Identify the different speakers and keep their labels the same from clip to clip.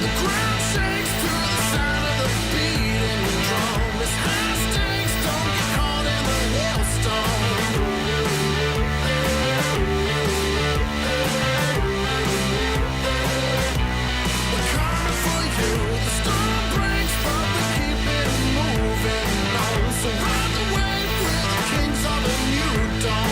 Speaker 1: The ground shakes to the sound of the beating drum. It's high stakes, don't get caught in the hailstorm. We're coming for you. The storm breaks, but we keep it moving on. So ride the wave with the kings of the new dawn.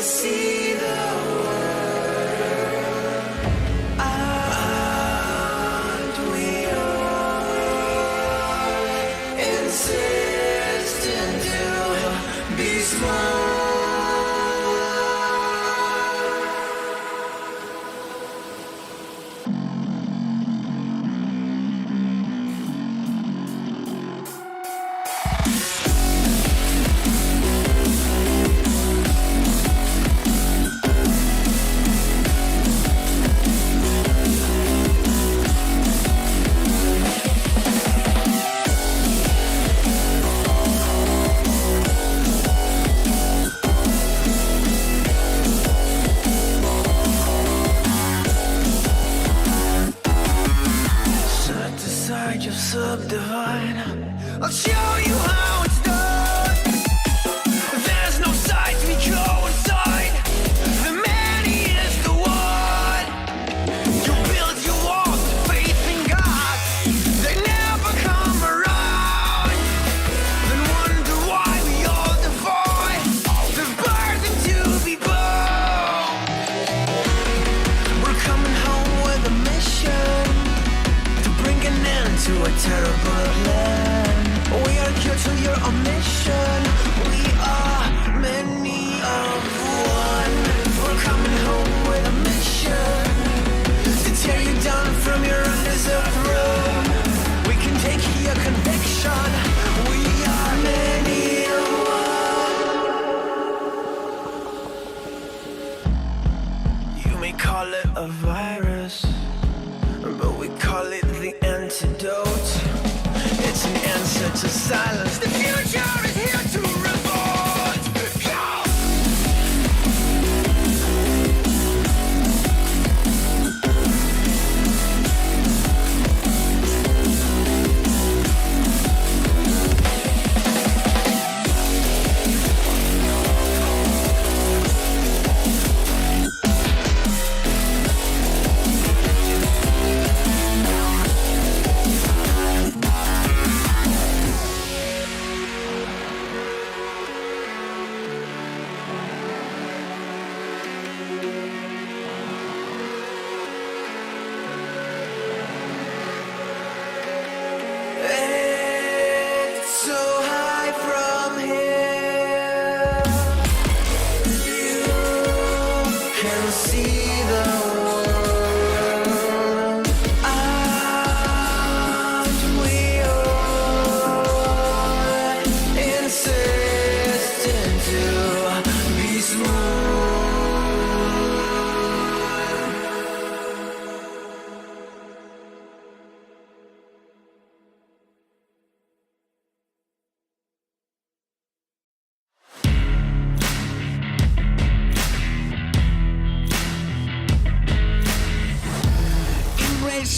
Speaker 1: see the world, and we are insisting to be small. Subdivide. I'll show you how it's done. There's no sides, we go inside. The many is the one. You build your walls, faith in God. They never come around. Then wonder why we all defy the burden to be born. We're coming home with a mission to bring an end to a terrible land. We are here to your mission. We are many of one. We're coming home with a mission to tear you down from your undeserved throne. We can take your conviction. We are many of one. You may call it a virus, but we call it the antidote. It's an answer to silence. The future is here to revolt. Go!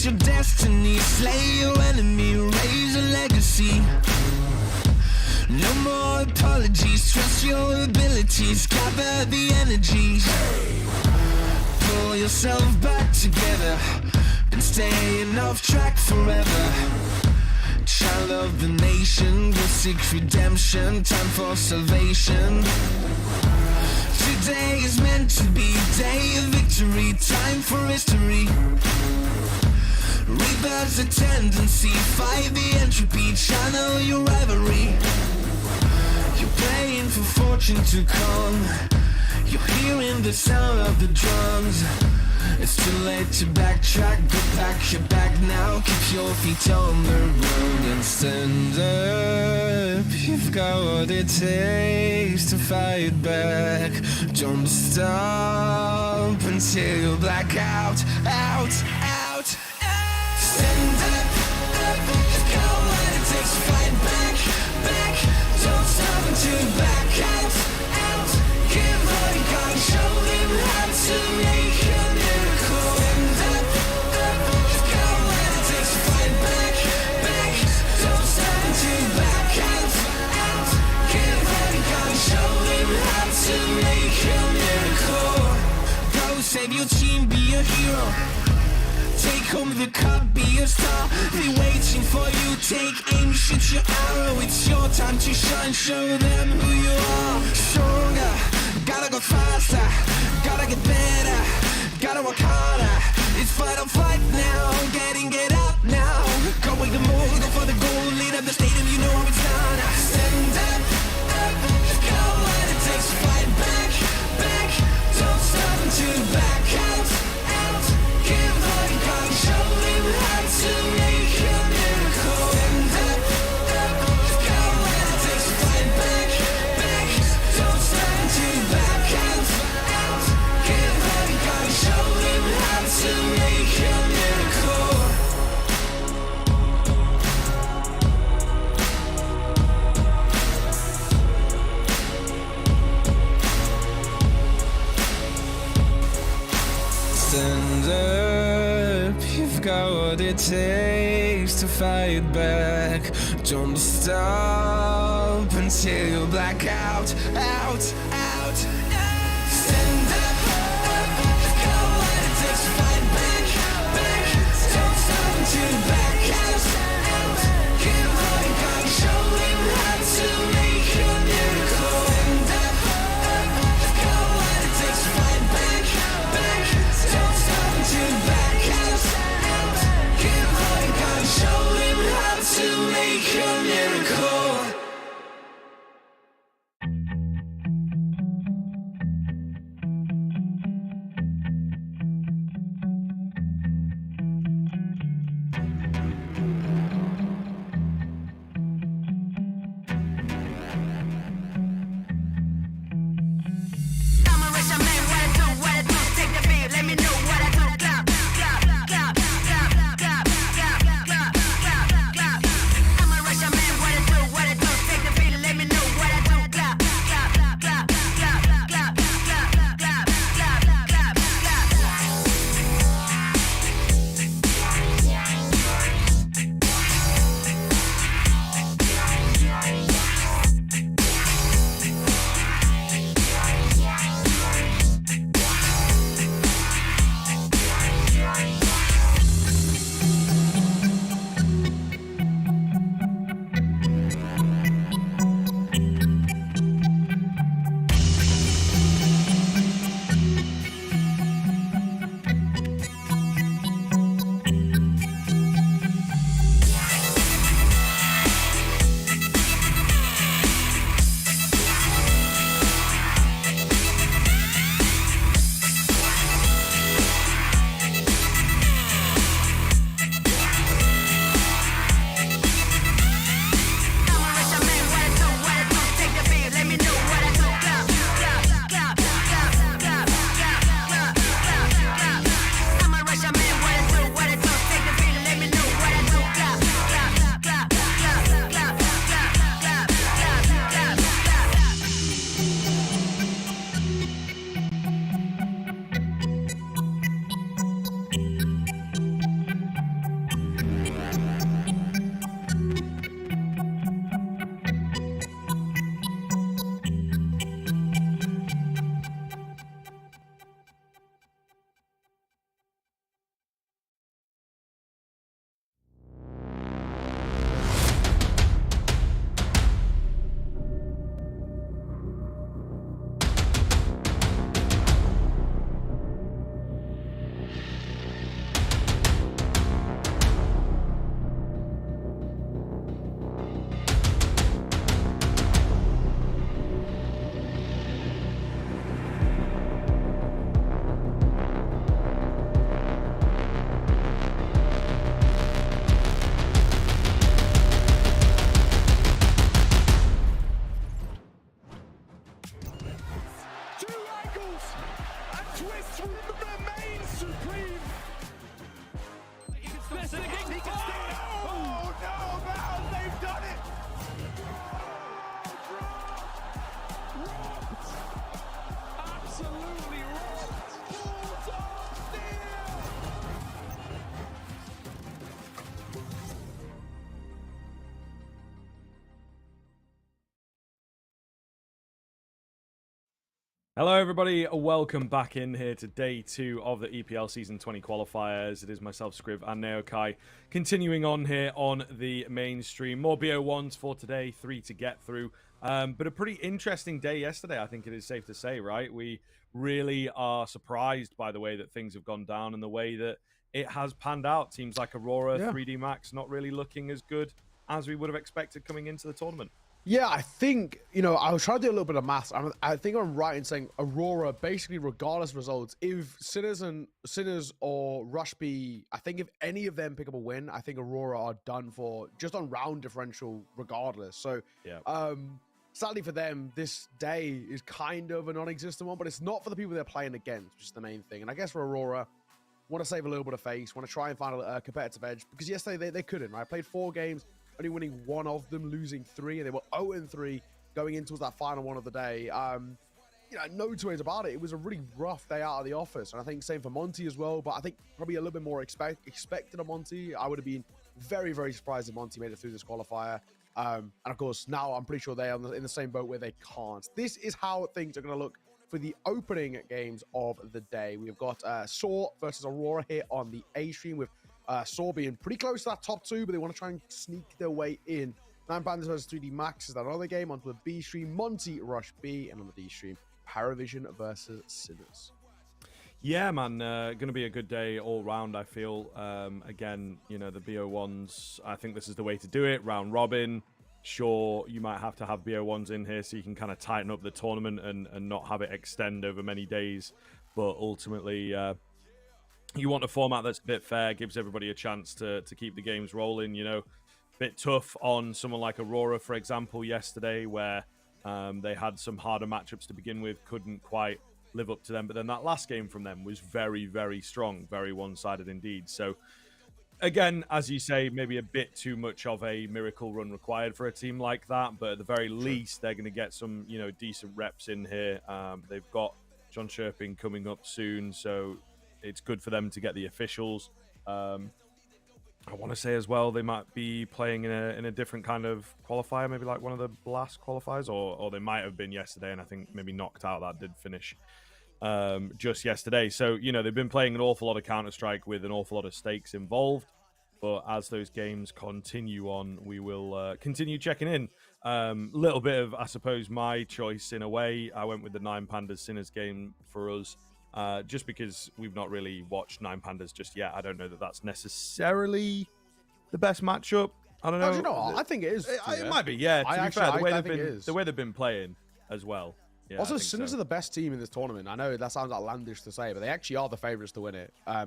Speaker 1: Your destiny, slay your enemy, raise a legacy. No more apologies, trust your abilities, gather the energies. Pull yourself back together and staying off track forever. Child of the nation, go seek redemption, time for salvation. Today is meant to be day of victory, time for history. Rebirth's a tendency, fight the entropy, channel your rivalry. You're praying for fortune to come, you're hearing the sound of the drums. It's too late to backtrack, go pack your bag now. Keep your feet on the road and stand up. You've got what it takes to fight back. Don't stop until you black out, out, out. Stand up, up. You've got what it takes to fight back, back. Don't stop until you black out, out. Give all you got and show them how to make a miracle. Stand up, up. You've got what it takes to fight back, back. Don't stop until you black out, out. Give all you got and show them how to make a miracle. Go save your team, be a hero. Take home the cup, be a star. They're waiting for you, take aim, shoot your arrow. It's your time to shine, show them who you are. Stronger, gotta go work faster, gotta get better, gotta work harder. It's fight or flight now, getting it up now. Going the move, go for the goal, lead up the stadium, you know how it's done. Stand up, up, go what it takes to fight back, back. Don't stop until you back out, out. Give all you got, show him how to make a miracle. Stand up, up, go what it takes to fight back, back. Don't stop until you back out, out. Give all you got, show him how to make a miracle. Stand up, you've got what it takes to fight back. Don't stop until you black out, out, out. Stand up, you've got what it takes to fight back, back. Don't stop until you black out, out. Give all you got, show him how to make a miracle. Stand up, you've got what it takes to fight back, back. Don't stop until you back out, out. Give all you got, show him how to make a miracle.
Speaker 2: Hello everybody, welcome back in here to day 2 of the EPL Season 20 qualifiers. It is myself, Scriv, and Naokai continuing on here on the main stream. More BO1s for today, 3 to get through. But a pretty interesting day yesterday, I think it is safe to say, right? We really are surprised by the way that things have gone down and the way that it has panned out. Teams like Aurora,
Speaker 3: Yeah.
Speaker 2: 3D Max, not really looking as good as we would have expected coming into the tournament.
Speaker 3: Yeah, I think, I was trying to do a little bit of maths. I think I'm right in saying Aurora, basically, regardless of results, if Sinners or Rush B, I think if any of them pick up a win, I think Aurora are done for just on round differential regardless. So,
Speaker 2: Yeah.
Speaker 3: sadly for them, this day is kind of a non-existent one, but it's not for the people they're playing against, which is the main thing. And I guess for Aurora, want to save a little bit of face, want to try and find a competitive edge, because yesterday they couldn't, right? Played 4 games, only winning 1 of them, losing 3, and they were 0-3 going into that final one of the day. No two ways about it. It was a really rough day out of the office, and I think same for Monty as well, but I think probably a little bit more expected of Monty. I would have been very, very surprised if Monty made it through this qualifier. And of course, now I'm pretty sure they're in the same boat where they can't. This is how things are going to look for the opening games of the day. We've got Saw versus Aurora here on the A stream, with Saw being pretty close to that top 2, but they want to try and sneak their way in. 9 Pandas versus 3D Max is that other game. Onto the B stream, Monty, Rush B, and on the D stream, Paravision versus Sinners.
Speaker 2: Yeah, man, going to be a good day all round, I feel. Again, the BO1s, I think this is the way to do it. Round robin. Sure, you might have to have BO1s in here so you can kind of tighten up the tournament and not have it extend over many days. But ultimately, you want a format that's a bit fair, gives everybody a chance to keep the games rolling, Bit tough on someone like Aurora, for example, yesterday, where they had some harder matchups to begin with, couldn't quite live up to them. But then that last game from them was very, very strong, very one-sided indeed. So, again, as you say, maybe a bit too much of a miracle run required for a team like that. But at the very least, they're going to get some, decent reps in here. They've got John Sherping coming up soon, so it's good for them to get the officials. I want to say as well, they might be playing in a different kind of qualifier, maybe like one of the Blast qualifiers, or they might have been yesterday, and I think maybe Knocked Out that did finish just yesterday. So, they've been playing an awful lot of Counter-Strike with an awful lot of stakes involved. But as those games continue on, we will continue checking in. Little bit of, I suppose, my choice in a way. I went with the 9 Pandas Sinners game for us. Just because we've not really watched 9 Pandas just yet. I don't know that that's necessarily the best matchup. I don't know.
Speaker 3: Oh, you know what? I think it is.
Speaker 2: It might be, yeah. To be fair, the way they've been playing as well. Yeah,
Speaker 3: also, Sinners are the best team in this tournament. I know that sounds outlandish to say, but they actually are the favourites to win it. I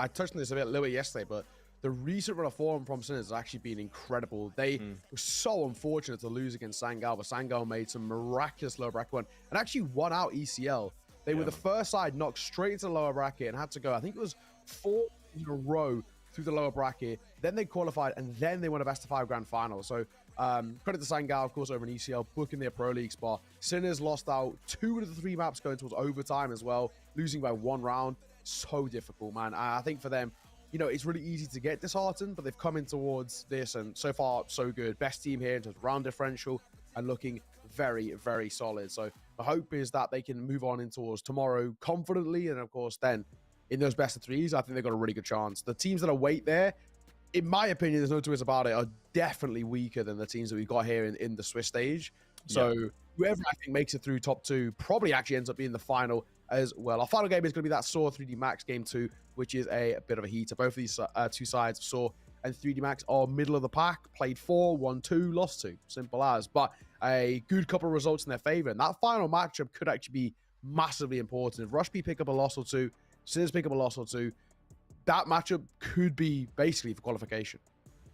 Speaker 3: touched on this a little bit yesterday, but the recent run of form from Sinners has actually been incredible. They were so unfortunate to lose against Sangal, but Sangal made some miraculous lower bracket win and actually won out ECL. They were the first side knocked straight into the lower bracket and had to go, I think it was 4 in a row through the lower bracket. Then they qualified, and then they won a best of 5 grand final. So credit to Sangal, of course, over in ECL, booking their Pro League spot. Sinners lost out 2 of the 3 maps going towards overtime as well, losing by 1 round. So difficult, man. I think for them, it's really easy to get disheartened, but they've come in towards this, and so far, so good. Best team here in terms of round differential and looking very, very solid. So the hope is that they can move on in towards tomorrow confidently, and of course, then in those best of 3s, I think they've got a really good chance. The teams that await there, in my opinion, there's no two ways about it, are definitely weaker than the teams that we've got here in the Swiss stage. So whoever I think makes it through top 2 probably actually ends up being the final as well. Our final game is going to be that Saw 3D Max game 2, which is a bit of a heater. Both of these 2 sides, Saw and 3D Max, are middle of the pack. Played 4, won 2, lost 2. Simple as. But a good couple of results in their favor. And that final matchup could actually be massively important. If Rush B pick up a loss or 2, Sinners pick up a loss or 2, that matchup could be basically for qualification.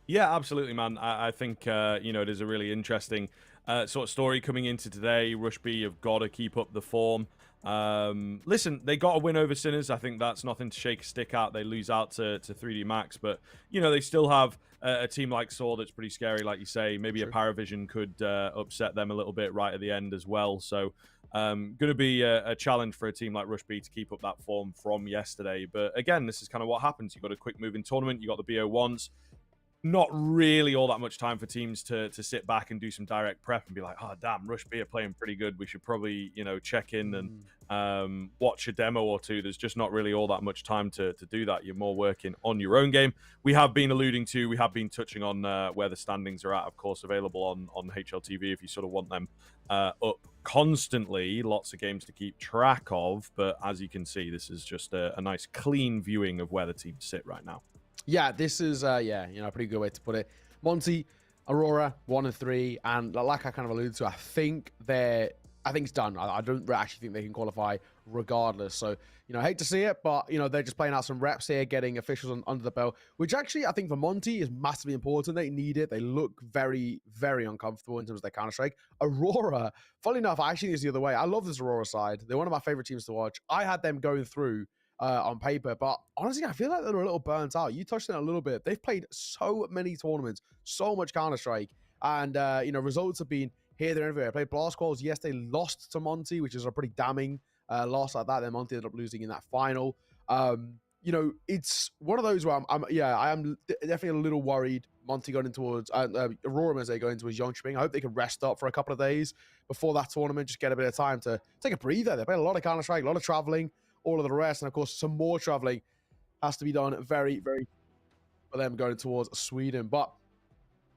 Speaker 2: Yeah, absolutely, man. I think, it is a really interesting sort of story coming into today. Rush B have got to keep up the form. Listen, they got a win over Sinners. I think that's nothing to shake a stick at. They lose out to 3D Max, but, they still have a team like Saw that's pretty scary, like you say. Maybe a Paravision could upset them a little bit right at the end as well. So, going to be a challenge for a team like Rush B to keep up that form from yesterday. But again, this is kind of what happens. You've got a quick moving tournament. You got the BO1s. not really all that much time for teams to sit back and do some direct prep and be like, oh damn, Rush B are playing pretty good, we should probably, you know, check in and watch a demo or two. There's just not really all that much time to do that. You're more working on your own game. We have been touching on where the standings are at, of course, available on HLTV if you sort of want them up constantly. Lots of games to keep track of, but as you can see, this is just a nice clean viewing of where the teams sit right now.
Speaker 3: Yeah, this is, yeah, you know, a pretty good way to put it. Monty, Aurora, 1 and 3, and like I kind of alluded to, I think it's done. I don't actually think they can qualify regardless. So, you know, I hate to see it, but, you know, they're just playing out some reps here, getting officials under the belt, which actually I think for Monty is massively important. They need it. They look very, very uncomfortable in terms of their Counter-Strike. Aurora, funnily enough, I actually think it's the other way. I love this Aurora side. They're one of my favorite teams to watch. I had them going through on paper, but honestly, I feel like they're a little burnt out. You touched on it a little bit. They've played so many tournaments, so much Counter-Strike, and you know, results have been here, there, everywhere. Played Blast Calls. Yes, they lost to Monty, which is a pretty damning loss like that. Then Monty ended up losing in that final. You know, it's one of those where I am definitely a little worried. Monty going in towards Aurora as they go into his Yongchping. I hope they can rest up for a couple of days before that tournament, just get a bit of time to take a breather. They played a lot of Counter-Strike, a lot of traveling, all of the rest, and of course some more traveling has to be done very, very for them going towards Sweden. But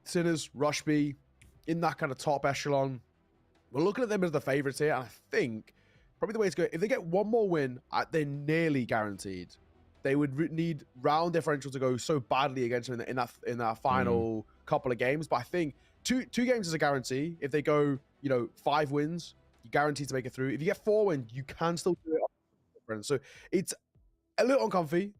Speaker 3: Sinners, Rush B, in that kind of top echelon, we're looking at them as the favorites here, and I think probably the way to go, if they get one more win, they're nearly guaranteed. They would need round differential to go so badly against them in that final couple of games. But I think two games is a guarantee. If they go, you know, 5 wins, you're guaranteed to make it through. If you get 4 wins, you can still do it. So it's a little uncomfy,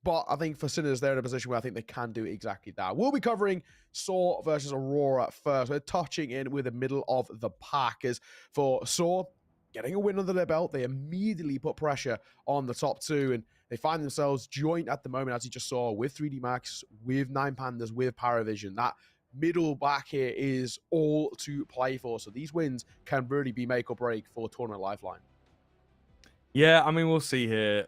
Speaker 3: but I think for Sinners, they're in a position where I think they can do exactly that. We'll be covering Saw versus Aurora first. We're touching in with the middle of the pack. As for Saw, getting a win under their belt, they immediately put pressure on the top 2, and they find themselves joint at the moment, as you just saw, with 3D Max, with 9 Pandas, with Paravision. That middle back here is all to play for. So these wins can really be make or break for Tournament Lifeline.
Speaker 2: Yeah, I mean, we'll see here.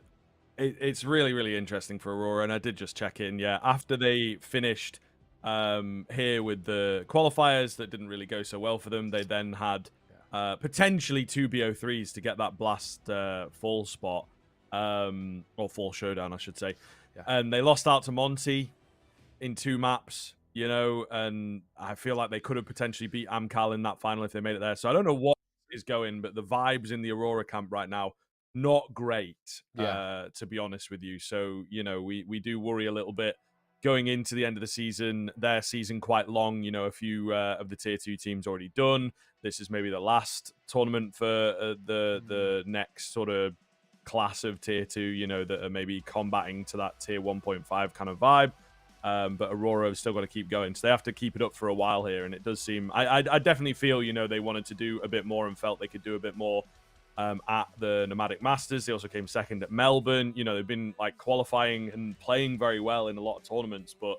Speaker 2: It's really, really interesting for Aurora, and I did just check in. Yeah, after they finished here with the qualifiers that didn't really go so well for them, they then had potentially 2 BO3s to get that Blast fall spot, or fall showdown, I should say. Yeah. And they lost out to Monty in 2 maps, you know, and I feel like they could have potentially beat Amcal in that final if they made it there. So I don't know what is going, but the vibes in the Aurora camp right now, not great, to be honest with you. So, you know, we do worry a little bit going into the end of the season. Their season quite long, you know, a few of the tier 2 teams already done. This is maybe the last tournament for the next sort of class of tier 2, you know, that are maybe combating to that tier 1.5 kind of vibe. But Aurora have still got to keep going. So they have to keep it up for a while here. And it does seem, I definitely feel, you know, they wanted to do a bit more and felt they could do a bit more at the Nomadic Masters. They also came second at Melbourne. You know, they've been like qualifying and playing very well in a lot of tournaments, but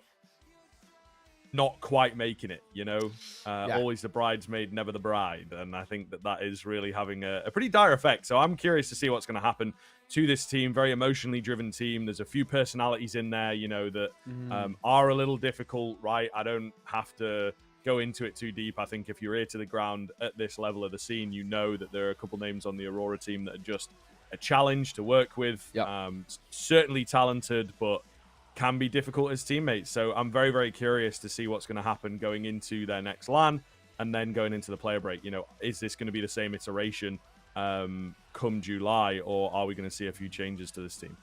Speaker 2: not quite making it, you know. Always the bridesmaid, never the bride. And I think that is really having a pretty dire effect. So I'm curious to see what's going to happen to this team. Very emotionally driven team. There's a few personalities in there, you know, that are a little difficult, right? I don't have to go into it too deep. I think if you're ear to the ground at this level of the scene, you know that there are a couple names on the Aurora team that are just a challenge to work with. Certainly talented, but can be difficult as teammates. So I'm very, very curious to see what's going to happen going into their next LAN and then going into the player break. You know, is this going to be the same iteration come July, or are we going to see a few changes to this team?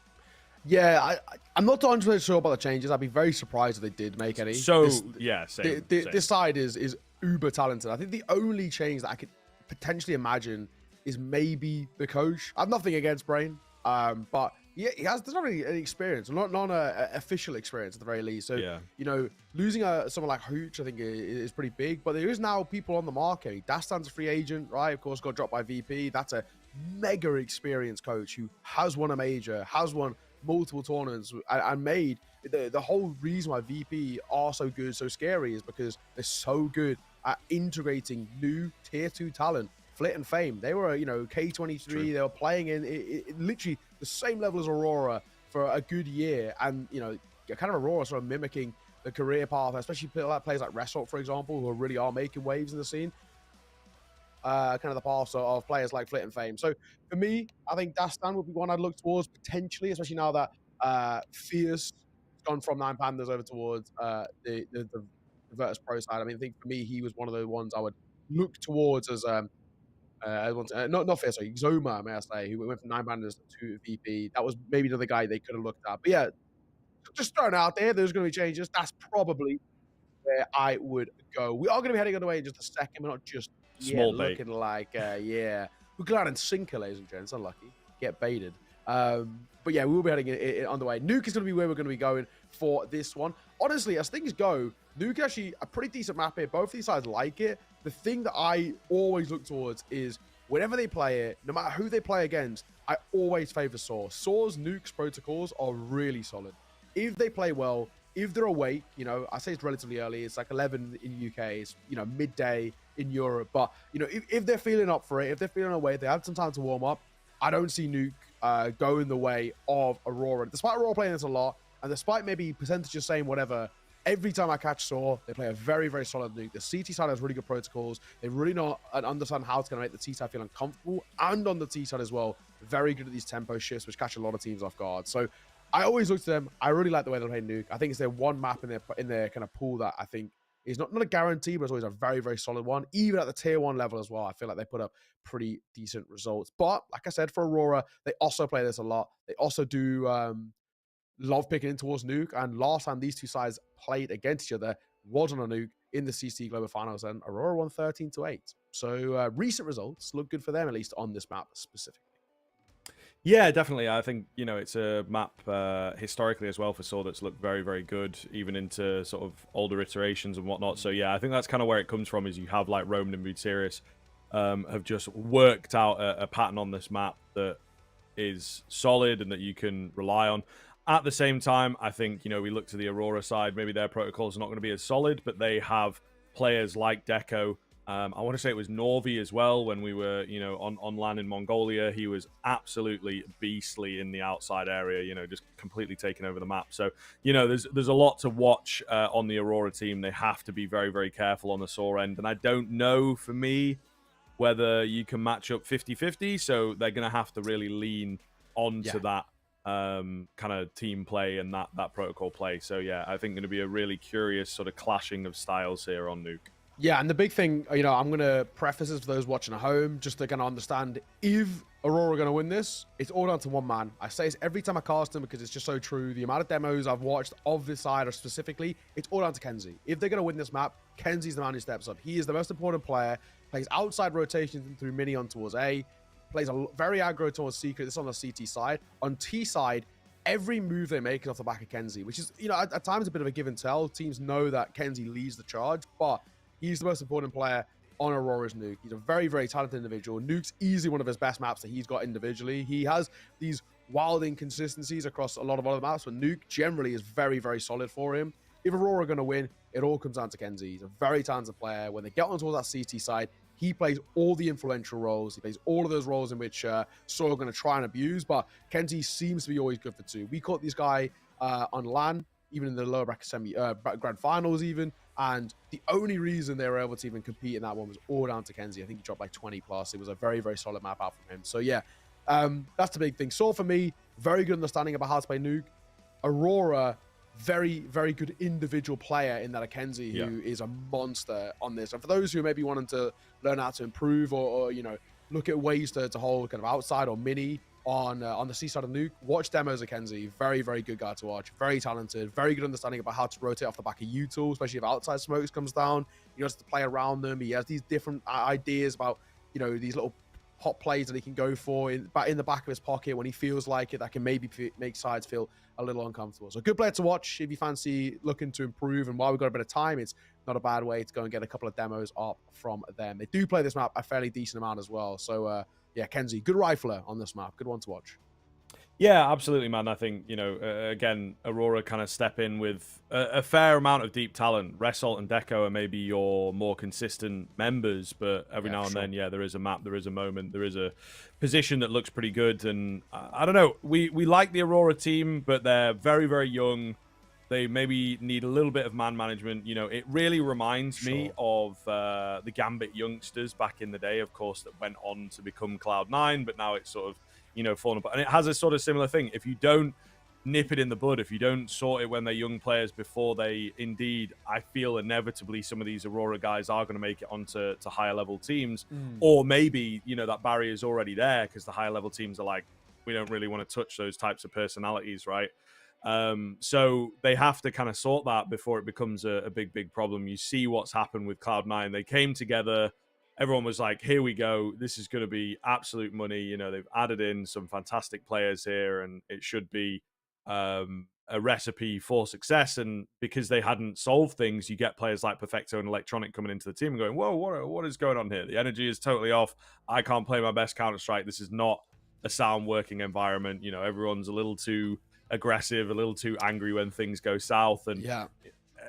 Speaker 3: Yeah, I'm not 100% sure about the changes. I'd be very surprised if they did make any.
Speaker 2: So, same.
Speaker 3: This side is uber talented. I think the only change that I could potentially imagine is maybe the coach. I have nothing against Brain, but yeah, there's not really any experience, not official experience at the very least. So, you know, losing someone like Hooch, I think is pretty big, but there is now people on the market. Dastan's a free agent, right? Of course, got dropped by VP. That's a mega experienced coach who has won a major, has won multiple tournaments, and made the whole reason why VP are so good, so scary, is because they're so good at integrating new tier 2 talent. Flit and Fame, they were, you know, K23. True. They were playing in literally the same level as Aurora for a good year, and you know, kind of Aurora sort of mimicking the career path, especially players like Resort, for example, who really are making waves in the scene. Kind of the path of players like Flit and Fame. So for me, I think Dastan would be one I'd look towards potentially, especially now that Fierce has gone from Nine Pandas over towards the Virtus Pro side. I mean, I think for me, he was one of the ones I would look towards as not Fierce, sorry, Xoma, may I say, who went from Nine Pandas to VP. That was maybe another guy they could have looked at. But yeah, just throwing out there, there's going to be changes. That's probably where I would go. We are going to be heading underway in just a second. We're not just
Speaker 2: Small bait.
Speaker 3: looking like, yeah. We're glad and sinker, ladies and gents. Unlucky. Get baited. But yeah, we will be heading it underway. Nuke is going to be where we're going to be going for this one. Honestly, as things go, Nuke is actually a pretty decent map here. Both these sides like it. The thing that I always look towards is whenever they play it, no matter who they play against, I always favor Saw. Saw's Nuke's protocols are really solid. If they play well, if they're awake, you know, I say it's relatively early. It's like 11 in UK. It's, you know, midday in Europe. But, you know, if they're feeling up for it, if they're feeling awake, they have some time to warm up, I don't see Nuke going the way of Aurora. Despite Aurora playing this a lot, and despite maybe percentages saying whatever, every time I catch Saw, they play a very, very solid Nuke. The CT side has really good protocols. They really know and understand how it's going to make the T side feel uncomfortable. And on the T side as well, very good at these tempo shifts, which catch a lot of teams off guard. So I always look to them. I really like the way they play Nuke. I think it's their one map in their kind of pool that I think is not a guarantee, but it's always a very, very solid one. Even at the tier 1 level as well, I feel like they put up pretty decent results. But like I said, for Aurora, they also play this a lot. They also do love picking in towards Nuke. And last time these two sides played against each other was on a Nuke in the CC Global Finals, and Aurora won 13-8. So recent results look good for them, at least on this map specifically.
Speaker 2: Yeah, definitely. I think, you know, it's a map historically as well for Saw that's looked very, very good, even into sort of older iterations and whatnot. So yeah, I think that's kind of where it comes from, is you have like Roman and Mood Serious have just worked out a pattern on this map that is solid and that you can rely on. At the same time, I think, you know, we look to the Aurora side, maybe their protocols are not going to be as solid, but they have players like Deco. I want to say it was Norvi as well when we were, you know, on land in Mongolia. He was absolutely beastly in the outside area, you know, just completely taking over the map. So, you know, there's a lot to watch on the Aurora team. They have to be very, very careful on the Saw end. And I don't know, for me, whether you can match up 50-50. So they're going to have to really lean onto that kind of team play and that protocol play. So, yeah, I think going to be a really curious sort of clashing of styles here on Nuke.
Speaker 3: Yeah, and the big thing, you know, I'm going to preface this for those watching at home, just to kind of understand, if Aurora are going to win this, it's all down to one man. I say this every time I cast him because it's just so true. The amount of demos I've watched of this side, or specifically, it's all down to Kenzie. If they're going to win this map, Kenzie's the man who steps up. He is the most important player, plays outside rotations through mini on towards A, plays a very aggro towards Secret. This is on the CT side. On T side, every move they make is off the back of Kenzie, which is, you know, at times a bit of a give and tell. Teams know that Kenzie leads the charge, but he's the most important player on Aurora's Nuke. He's a very, very talented individual. Nuke's easily one of his best maps that he's got individually. He has these wild inconsistencies across a lot of other maps, but Nuke generally is very, very solid for him. If Aurora are going to win, it all comes down to Kenzie. He's a very talented player. When they get on towards that CT side, he plays all the influential roles. He plays all of those roles in which Saw are going to try and abuse, but Kenzie seems to be always good for two. We caught this guy on LAN, even in the lower bracket grand finals even, and the only reason they were able to even compete in that one was all down to Kenzie. I think he dropped like 20 plus. It was a very, very solid map out from him. So yeah, that's the big thing. Saw for me, very good understanding about how to play Nuke. Aurora, very, very good individual player in that Kenzie, who is a monster on this. And for those who maybe wanting to learn how to improve or you know, look at ways to hold kind of outside or mini on the C side of Nuke, watch demos of Kenzie. Very, very good guy to watch. Very talented. Very good understanding about how to rotate off the back of U-tools, especially if outside smokes comes down. He knows to play around them. He has these different ideas about, you know, these little hot plays that he can go for in the back of his pocket when he feels like it, that can maybe make sides feel a little uncomfortable. So good player to watch if you fancy looking to improve. And while we've got a bit of time, it's not a bad way to go and get a couple of demos up from them. They do play this map a fairly decent amount as well. So yeah, Kenzie, good rifler on this map. Good one to watch.
Speaker 2: Yeah, absolutely, man. I think, you know, again, Aurora kind of step in with a fair amount of deep talent. Result and Deco are maybe your more consistent members, but every now and then, yeah, there is a map, there is a moment, there is a position that looks pretty good. And I don't know, we like the Aurora team, but they're very, very young. They maybe need a little bit of man management. You know, it really reminds me of the Gambit youngsters back in the day, of course, that went on to become Cloud9, but now it's sort of, you know, fallen apart. And it has a sort of similar thing. If you don't nip it in the bud, if you don't sort it when they're young players before they indeed, I feel inevitably some of these Aurora guys are going to make it onto higher level teams, or maybe, you know, that barrier is already there because the higher level teams are like, we don't really want to touch those types of personalities, right? So they have to kind of sort that before it becomes a big problem. You see what's happened with Cloud9. They came together. Everyone was like, here we go. This is going to be absolute money. You know, they've added in some fantastic players here, and it should be a recipe for success. And because they hadn't solved things, you get players like Perfecto and Electronic coming into the team and going, whoa, what is going on here? The energy is totally off. I can't play my best Counter-Strike. This is not a sound working environment. You know, everyone's a little too aggressive, a little too angry when things go south. And
Speaker 3: yeah,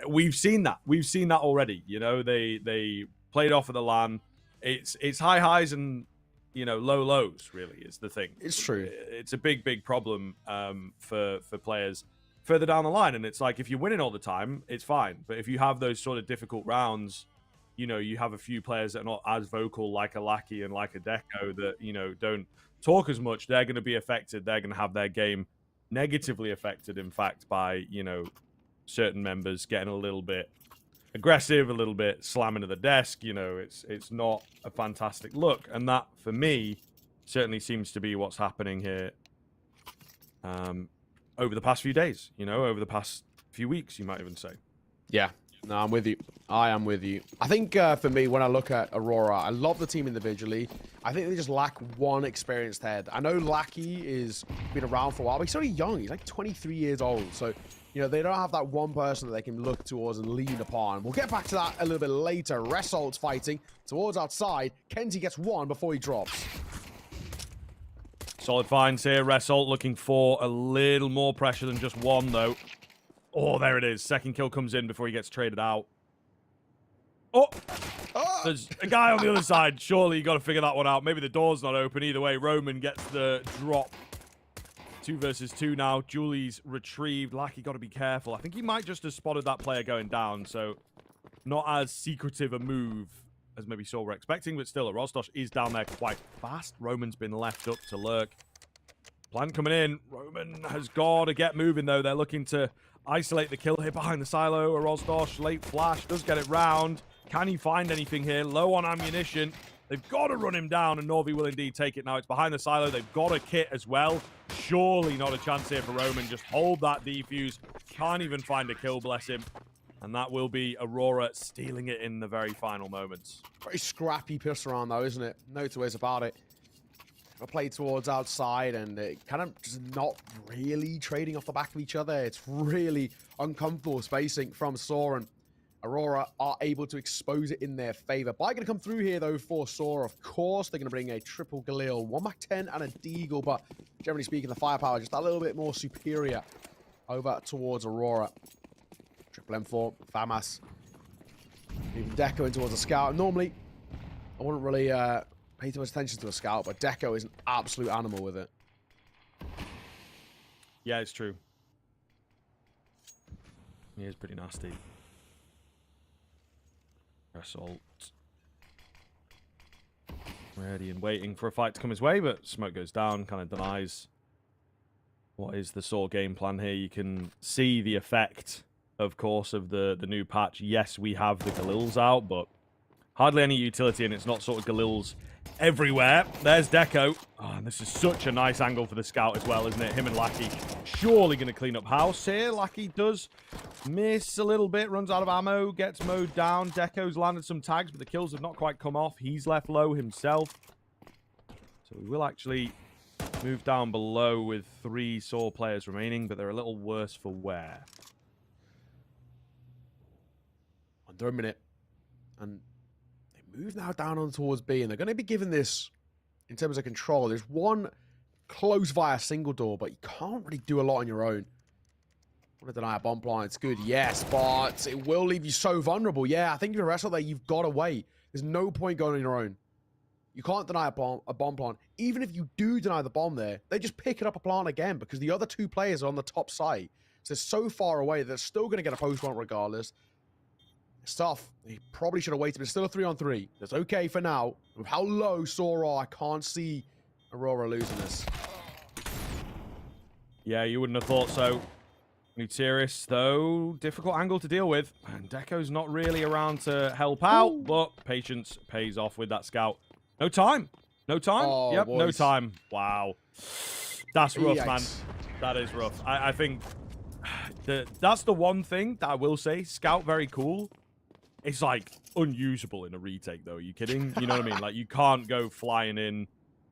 Speaker 2: we've seen that. We've seen that already. You know, they played off at the LAN. It's high highs and, you know, low lows, really, is the thing.
Speaker 3: It's true.
Speaker 2: It's a big problem for players further down the line. And it's like, if you're winning all the time, it's fine. But if you have those sort of difficult rounds, you know, you have a few players that are not as vocal, like a Lackey and like a Deco, that, you know, don't talk as much. They're going to be affected. They're going to have their game negatively affected, in fact, by, you know, certain members getting a little bit aggressive, a little bit slamming to the desk. You know, it's not a fantastic look. And that, for me, certainly seems to be what's happening here over the past few days, you know, over the past few weeks, you might even say.
Speaker 3: Yeah. No, I'm with you. I am with you. I think for me, when I look at Aurora, I love the team individually. I think they just lack one experienced head. I know Lackey is been around for a while, but he's only young. He's like 23 years old. So, you know, they don't have that one person that they can look towards and lean upon. We'll get back to that a little bit later. Resolt's fighting towards outside. Kenzie gets one before he drops.
Speaker 2: Solid finds here. Result looking for a little more pressure than just one, though. Oh, there it is. Second kill comes in before he gets traded out. Oh! There's a guy on the other side. Surely you got to figure that one out. Maybe the door's not open. Either way, Roman gets the drop. 2 versus 2 now. Julie's retrieved. Lackey got to be careful. I think he might just have spotted that player going down, so not as secretive a move as maybe Saw were expecting, but still, Rostos is down there quite fast. Roman's been left up to lurk. Plan coming in. Roman has got to get moving, though. They're looking to isolate the kill here behind the silo. Rostos, late flash, does get it round. Can he find anything here? Low on ammunition. They've got to run him down, and Norvi will indeed take it now. It's behind the silo. They've got a kit as well. Surely not a chance here for Roman. Just hold that defuse. Can't even find a kill, bless him. And that will be Aurora stealing it in the very final moments.
Speaker 3: Very scrappy piss around, though, isn't it? No two ways about it. I play towards outside, and it kind of just not really trading off the back of each other. It's really uncomfortable spacing from Saw, and Aurora are able to expose it in their favor. Bite going to come through here, though, for Saw. Of course, they're going to bring a triple Galil, 1-10 and a Deagle, but generally speaking, the firepower just a little bit more superior over towards Aurora. Triple M4, Famas. Moving Deco in towards a scout. Normally, I wouldn't really pay too much attention to a scout, but Deco is an absolute animal with it.
Speaker 2: Yeah, it's true. He is pretty nasty. Assault. Ready and waiting for a fight to come his way, but smoke goes down, kind of denies what is the Saw game plan here. You can see the effect, of course, of the new patch. Yes, we have the Galils out, but hardly any utility, and it's not sort of Galils everywhere. There's Deco. Oh, and this is such a nice angle for the scout as well, isn't it? Him and Lackey surely going to clean up house here. Lackey does miss a little bit, runs out of ammo, gets mowed down. Deco's landed some tags, but the kills have not quite come off. He's left low himself. So we will actually move down below with 3 Saw players remaining, but they're a little worse for wear.
Speaker 3: Under a minute. And they move now down on towards B, and they're going to be given this, in terms of control, there's one close via single door, but you can't really do a lot on your own. I want to deny a bomb plant. It's good, yes, but it will leave you so vulnerable. Yeah, I think if you're a wrestler there, you've got to wait. There's no point going on your own. You can't deny a bomb plant. Even if you do deny the bomb there, they just pick it up a plant again because the other 2 players are on the top site. So it's so far away that they're still going to get a post point regardless. It's tough. He probably should have waited, but it's still a 3-on-3. That's okay for now. With how low Sora are, I can't see Aurora losing this.
Speaker 2: Yeah, you wouldn't have thought so. Nutiris, though, difficult angle to deal with. And Deco's not really around to help out, Ooh. But patience pays off with that scout. No time. No time?
Speaker 3: Oh,
Speaker 2: yep,
Speaker 3: boys.
Speaker 2: No time. Wow. That's rough,
Speaker 3: Yikes.
Speaker 2: man. That is rough. I think that's the one thing that I will say. Scout, very cool. It's, like, unusable in a retake, though. Are you kidding? You know what I mean? Like, you can't go flying in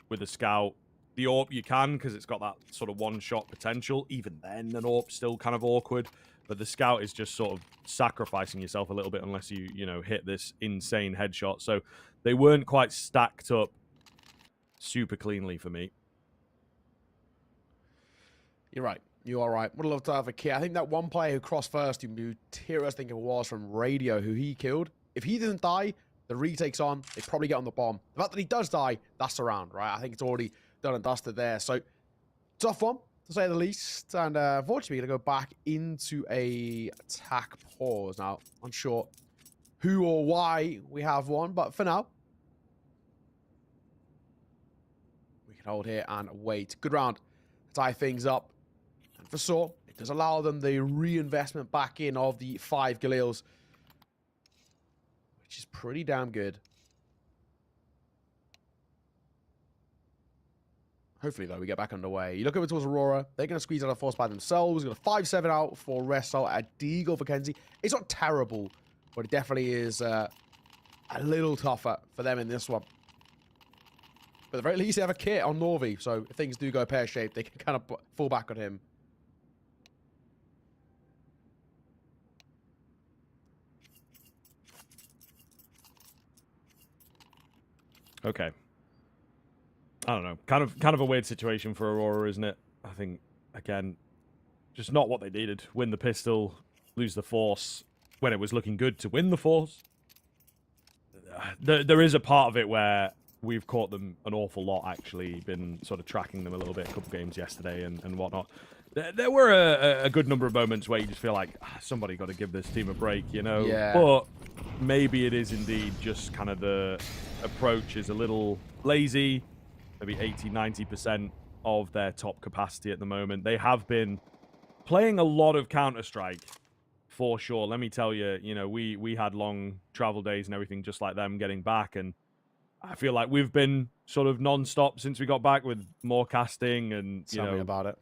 Speaker 2: with a scout. The AWP you can, because it's got that sort of one-shot potential. Even then, an AWP's still kind of awkward. But the scout is just sort of sacrificing yourself a little bit unless you know, hit this insane headshot. So they weren't quite stacked up super cleanly for me.
Speaker 3: You're right. You are right. Would have loved to have a kid. I think that one player who crossed first, who Tira, I think it was, from Radio, who he killed. If he doesn't die, the retake's on. They probably get on the bomb. The fact that he does die, that's the round, right? I think it's already done and dusted there. So, tough one, to say the least. And unfortunately, we're going to go back into a attack pause. Now, unsure who or why we have one, but for now, we can hold here and wait. Good round. Tie things up. And for Saw, it does allow them the reinvestment back in of the 5 Galils, which is pretty damn good. Hopefully, though, we get back underway. You look over towards Aurora. They're going to squeeze out a force by themselves. We've got a 5-7 out for Resto. A Deagle for Kenzie. It's not terrible, but it definitely is a little tougher for them in this one. But at the very least, they have a kit on Norvi. So if things do go pear-shaped, they can kind of fall back on him.
Speaker 2: Okay. I don't know. Kind of a weird situation for Aurora, isn't it? I think, again, just not what they needed. Win the pistol, lose the force when it was looking good to win the force. There is a part of it where we've caught them an awful lot, actually. Been sort of tracking them a little bit, a couple games yesterday and whatnot. There were a good number of moments where you just feel like, somebody got to give this team a break, you know?
Speaker 3: Yeah.
Speaker 2: But maybe it is indeed just kind of the approach is a little lazy. Maybe 80-90% of their top capacity at the moment. They have been playing a lot of Counter-Strike, for sure. Let me tell you, you know, we had long travel days and everything just like them getting back, and I feel like we've been sort of non-stop since we got back with more casting and, you
Speaker 3: Tell
Speaker 2: know,
Speaker 3: me about it.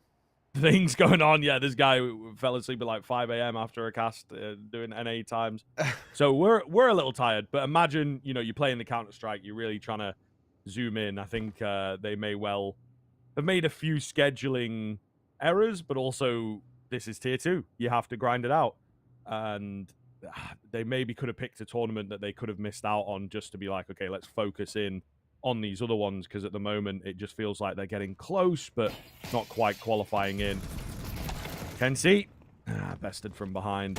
Speaker 2: things going on. Yeah, this guy fell asleep at like 5 a.m. after a cast doing NA times. So we're a little tired, but imagine, you know, you're playing the Counter-Strike, you're really trying to zoom in. I think they may well have made a few scheduling errors, but also this is tier 2. You have to grind it out. And they maybe could have picked a tournament that they could have missed out on just to be like, okay, let's focus in on these other ones, because at the moment it just feels like they're getting close, but not quite qualifying in. Kenzie, bested from behind.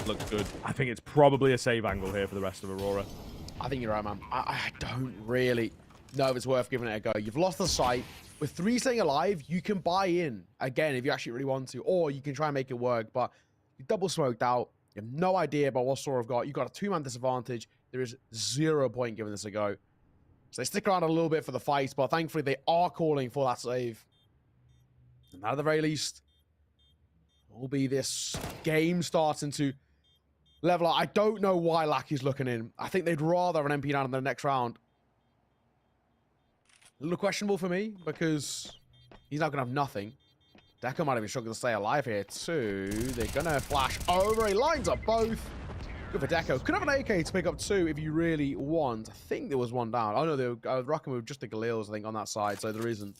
Speaker 2: Looks good. I think it's probably a save angle here for the rest of Aurora.
Speaker 3: I think you're right, man. I don't really know if it's worth giving it a go. You've lost the sight. With 3 staying alive, you can buy in again if you actually really want to, or you can try and make it work, but you're double smoked out. You have no idea about what Sora have got. You've got a 2-man disadvantage. There is 0 point giving this a go. So they stick around a little bit for the fight, but thankfully they are calling for that save. And at the very least, will be this game starting to level up. I don't know why Lucky's looking in. I think they'd rather have an MP down in the next round. A little questionable for me, because he's not going to have nothing. Deco might even struggle to stay alive here too. They're going to flash over. He lines up both. Good for Deco. Could have an AK to pick up 2 if you really want. I think there was one down. Oh no, they were rocking with just the Galils, I think, on that side, so there isn't.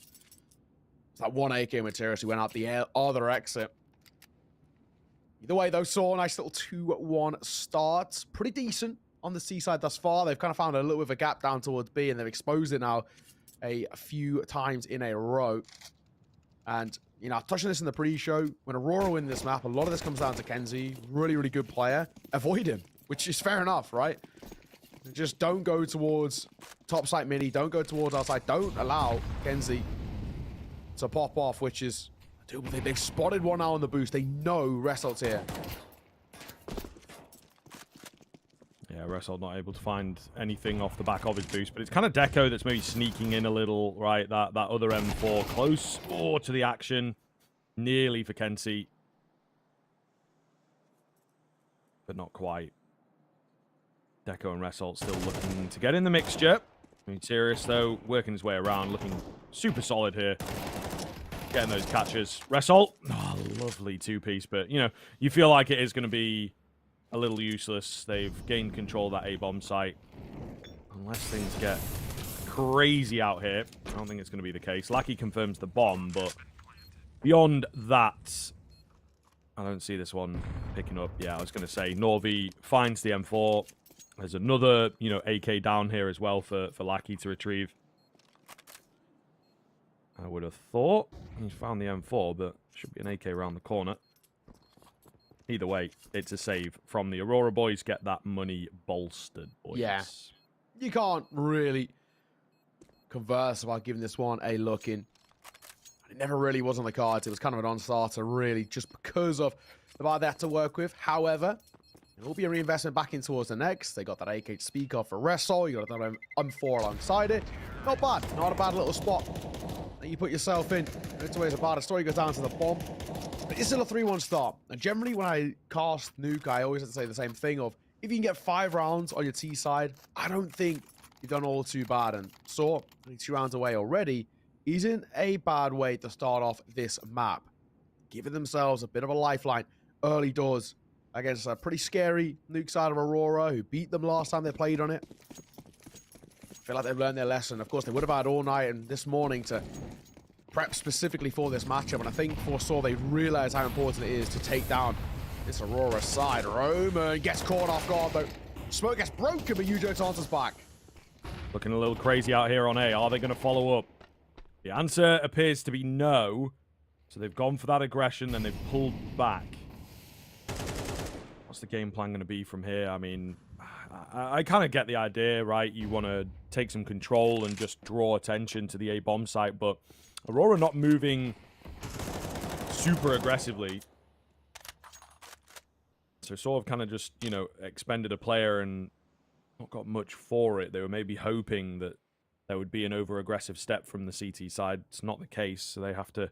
Speaker 3: It's that one AK material who went out the other exit. Either way, though, saw a nice little 2-1 start. Pretty decent on the C side thus far. They've kind of found a little bit of a gap down towards B, and they've exposed it now a few times in a row. And, you know, I touched on this in the pre-show. When Aurora win this map, a lot of this comes down to Kenzie. Really, really good player. Avoid him, which is fair enough, right? Just don't go towards top site mini. Don't go towards outside. Don't allow Kenzie to pop off, which is Dude, they've spotted one now on the boost. They know Ressalt's here.
Speaker 2: Yeah, Result not able to find anything off the back of his boost, but it's kind of Deco that's maybe sneaking in a little, right? That other M4 close to the action. Nearly for Kenzie. But not quite. Deco and Result still looking to get in the mixture. I mean, Sirius, though, working his way around, looking super solid here. Getting those catches. Result, oh, lovely two-piece, but, you know, you feel like it is going to be a little useless. They've gained control of that A-bomb site. Unless things get crazy out here, I don't think it's going to be the case. Lackey confirms the bomb, but beyond that, I don't see this one picking up. Yeah, I was going to say, Norvi finds the M4. There's another, you know, AK down here as well for Lackey to retrieve. I would have thought he's found the M4, but should be an AK around the corner. Either way, it's a save from the Aurora boys. Get that money bolstered, boys.
Speaker 3: Yeah. You can't really converse about giving this one a look in. It never really was on the cards. It was kind of a non-starter, really, just because of the bar they had to work with. However, it will be a reinvestment back in towards the next. They got that AK to speak of for Resol. You got that M4 alongside it. Not bad. Not a bad little spot that you put yourself in. It's always a bad story. Goes down to the bomb. But it's still a 3-1 start. And generally, when I cast Nuke, I always have to say the same thing of, if you can get 5 rounds on your T side, I don't think you've done all too bad. And so, 2 rounds away already isn't a bad way to start off this map. Giving themselves a bit of a lifeline early doors against a pretty scary Nuke side of Aurora, who beat them last time they played on it. I feel like they've learned their lesson. Of course, they would have had all night and this morning to prep specifically for this matchup, and I think foresaw they realized how important it is to take down this Aurora side. Roman gets caught off guard, though. Smoke gets broken, but Yujo Tanta's back.
Speaker 2: Looking a little crazy out here on A. Are they going to follow up? The answer appears to be no. So they've gone for that aggression, and they've pulled back. What's the game plan going to be from here? I mean, I kind of get the idea, right? You want to take some control and just draw attention to the A-bomb site, but Aurora not moving super aggressively. So sort of kind of just, you know, expended a player and not got much for it. They were maybe hoping that there would be an over-aggressive step from the CT side. It's not the case, so they have to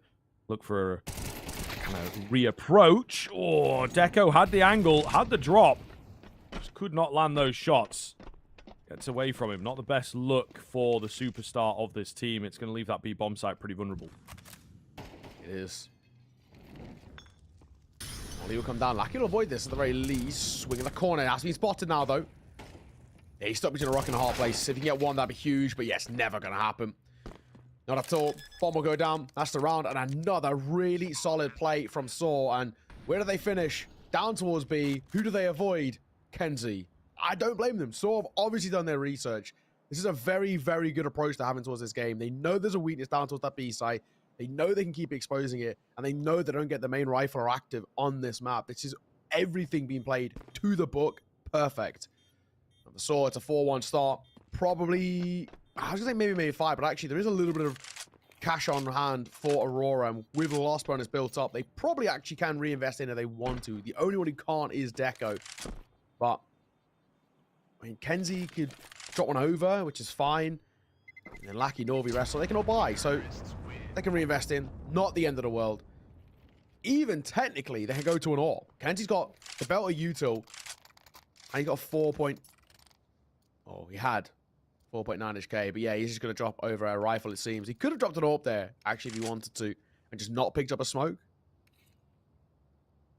Speaker 2: look for a kind of reapproach. Oh, Deco had the angle, had the drop. Just could not land those shots. Gets away from him. Not the best look for the superstar of this team. It's going to leave that B-bomb site pretty vulnerable.
Speaker 3: It is. He will come down. Lucky to avoid this at the very least. Swinging the corner. Has to be spotted now, though. Yeah, he's stuck between a rock and a hard place. If you can get one, that'd be huge. But yes, never going to happen. Not at all. Bomb will go down. That's the round. And another really solid play from Saw. And where do they finish? Down towards B. Who do they avoid? Kenzie. I don't blame them. Saw have obviously done their research. This is a very, very good approach to having towards this game. They know there's a weakness down towards that B site. They know they can keep exposing it. And they know they don't get the main rifle or active on this map. This is everything being played to the book. Perfect. The Saw, it's a 4-1 start. Probably, I was going to say maybe 5, but actually there is a little bit of cash on hand for Aurora. And with the loss bonus built up, they probably actually can reinvest in it if they want to. The only one who can't is Deco. But, I mean, Kenzie could drop one over, which is fine. And then Lackey, Norvi, Wrestle, they can all buy. So, they can reinvest in. Not the end of the world. Even technically, they can go to an AWP. Kenzie's got the belt of util. And he got 4 point... Oh, he had 4.9-ish K. But yeah, he's just going to drop over a rifle, it seems. He could have dropped an AWP there, actually, if he wanted to. And just not picked up a smoke.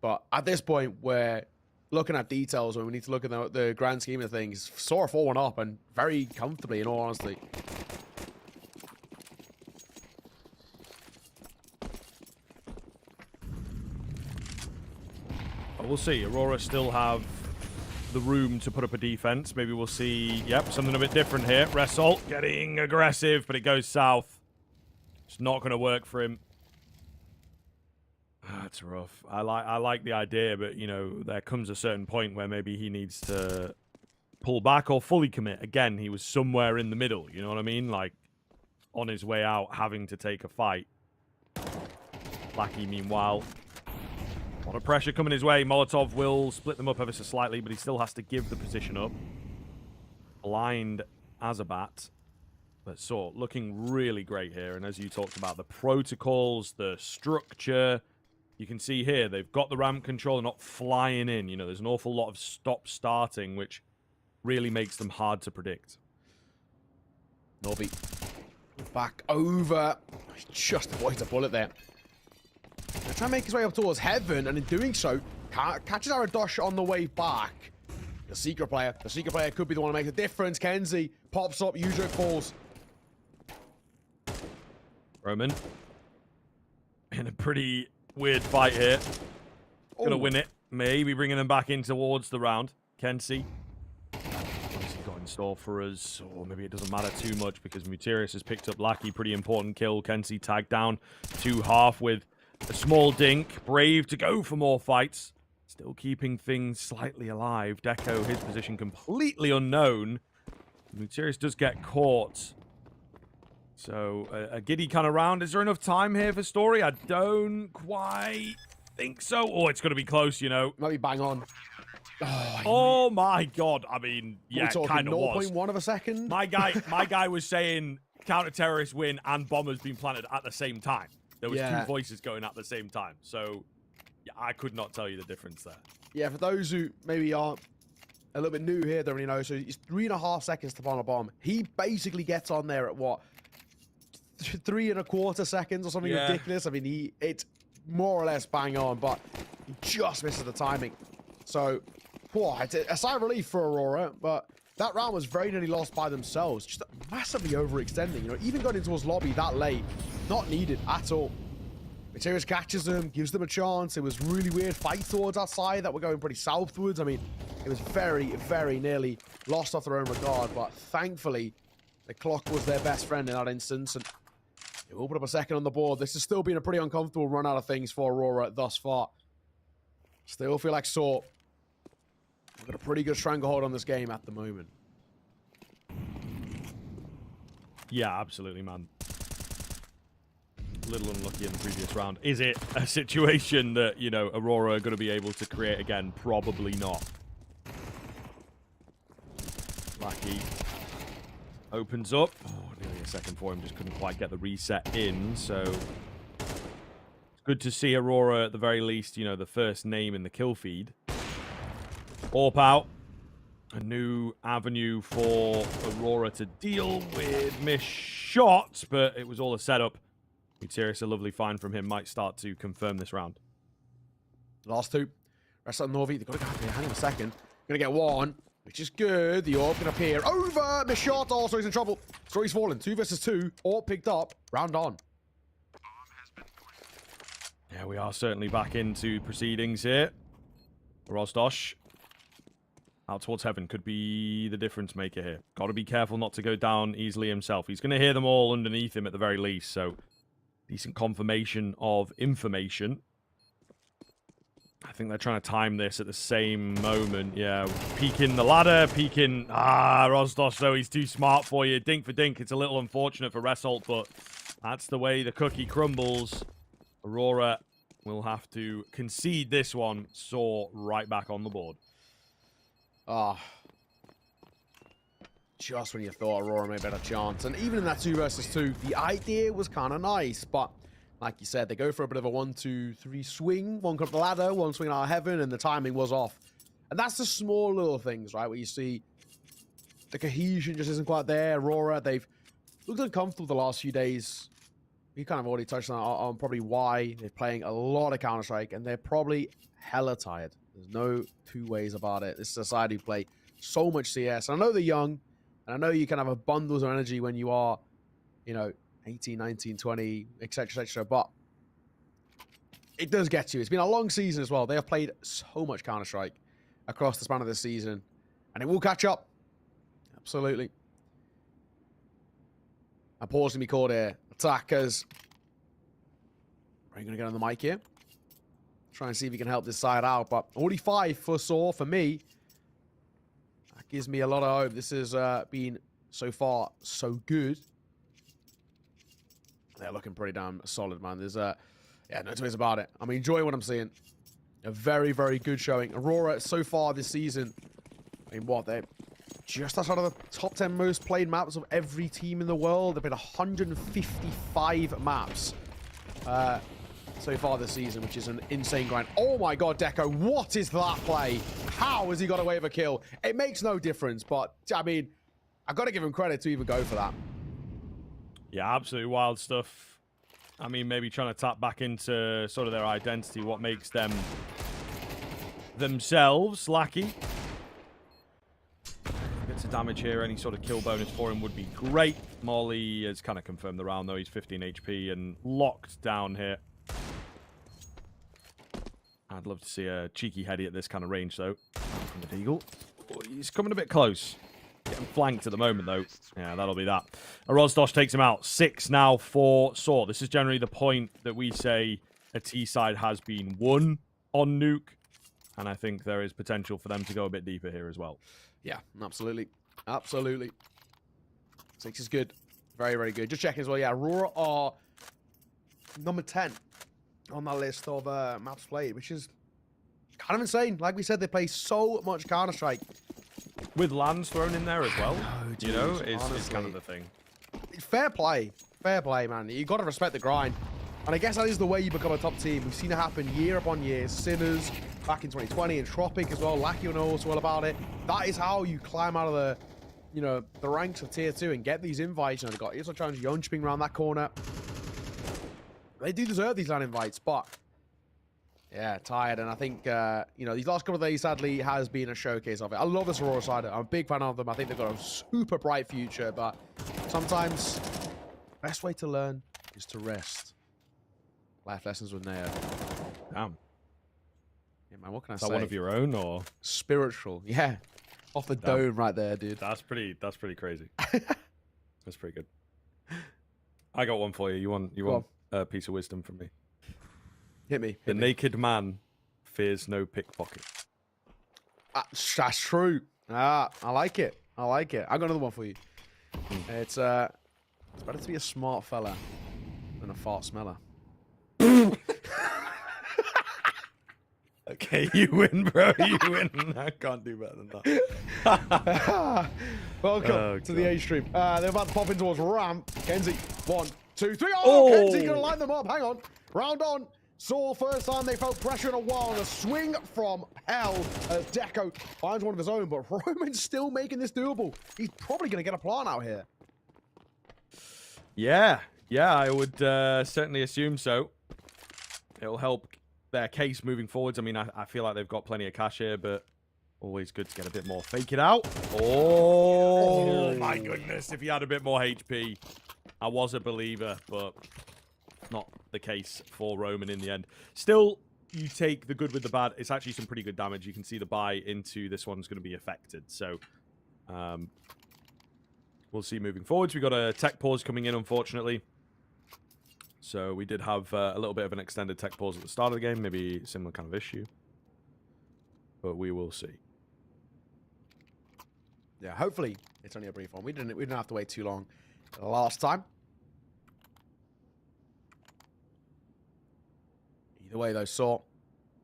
Speaker 3: But at this point, we're looking at details when we need to look at the grand scheme of things. Saw a 4-1 up and very comfortably, in all honesty.
Speaker 2: We'll see. Aurora still have the room to put up a defense. Maybe we'll see, yep, something a bit different here. Result getting aggressive, but it goes south. It's not going to work for him. That's rough. I like the idea, but, you know, there comes a certain point where maybe he needs to pull back or fully commit. Again, he was somewhere in the middle, you know what I mean? Like, on his way out, having to take a fight. Lackey, meanwhile, a lot of pressure coming his way. Molotov will split them up ever so slightly, but he still has to give the position up. Blind as a bat. But Sort looking really great here. And as you talked about, the protocols, the structure. You can see here, they've got the ramp control. They're not flying in. You know, there's an awful lot of stop-starting, which really makes them hard to predict.
Speaker 3: Novi back over. He just avoids a bullet there. They're trying to make his way up towards Heaven, and in doing so, catches Aradosh on the way back. The secret player could be the one to make the difference. Kenzie pops up, usually falls.
Speaker 2: Roman in a pretty weird fight here. Gonna win it. Maybe bringing them back in towards the round. Kenzie. What's he got in store for us? Or maybe it doesn't matter too much because Muterius has picked up Lackey. Pretty important kill. Kenzie tagged down to half with a small dink. Brave to go for more fights. Still keeping things slightly alive. Deco, his position completely unknown. Muterius does get caught. So, a giddy kind of round. Is there enough time here for Story? I don't quite think so. Oh, it's going to be close, you know.
Speaker 3: Might be bang on.
Speaker 2: Oh my God. I mean, yeah, kind of was.
Speaker 3: 0.1 of a second?
Speaker 2: My guy was saying counter-terrorist win and bombers being planted at the same time. There was two voices going at the same time. So, yeah, I could not tell you the difference there. Yeah,
Speaker 3: for those who maybe are a little bit new here, don't really know. So, it's 3.5 seconds to bomb a bomb. He basically gets on there at what? 3.25 seconds or something ridiculous. I mean, it's more or less bang on, but he just misses the timing. So, it's a sigh of relief for Aurora, but that round was very nearly lost by themselves. Just massively overextending. You know, even going into his lobby that late, not needed at all. Materius catches them, gives them a chance. It was really weird fight towards that side that were going pretty southwards. I mean, it was very, very nearly lost off their own regard, but thankfully, the clock was their best friend in that instance, and it will put up a second on the board. This has still been a pretty uncomfortable run out of things for Aurora thus far. Still feel like Sort. We've got a pretty good stranglehold on this game at the moment.
Speaker 2: Yeah, absolutely, man. A little unlucky in the previous round. Is it a situation that, you know, Aurora are going to be able to create again? Probably not. Lackey opens up. Oh, nearly a second for him. Just couldn't quite get the reset in. So it's good to see Aurora at the very least, you know, the first name in the kill feed. Orp out. A new avenue for Aurora to deal with missed shots, but it was all a setup. Muterius, a lovely find from him, might start to confirm this round.
Speaker 3: Last two. Rest of Novi. They've got to go here. Hang on a second. Gonna get one, which is good. The Orb can appear. Over! Missed shot. Also, he's in trouble. Story's fallen. 2 versus 2. Orb picked up. Round on.
Speaker 2: Yeah, we are certainly back into proceedings here. Rosdosh out towards Heaven could be the difference maker here. Got to be careful not to go down easily himself. He's going to hear them all underneath him at the very least, so decent confirmation of information. I think they're trying to time this at the same moment. Yeah, peeking the ladder, peeking... Rosdosh, though, he's too smart for you. Dink for dink. It's a little unfortunate for Result, but that's the way the cookie crumbles. Aurora will have to concede this one. Saw right back on the board.
Speaker 3: Just when you thought Aurora made a better chance. And even in that 2 versus 2, the idea was kind of nice. But like you said, they go for a bit of a 1-2-3 swing. One come up the ladder, one swing out of Heaven, and the timing was off. And that's the small little things, right? Where you see the cohesion just isn't quite there. Aurora, they've looked uncomfortable the last few days. We kind of already touched on probably why they're playing a lot of Counter-Strike, and they're probably hella tired. There's no two ways about it. This is a side who play so much CS. And I know they're young, and I know you can have a bundles of energy when you are, you know, 18, 19, 20, etc., but it does get you. It's been a long season as well. They have played so much Counter-Strike across the span of the season, and it will catch up. Absolutely. A pause can be called here. Attackers. Are you going to get on the mic here? Try and see if he can help this side out, but 45 for Saw for me. That gives me a lot of hope. This has been so far so good. They're looking pretty damn solid, man. There's Yeah, no two ways about it. I'm enjoying what I'm seeing. A very, very good showing. Aurora, so far this season, I mean, what, they're just outside of the top 10 most played maps of every team in the world. They've been 155 maps so far this season, which is an insane grind. Oh my god, Deco, what is that play? How has he got away with a kill? It makes no difference, but, I mean, I've got to give him credit to even go for that.
Speaker 2: Yeah, absolutely wild stuff. I mean, maybe trying to tap back into sort of their identity, what makes them themselves. Lackey. Bits of damage here. Any sort of kill bonus for him would be great. Molly has kind of confirmed the round, though. He's 15 HP and locked down here. I'd love to see a cheeky heady at this kind of range, though. From the Deagle. Oh, he's coming a bit close. Getting flanked at the moment, though. Yeah, that'll be that. Rozdosh takes him out. 6 now for Saw. This is generally the point that we say a T-side has been won on Nuke. And I think there is potential for them to go a bit deeper here as well.
Speaker 3: Yeah, absolutely. Absolutely. 6 is good. Very, very good. Just checking as well. Yeah, Aurora are number 10 on that list of maps played, which is kind of insane. Like we said, they play so much Counter-Strike.
Speaker 2: With lands thrown in there as well,
Speaker 3: dude,
Speaker 2: you know, it's kind of the thing.
Speaker 3: Fair play, man. You got to respect the grind, and I guess that is the way you become a top team. We've seen it happen year upon year. Sinners back in 2020, and Tropic as well. Lackey knows all about it. That is how you climb out of the, you know, the ranks of tier 2 and get these invites. You know, they got ESL Challenge Yonchping around that corner. They do deserve these land invites, but yeah, tired. And I think, you know, these last couple of days, sadly, has been a showcase of it. I love this Aurora side. I'm a big fan of them. I think they've got a super bright future, but sometimes the best way to learn is to rest. Life lessons with Neo.
Speaker 2: Damn.
Speaker 3: Yeah, man, what can I
Speaker 2: Is
Speaker 3: say?
Speaker 2: that one of your own, or?
Speaker 3: Spiritual. Yeah. Off the dome right there, dude.
Speaker 2: That's pretty crazy. That's pretty good. I got one for you. You want a piece of wisdom from me?
Speaker 3: Hit me.
Speaker 2: The naked man fears no pickpocket.
Speaker 3: That's true. I like it. I like it. I got another one for you. It's better to be a smart fella than a fart smeller.
Speaker 2: Okay, you win, bro. You win. I can't do better than that.
Speaker 3: Welcome to the A stream. They're about to pop in towards ramp. Kenzie, 1, 2, 3. Oh, Kenzie's gonna line them up. Hang on. Round on. Saw first time they felt pressure in a while, and a swing from hell as Deco finds one of his own, but Roman's still making this doable. He's probably going to get a plant out here.
Speaker 2: Yeah, I would certainly assume so. It'll help their case moving forwards. I mean, I feel like they've got plenty of cash here, but always good to get a bit more. Fake it out. Oh, my goodness. If he had a bit more HP, I was a believer, but not the case for Roman in the end. Still, you take the good with the bad. It's actually some pretty good damage. You can see the buy into this one's going to be affected. So, we'll see moving forwards. We got a tech pause coming in, unfortunately. So we did have a little bit of an extended tech pause at the start of the game. Maybe a similar kind of issue. But we will see.
Speaker 3: Yeah, hopefully it's only a brief one. We didn't have to wait too long last time. Either way, though, Saw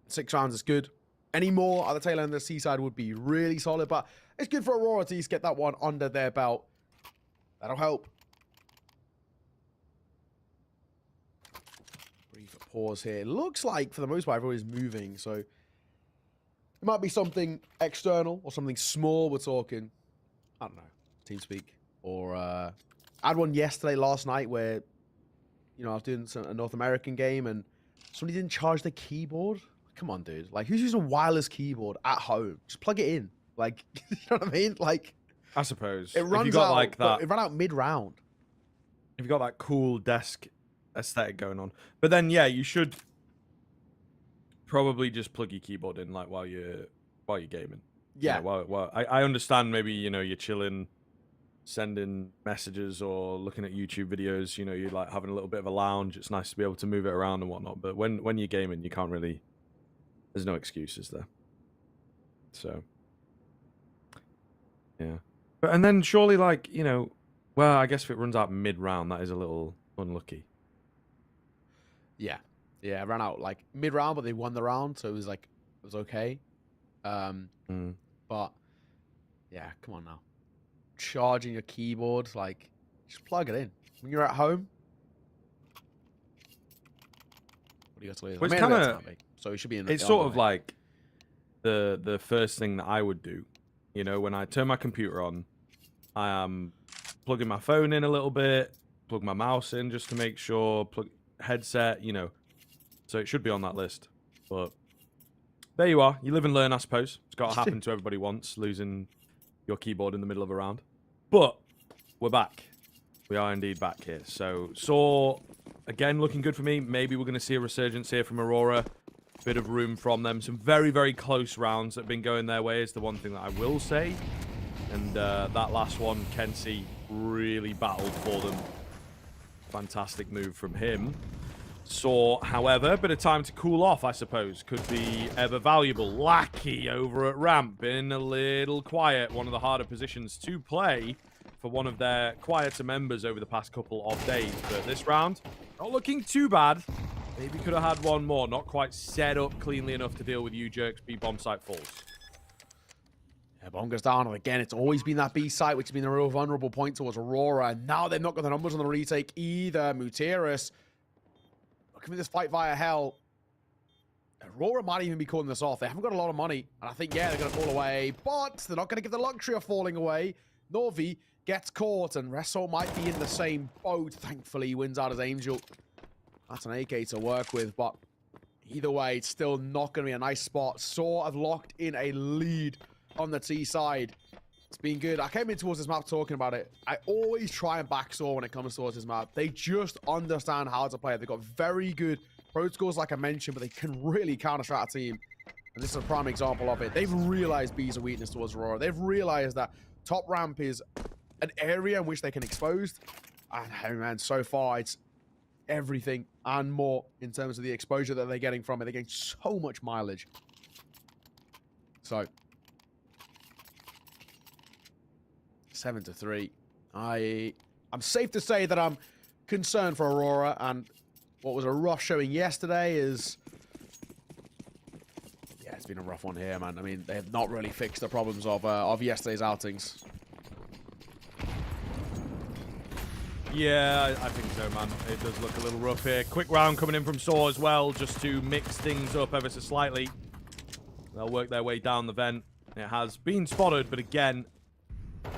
Speaker 3: 6 rounds is good. Any more at the tail end of the seaside would be really solid, but it's good for Aurora to get that one under their belt. That'll help. Brief pause here. Looks like, for the most part, everyone is moving, so it might be something external or something small. We're talking, I don't know, TeamSpeak. Or I had one last night where, you know, I was doing a North American game and somebody didn't charge the keyboard. Come on, dude. Like, who's using a wireless keyboard at home? Just plug it in. Like, you know what I mean? Like,
Speaker 2: I suppose.
Speaker 3: It runs out, like that. It ran out mid-round.
Speaker 2: If you've got that cool desk aesthetic going on. But then, yeah, you should probably just plug your keyboard in, like, while you're gaming.
Speaker 3: Yeah.
Speaker 2: You know, I understand maybe, you know, you're chilling, sending messages or looking at YouTube videos, you know, you're like having a little bit of a lounge. It's nice to be able to move it around and whatnot. But when you're gaming, you can't really, there's no excuses there. So, yeah. But, and then surely, like, you know, well, I guess if it runs out mid-round, that is a little unlucky.
Speaker 3: Yeah. Yeah, ran out like mid-round, but they won the round, so it was like, it was okay. But yeah, come on now. Charging your keyboard, like, just plug it in. When you're at home, what do you got to lose?
Speaker 2: Well, it's kind of,
Speaker 3: so it should be in.
Speaker 2: It's sort of like the first thing that I would do. You know, when I turn my computer on, I am plugging my phone in a little bit, plug my mouse in just to make sure, plug headset, you know. So it should be on that list. But there you are. You live and learn, I suppose. It's got to happen to everybody once, losing your keyboard in the middle of a round. But we're back. We are indeed back here. So Saw, again, looking good for me. Maybe we're going to see a resurgence here from Aurora. Bit of room from them. Some very, very close rounds that have been going their way is the one thing that I will say. And that last one, Kenzie really battled for them. Fantastic move from him. Saw, however, a bit of time to cool off, I suppose, could be ever valuable. Lackey over at ramp, been a little quiet. One of the harder positions to play for one of their quieter members over the past couple of days. But this round, not looking too bad. Maybe could have had one more. Not quite set up cleanly enough to deal with you jerks. B bomb site falls.
Speaker 3: Yeah, bomb goes down, and again, it's always been that B site, which has been a real vulnerable point towards Aurora. And now they've not got the numbers on the retake either. Muteris looking for this fight via hell. Aurora might even be calling this off. They haven't got a lot of money, and I think, yeah, they're going to fall away, but they're not going to give the luxury of falling away. Norvi gets caught, and Resso might be in the same boat. Thankfully, he wins out as Angel. That's an AK to work with, but either way, it's still not going to be a nice spot. Saw have locked in a lead on the T side. It's been good. I came in towards this map talking about it. I always try and back Saw when it comes towards this map. They just understand how to play it. They've got very good protocols, like I mentioned, but they can really counter-strat a team. And this is a prime example of it. They've realized B is a weakness towards Aurora. They've realized that top ramp is an area in which they can expose. And hey, man, so far it's everything and more in terms of the exposure that they're getting from it. They're getting so much mileage. So 7-3. I'm safe to say that I'm concerned for Aurora, and what was a rough showing yesterday is, yeah, it's been a rough one here, man. I mean, they have not really fixed the problems of yesterday's outings.
Speaker 2: Yeah, I think so, man. It does look a little rough here. Quick round coming in from Saw as well, just to mix things up ever so slightly. They'll work their way down the vent. It has been spotted, but again,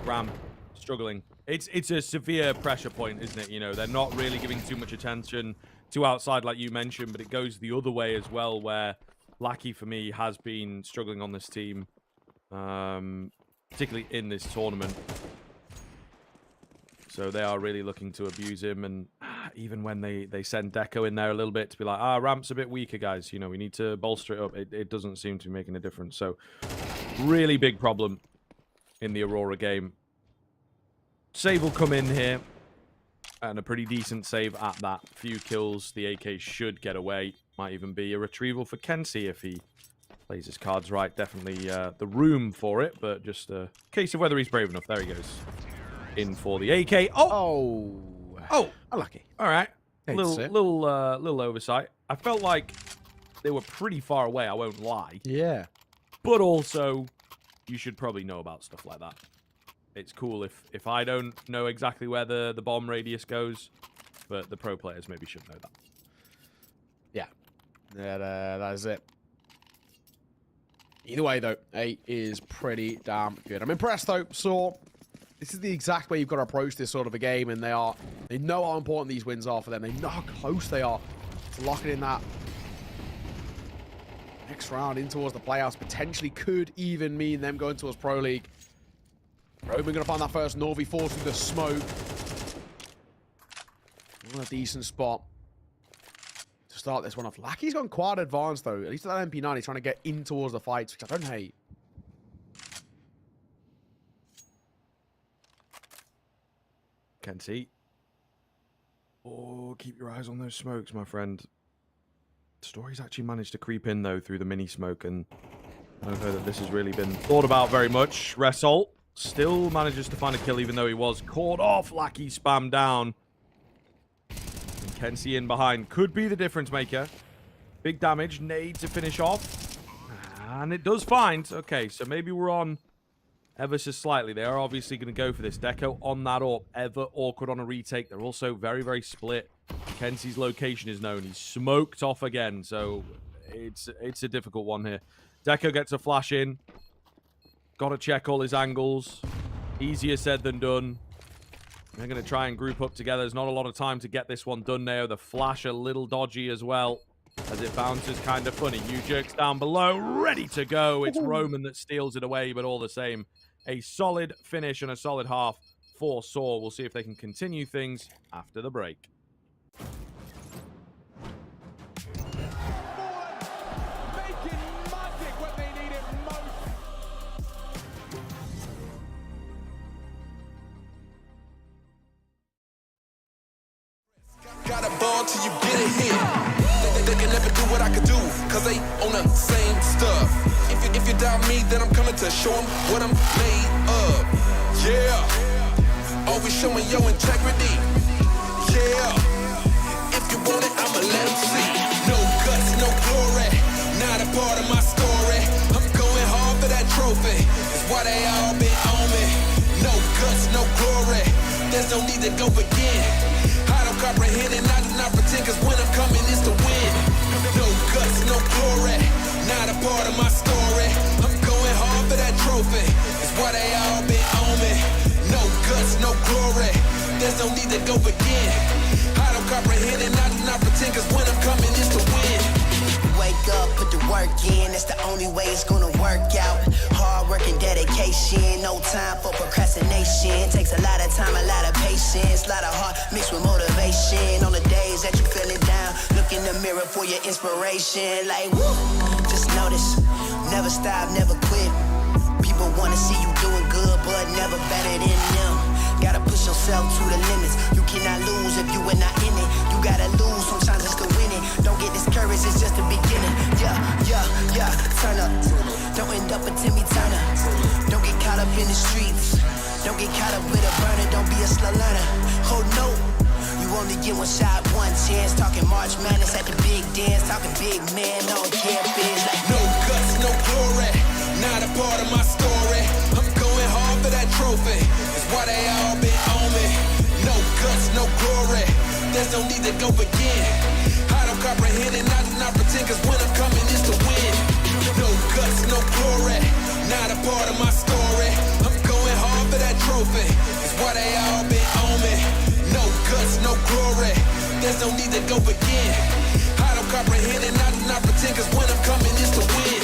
Speaker 2: Ram struggling. It's a severe pressure point, isn't it? You know, they're not really giving too much attention to outside, like you mentioned, but it goes the other way as well, where Lackey, for me, has been struggling on this team, particularly in this tournament. So they are really looking to abuse him, and even when they send Deco in there a little bit to be like, Ramp's a bit weaker, guys. You know, we need to bolster it up. It doesn't seem to be making a difference. So really big problem in the Aurora game. Save will come in here, and a pretty decent save at that. Few kills. The AK should get away. Might even be a retrieval for Kenzie if he plays his cards right. Definitely the room for it, but just a case of whether he's brave enough. There he goes. In for the AK. Oh,
Speaker 3: Unlucky.
Speaker 2: All right. Little oversight. I felt like they were pretty far away. I won't lie.
Speaker 3: Yeah.
Speaker 2: But also, you should probably know about stuff like that. It's cool if I don't know exactly where the bomb radius goes, but the pro players maybe should know that.
Speaker 3: Yeah. That is it. Either way, though, 8 is pretty damn good. I'm impressed, though. So this is the exact way you've got to approach this sort of a game, and they know how important these wins are for them. They know how close they are to locking in that next round in towards the playoffs. Potentially could even mean them going towards Pro League. Roman going to find that first. Norvi falls through the smoke. Not a decent spot to start this one off. Lackey's gone quite advanced, though. At least at that MP9, he's trying to get in towards the fights, which I don't hate.
Speaker 2: Kenzie. Oh, keep your eyes on those smokes, my friend. Story's actually managed to creep in, though, through the mini smoke, and I don't know that this has really been thought about very much. Result still manages to find a kill, even though he was caught off. Lackey spam down. And Kenzie in behind could be the difference maker. Big damage. Nade to finish off. And it does find. Okay, so maybe we're on ever so slightly. They are obviously going to go for this. Deco on that up. Ever awkward on a retake. They're also very, very split. Kenzie's location is known. He's smoked off again, so it's a difficult one here. Deco gets a flash in. Got to check all his angles. Easier said than done. They're going to try and group up together. There's not a lot of time to get this one done now. The flash a little dodgy as well, as it bounces kind of funny. U-Jerk's down below, ready to go. It's Roman that steals it away, but all the same, a solid finish and a solid half for Saw. We'll see if they can continue things after the break.
Speaker 1: Got a ball till you get a hit. They can never do what I could do, cause they own the same stuff. If you doubt me, then I'm coming to show them what I'm made of. Yeah, always showing your integrity. Yeah, if you want it, I'ma let them see. No guts, no glory, not a part of my story. I'm going hard for that trophy, that's why they all been on me. No guts, no glory, there's no need to go again. I don't comprehend and I do not pretend, cause when I'm coming it's to win. No guts, no glory, not a part of my story. I'm going hard for that trophy, that's why they all been on me. No guts, no glory, there's no need to go again. I don't comprehend and I do not pretend, cause when I'm coming it's to win.
Speaker 4: Wake up, put the work in, that's the only way it's gonna work out. Hard work and dedication, no time for procrastination. Takes a lot of time, a lot of patience, a lot of heart mixed with motivation. On the days that you feeling down, look in the mirror for your inspiration. Like, woo, just notice, never stop, never quit. People wanna see you doing good, but never better than them. Gotta push yourself to the limits. You cannot lose if you are not in it. You gotta lose sometimes just to win it. Don't get discouraged, it's just the beginning. Yeah, turn up. Don't end up a Timmy Turner. Don't get caught up in the streets. Don't get caught up with a burner. Don't be a slow learner. Hold no. You only get one shot, one chance. Talking March Madness at the big dance. Talking big man on campus. Like
Speaker 1: no guts, no glory, not a part of my story. I'm going hard for that trophy, that's why they all been on me. No guts, no glory, there's no need to go again. I don't comprehend and I do not pretend, cause when I'm coming it's to win. No guts, no glory, not a part of my story. I'm going hard for that trophy, that's why they all been on me. No guts, no glory, there's no need to go again. I don't comprehend and I do not pretend, cause when I'm coming it's to win.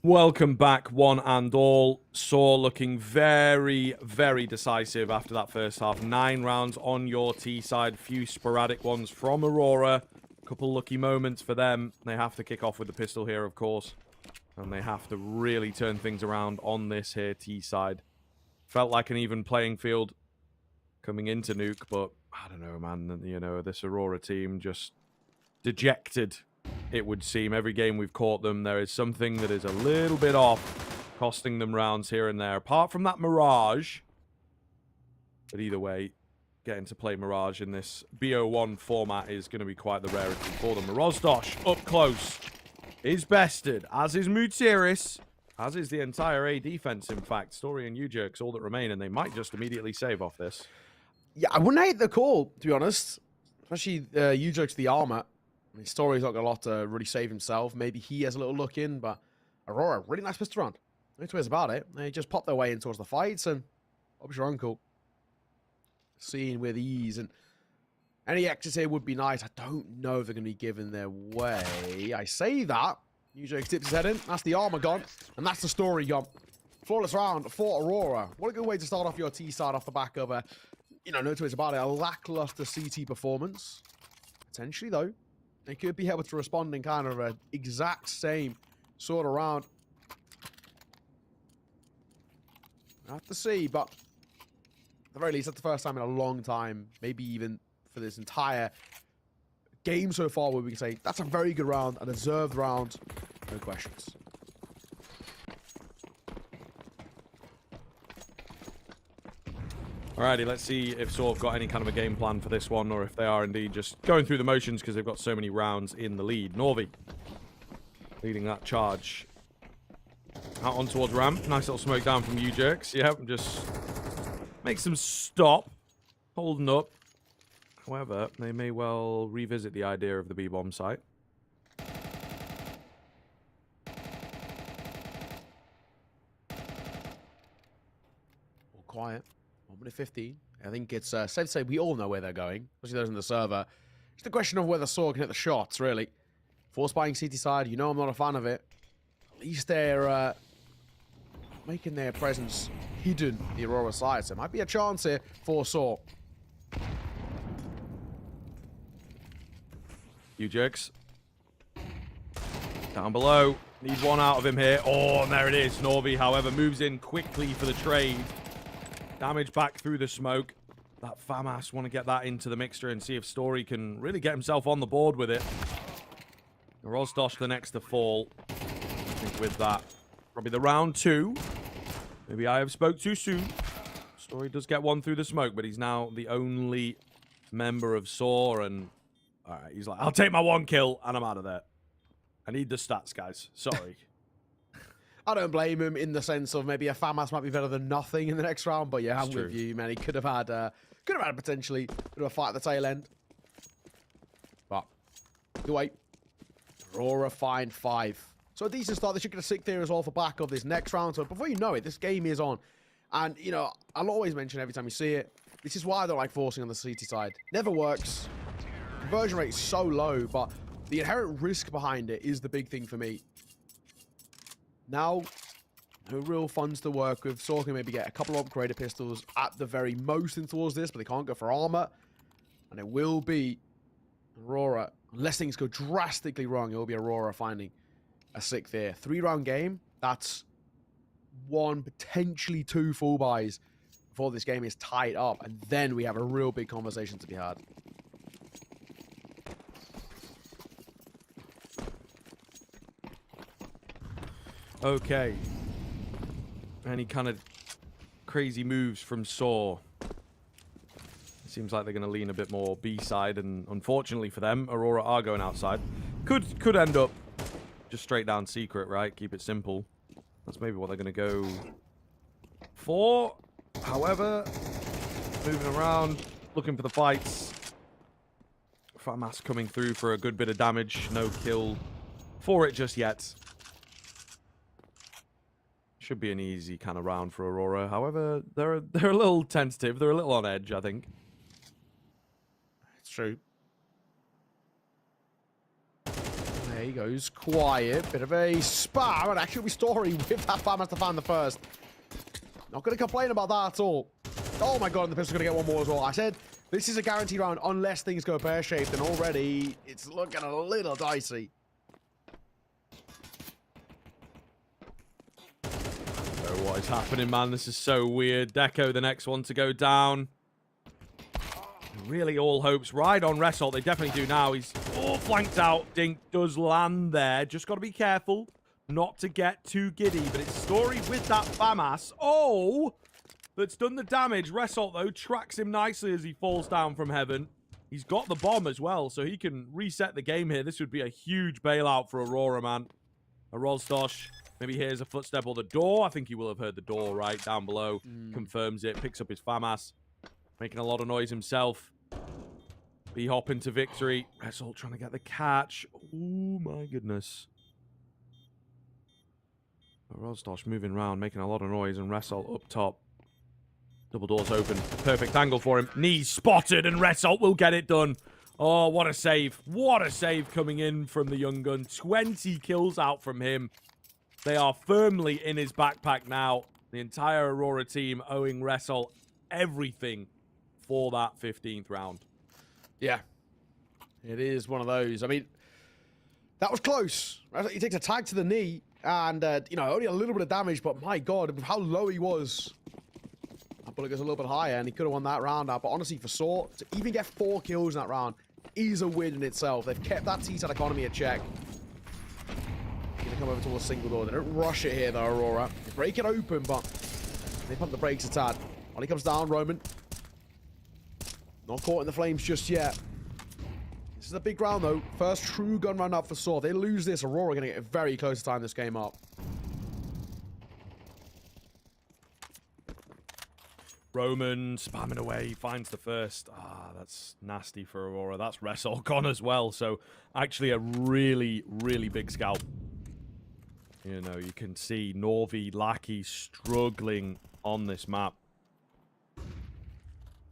Speaker 2: Welcome back, one and all. Saw looking very, very decisive after that first half. 9 rounds on your T side. Few sporadic ones from Aurora. Couple lucky moments for them. They have to kick off with the pistol here, of course. And they have to really turn things around on this here T side. Felt like an even playing field coming into Nuke, but I don't know, man. You know, this Aurora team just dejected. It would seem every game we've caught them, there is something that is a little bit off, costing them rounds here and there. Apart from that Mirage, but either way, getting to play Mirage in this BO1 format is going to be quite the rarity for them. Rozdosh up close is bested, as is Mutiris, as is the entire A defense, in fact. Story and U-Jerks all that remain, and they might just immediately save off this.
Speaker 3: Yeah, I wouldn't hate the call, to be honest. Especially U-Jerks the armor. I mean, Story's not got a lot to really save himself. Maybe he has a little look in, but Aurora, really nice pistol round. No two ways about it. They just pop their way in towards the fights, and what was your uncle? Seeing with ease, and Any exits here would be nice. I don't know if they're going to be given their way. I say that. Usually tips his head in. That's the armor gone. And that's the story gone. Flawless round for Aurora. What a good way to start off your T side off the back of a, no two ways about it, a lackluster CT performance. Potentially, though, they could be able to respond in kind of an exact same sort of round. I have to see, but at the very least, that's the first time in a long time, maybe even for this entire game so far, where we can say that's a very good round, a deserved round, no questions.
Speaker 2: Alrighty, let's see if Saw have got any kind of a game plan for this one, or if they are indeed just going through the motions because they've got so many rounds in the lead. Norvi leading that charge. Out on towards ramp. Nice little smoke down from U-Jerks. Yep, just makes them stop. Holding up. However, they may well revisit the idea of the B-bomb site.
Speaker 3: All quiet. 1 minute 15. I think it's safe to say we all know where they're going, especially those in the server. Just a question of whether Saw can hit the shots, really. Force buying CT side, I'm not a fan of it. At least they're making their presence hidden, the Aurora side. So it might be a chance here for Saw.
Speaker 2: U-Jerks. Down below. Need one out of him here. Oh, and there it is. Norvi, however, moves in quickly for the trade. Damage back through the smoke. That FAMAS want to get that into the mixture and see if Story can really get himself on the board with it. Rozdosh the next to fall. I think with that, probably the round 2. Maybe I have spoke too soon. Story does get one through the smoke, but he's now the only member of SAW, and alright, he's like, I'll take my 1 kill and I'm out of there. I need the stats, guys. Sorry.
Speaker 3: I don't blame him in the sense of maybe a FAMAS might be better than nothing in the next round, but yeah, I'm
Speaker 2: True.
Speaker 3: with you, man. He could have had potentially a bit of a fight at the tail end. But either way, Aurora find 5. So a decent start. They should get a 6th here as well for back of this next round. So before you know it, this game is on. And, I'll always mention every time you see it, this is why I don't like forcing on the CT side. Never works. Conversion rate is so low, but the inherent risk behind it is the big thing for me. Now, no real funds to work with. Saw can maybe get a couple of upgraded pistols at the very most in towards this, but they can't go for armor. And it will be Aurora. Unless things go drastically wrong, it will be Aurora finding a 6th here. 3-round game. That's 1, potentially 2 full buys before this game is tied up. And then we have a real big conversation to be had.
Speaker 2: Okay. Any kind of crazy moves from SAW? Seems like they're going to lean a bit more B-side, and unfortunately for them, Aurora are going outside. Could end up just straight down secret, right? Keep it simple. That's maybe what they're going to go for. However, moving around, looking for the fights. FAMAS coming through for a good bit of damage. No kill for it just yet. Should be an easy kind of round for Aurora. However, they're a little tentative. They're a little on edge, I think.
Speaker 3: It's true. There he goes. Quiet. Bit of a spam. And actually, Story with that FAMAS to find the first. Not going to complain about that at all. Oh my god, and the pistol's going to get one more as well. I said this is a guaranteed round unless things go pear-shaped, and already it's looking a little dicey.
Speaker 2: What is happening, man? This is so weird. Deco, the next one to go down. Really, all hopes ride on Result. They definitely do now. He's all flanked out. Dink does land there. Just got to be careful not to get too giddy. But it's Story with that FAMAS. Oh, that's done the damage. Result, though, tracks him nicely as he falls down from heaven. He's got the bomb as well, so he can reset the game here. This would be a huge bailout for Aurora, man. A Rozdosh. Maybe hears a footstep or the door. I think he will have heard the door right down below. Confirms it. Picks up his FAMAS. Making a lot of noise himself. B-hop into victory. Result trying to get the catch. Oh, my goodness. Rozdosh moving around, making a lot of noise. And Result up top. Double doors open. Perfect angle for him. Knee spotted, and Result will get it done. Oh, what a save. What a save coming in from the young gun. 20 kills out from him. They are firmly in his backpack now. The entire Aurora team owing Result everything for that 15th round.
Speaker 3: Yeah. It is one of those. I mean, that was close. He takes a tag to the knee, and, you know, only a little bit of damage, but my God, with how low he was. That bullet goes a little bit higher, and he could have won that round out. But honestly, for Saw, to even get 4 kills in that round is a win in itself. They've kept that T-side economy in check. Gonna come over towards single door. They don't rush it here, though, Aurora. They break it open, but they pump the brakes a tad. While he comes down, Roman. Not caught in the flames just yet. This is a big round, though. First true gun round up for Saw. If they lose this, Aurora are going to get very close to tying this game up.
Speaker 2: Roman spamming away, finds the first. Ah, that's nasty for Aurora. That's Resol gone as well. So actually a really, really big scalp. You know, you can see Norvi, Lackey struggling on this map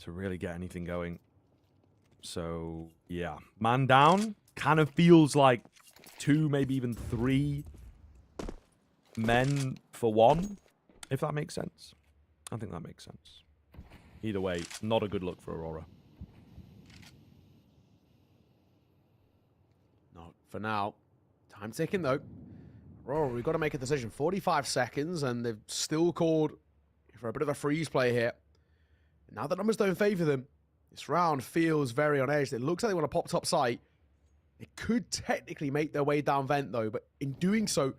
Speaker 2: to really get anything going. So, yeah. Man down. Kind of feels like 2, maybe even 3 men for 1, if that makes sense. I think that makes sense. Either way, not a good look for Aurora.
Speaker 3: Not for now. Time ticking, though. Aurora, we've got to make a decision. 45 seconds, and they've still called for a bit of a freeze play here. Now the numbers don't favor them. This round feels very on edge. It looks like they want to pop top site. They could technically make their way down vent, though, but in doing so,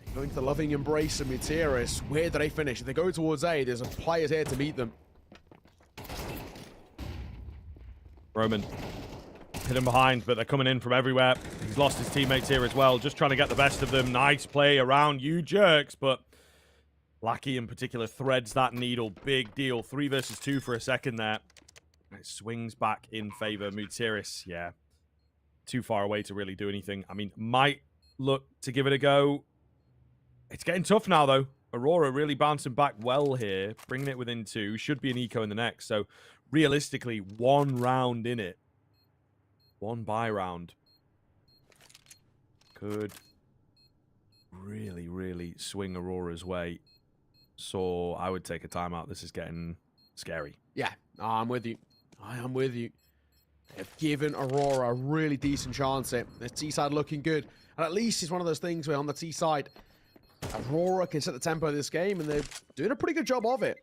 Speaker 3: they're going to the loving embrace of Mutiris. Where do they finish? If they go towards A, there's players here to meet them.
Speaker 2: Roman hidden behind, but they're coming in from everywhere. He's lost his teammates here as well, just trying to get the best of them. Nice play around you jerks, but Lackey in particular threads that needle. Big deal. 3 versus 2 for a second there. It swings back in favor. Mutiris, yeah, too far away to really do anything. I mean, might look to give it a go. It's getting tough now, though. Aurora really bouncing back well here, bringing it within 2. Should be an eco in the next, so realistically, 1 round in it. 1 buy round. Could really, really swing Aurora's way. So I would take a timeout. This is getting scary.
Speaker 3: Yeah, I'm with you. I am with you. They've given Aurora a really decent chance here. The T-side looking good. And at least it's one of those things where on the T-side, Aurora can set the tempo of this game, and they're doing a pretty good job of it.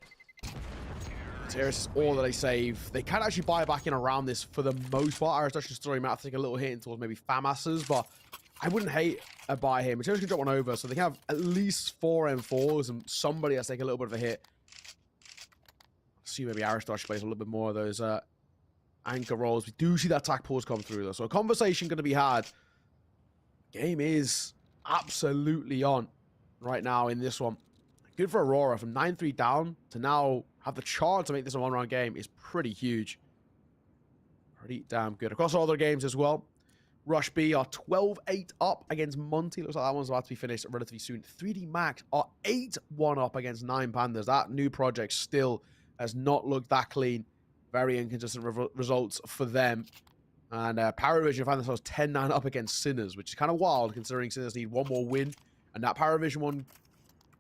Speaker 3: Terrace is all that they save. They can actually buy back in around this for the most part. Aristocracy story might have to take a little hit towards maybe Famas's, but I wouldn't hate a buy here. Materials can drop one over, so they can have at least 4 M4s, and somebody has to take a little bit of a hit. See, maybe Aristotle plays a little bit more of those anchor rolls. We do see that attack pause come through, though, so a conversation going to be had. Game is absolutely on right now in this one. Good for Aurora. From 9-3 down to now have the chance to make this a 1-round game is pretty huge. Pretty damn good. Across all other games as well, Rush B are 12-8 up against Monty. Looks like that one's about to be finished relatively soon. 3D Max are 8-1 up against 9 Pandas. That new project still has not looked that clean. Very inconsistent results for them. And Paravision find themselves 10-9 up against Sinners, which is kind of wild considering Sinners need 1 more win. And that Paravision one,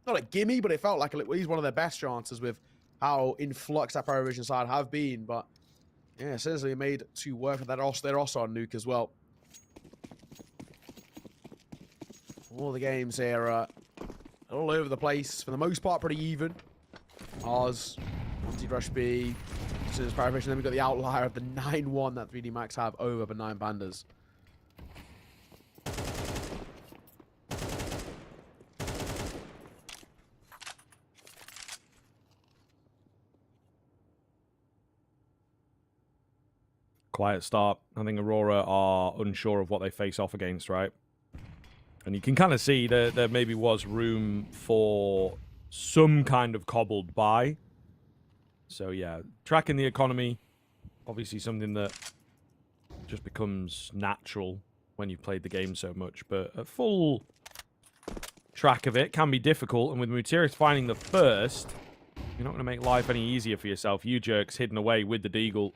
Speaker 3: not a gimme, but it felt like at least one of their best chances with how in flux that Paravision side have been. But yeah, Sinners are made to work with that. They're also on nuke as well. All the games here are all over the place. For the most part, pretty even. Oz, Monty Rush B, Sinners Paravision. Then we've got the outlier of the 9-1 that 3D Max have over the 9 Pandas.
Speaker 2: Quiet start. I think Aurora are unsure of what they face off against, right? And you can kind of see that there maybe was room for some kind of cobbled buy. So yeah, tracking the economy, obviously something that just becomes natural when you've played the game so much. But a full track of it can be difficult. And with Mutiris finding the first, You're not going to make life any easier for yourself. You jerks hidden away with the Deagle.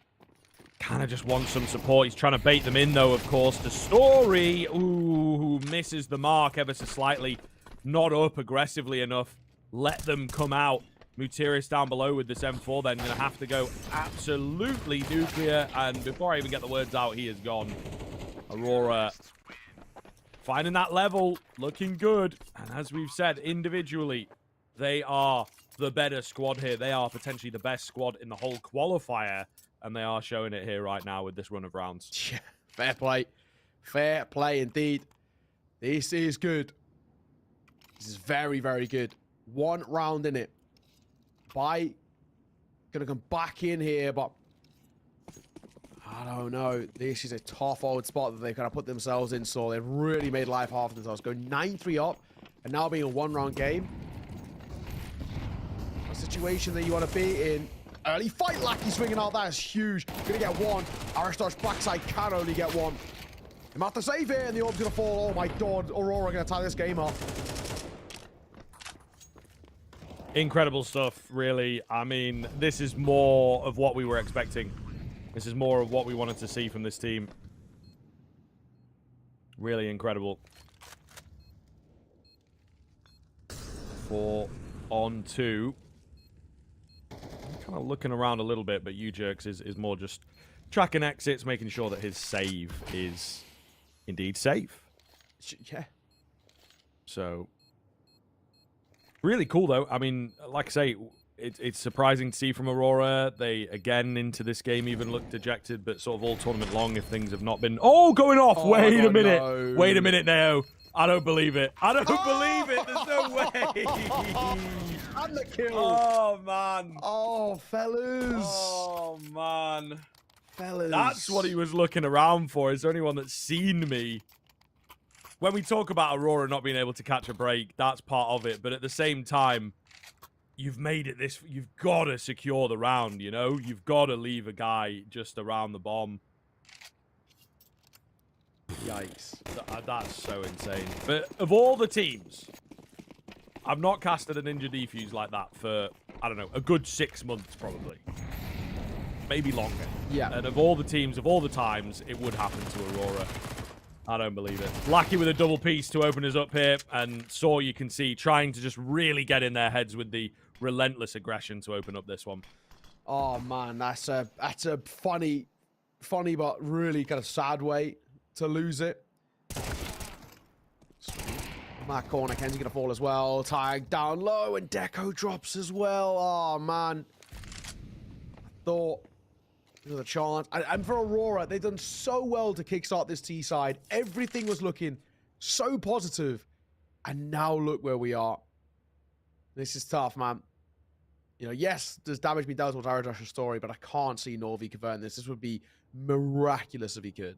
Speaker 2: Kind of just wants some support. He's trying to bait them in, though, of course. The Story, ooh, misses the mark ever so slightly. Not up aggressively enough. Let them come out. Mutiris down below with this M4 then. Going to have to go absolutely nuclear. And before I even get the words out, he is gone. Aurora finding that level. Looking good. And as we've said, individually, they are the better squad here. They are potentially the best squad in the whole qualifier. And they are showing it here right now with this run of rounds.
Speaker 3: Yeah, fair play. Fair play indeed. This is good. This is very, very good. One round in it. Gonna come back in here, but I don't know. This is a tough old spot that they've kind of put themselves in, so they've really made life hard for themselves. Going 9-3 up, and now being a one-round game. A situation that you want to be in. Early fight, Lackey swinging out. That is huge. Gonna get one. Aristar's backside can only get one. They might have to save it, and the orb's gonna fall. Oh my god, Aurora gonna tie this game up.
Speaker 2: Incredible stuff, really. I mean, this is more of what we were expecting. This is more of what we wanted to see from this team. Really incredible. 4-on-2. Kind of looking around a little bit, but U-Jerks is more just tracking exits, making sure that his save is indeed safe.
Speaker 3: Yeah.
Speaker 2: So, really cool, though. I mean, like I say, it's surprising to see from Aurora. They, again, into this game even look dejected, but sort of all tournament long if things have not been... Oh, going off!
Speaker 3: Oh,
Speaker 2: Wait a
Speaker 3: God,
Speaker 2: minute!
Speaker 3: no.
Speaker 2: Wait a minute now. I don't believe it. I don't believe it. There's no way.
Speaker 3: And the kill.
Speaker 2: Oh, man.
Speaker 3: Oh, fellas.
Speaker 2: Oh, man.
Speaker 3: Fellas.
Speaker 2: That's what he was looking around for. Is there anyone that's seen me? When we talk about Aurora not being able to catch a break, that's part of it. But at the same time, you've made it this... You've got to secure the round, you know? You've got to leave a guy just around the bomb.
Speaker 3: Yikes.
Speaker 2: That's so insane. But of all the teams, I've not casted a Ninja Defuse like that for, I don't know, a good 6 months probably. Maybe longer.
Speaker 3: Yeah.
Speaker 2: And of all the teams, of all the times, it would happen to Aurora. I don't believe it. Lackey with a double piece to open us up here. And Saw, you can see, trying to just really get in their heads with the relentless aggression to open up this one.
Speaker 3: Oh, man. That's a funny but really kind of sad way to lose it. That corner, Ken's gonna fall as well. Tag down low, and Deco drops as well. Oh man, I thought there was a chance. And for Aurora, they've done so well to kickstart this T side. Everything was looking so positive, and now look where we are. This is tough, man. You know, yes, there's damage being dealt with Aradash's Story, but I can't see Norvi converting this. This would be miraculous if he could.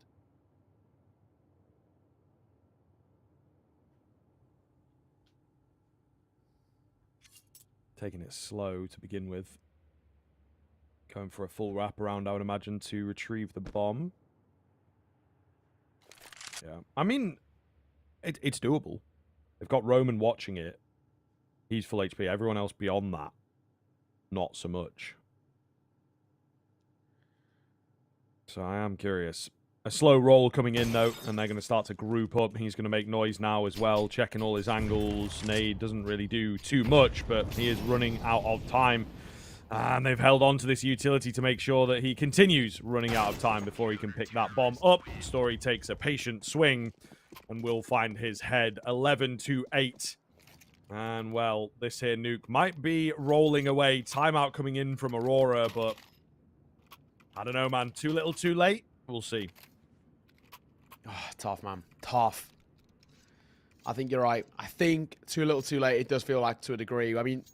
Speaker 2: Taking it slow to begin with. Going for a full wraparound, I would imagine, to retrieve the bomb. Yeah. I mean, it's doable. They've got Roman watching it. He's full HP. Everyone else beyond that, not so much. So I am curious. A slow roll coming in, though, and they're going to start to group up. He's going to make noise now as well, checking all his angles. Nade doesn't really do too much, but he is running out of time. And they've held on to this utility to make sure that he continues running out of time before he can pick that bomb up. Story takes a patient swing and will find his head. 11-8. And, well, this here nuke might be rolling away. Timeout coming in from Aurora, but I don't know, man. Too little, too late? We'll see.
Speaker 3: Oh, tough, man. Tough. I think you're right. I think too little, too late. It does feel like to a degree. I mean,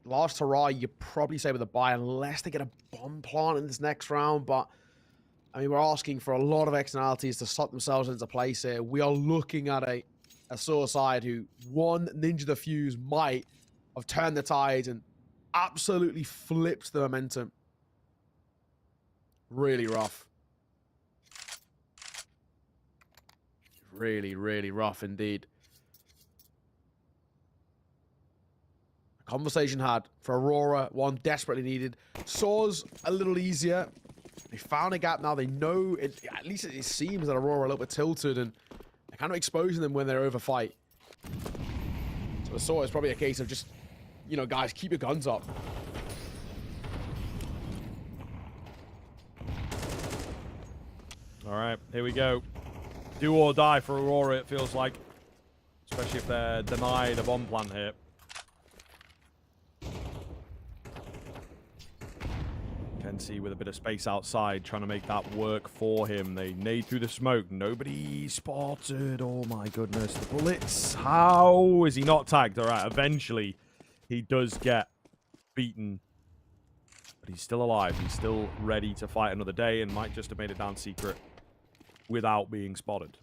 Speaker 3: last hurrah, you probably say with a buy unless they get a bomb plant in this next round. But, I mean, we're asking for a lot of externalities to slot themselves into place here. We are looking at a Suicide who one Ninja the Fuse might have turned the tide and absolutely flipped the momentum. Really rough. Really, really rough indeed. Conversation had for Aurora, one desperately needed. Soar's a little easier. They found a gap now. They know, at least it seems that Aurora are a little bit tilted, and they're kind of exposing them when they're over fight. So Soar is probably a case of just, you know, guys, keep your guns up.
Speaker 2: All right, here we go. Do or die for Aurora, it feels like. Especially if they're denied a bomb plant here. Kenzie with a bit of space outside, trying to make that work for him. They nade through the smoke. Nobody spotted. Oh my goodness, the bullets. How is he not tagged? All right, eventually he does get beaten. But he's still alive. He's still ready to fight another day and might just have made it down secret without being spotted.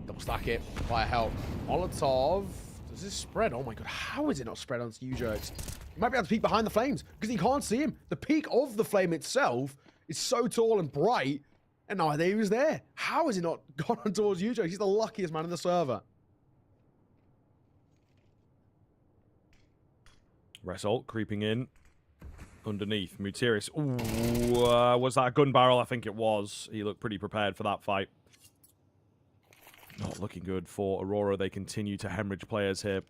Speaker 3: Double stack it. Fire help. Molotov. Does this spread? Oh my god, how is it not spread onto U-Jerks? He might be able to peek behind the flames because he can't see him. The peak of the flame itself is so tall and bright, and no idea he was there. How has he not gone on towards U-Jerks? He's the luckiest man in the server.
Speaker 2: Result creeping in underneath. Mutiris. Ooh, was that a gun barrel? I think it was. He looked pretty prepared for that fight. Not looking good for Aurora. They continue to hemorrhage players here.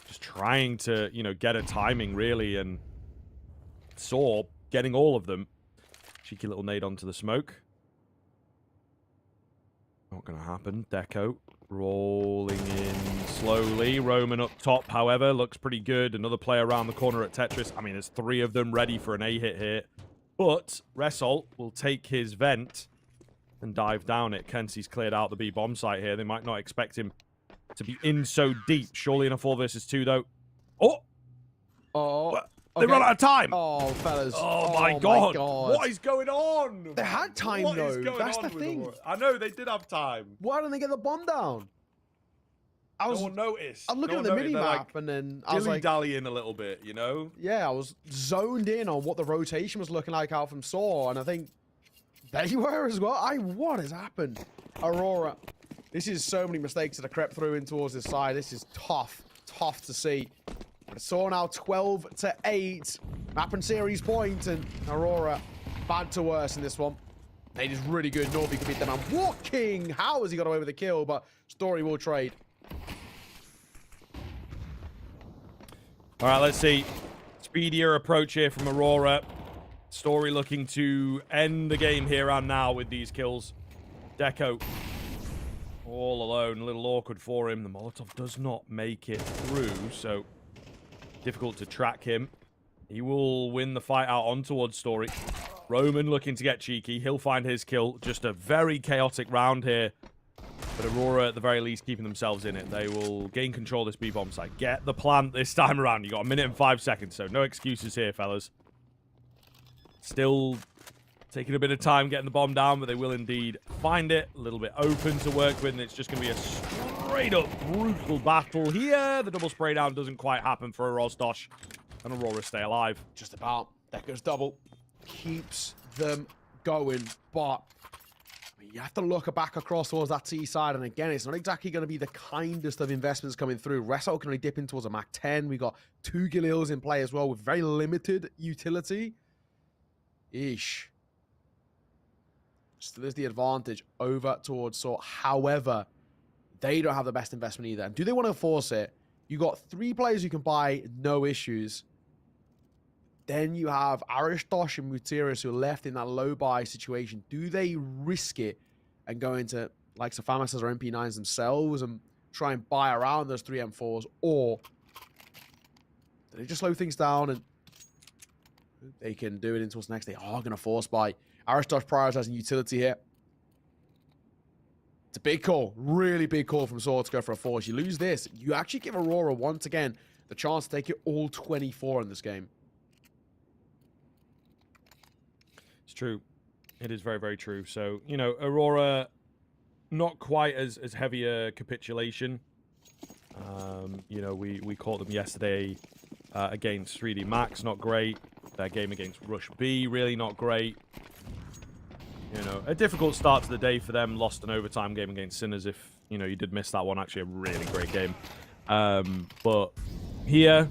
Speaker 2: Just trying to, you know, get a timing, really, and Saw getting all of them. Cheeky little nade onto the smoke. Not going to happen. Deco rolling in slowly. Roman up top, however, looks pretty good. Another player around the corner at Tetris. I mean, there's 3 of them ready for an A-hit here. But Result will take his vent and dive down it. Kenzie's cleared out the B-bomb site here. They might not expect him to be in so deep. Surely in a 4 versus 2, though. Oh!
Speaker 3: Oh.
Speaker 2: They run out of time!
Speaker 3: Oh, fellas.
Speaker 2: Oh, my God. What is going on?
Speaker 3: They had time, though. That's the thing.
Speaker 2: I know, they did have time.
Speaker 3: Why didn't they get the bomb down?
Speaker 2: No one noticed.
Speaker 3: I'm looking at the mini-map, and then I was like...
Speaker 2: dilly-dallying a little bit, you know?
Speaker 3: Yeah, I was zoned in on what the rotation was looking like out from Saw, and I think they were as well. What has happened? Aurora. This is so many mistakes that have crept through in towards this side. This is tough to see. But Saw now 12-8. Map and series point, and Aurora bad to worse in this one. Nate is really good. Norby can beat them. And walking. How has he got away with the kill? But Story will trade.
Speaker 2: All right, let's see. Speedier approach here from Aurora. Story looking to end the game here and now with these kills. Deco all alone. A little awkward for him. The Molotov does not make it through, so difficult to track him. He will win the fight out on towards Story. Roman looking to get cheeky. He'll find his kill. Just a very chaotic round here. But Aurora, at the very least, keeping themselves in it. They will gain control of this B-bomb site. Get the plant this time around. You got 1 minute and 5 seconds, so no excuses here, fellas. Still taking a bit of time getting the bomb down, but they will indeed find it. A little bit open to work with, and it's just going to be a straight-up brutal battle here. The double spray down doesn't quite happen for Rozdosh, and Aurora stay alive.
Speaker 3: Just about. Deco's double keeps them going, but you have to look back across towards that T side, and again, it's not exactly going to be the kindest of investments coming through. Reso can only dip in towards a Mac 10. We got 2 Gilils in play as well with very limited utility. Eesh. So there's the advantage over towards Saw. However, they don't have the best investment either. And do they want to force it? You got 3 players you can buy, no issues. Then you have Aristosh and Mutiris who are left in that low buy situation. Do they risk it and go into like Safamas or MP9s themselves and try and buy around those 3 M4s? Or do they just slow things down and they can do it into what's next? They are going to force buy. Aristosh prioritizing utility here. It's a big call. Really big call from Saw to go for a force. You lose this. You actually give Aurora, once again, the chance to take it all 24 in this game.
Speaker 2: It's true. It is very, very true. So, you know, Aurora, not quite as heavy a capitulation. You know, we caught them yesterday against 3D Max, not great. Their game against Rush B, really not great. You know, a difficult start to the day for them. Lost an overtime game against Sinners if, you know, you did miss that one. Actually, a really great game. But here,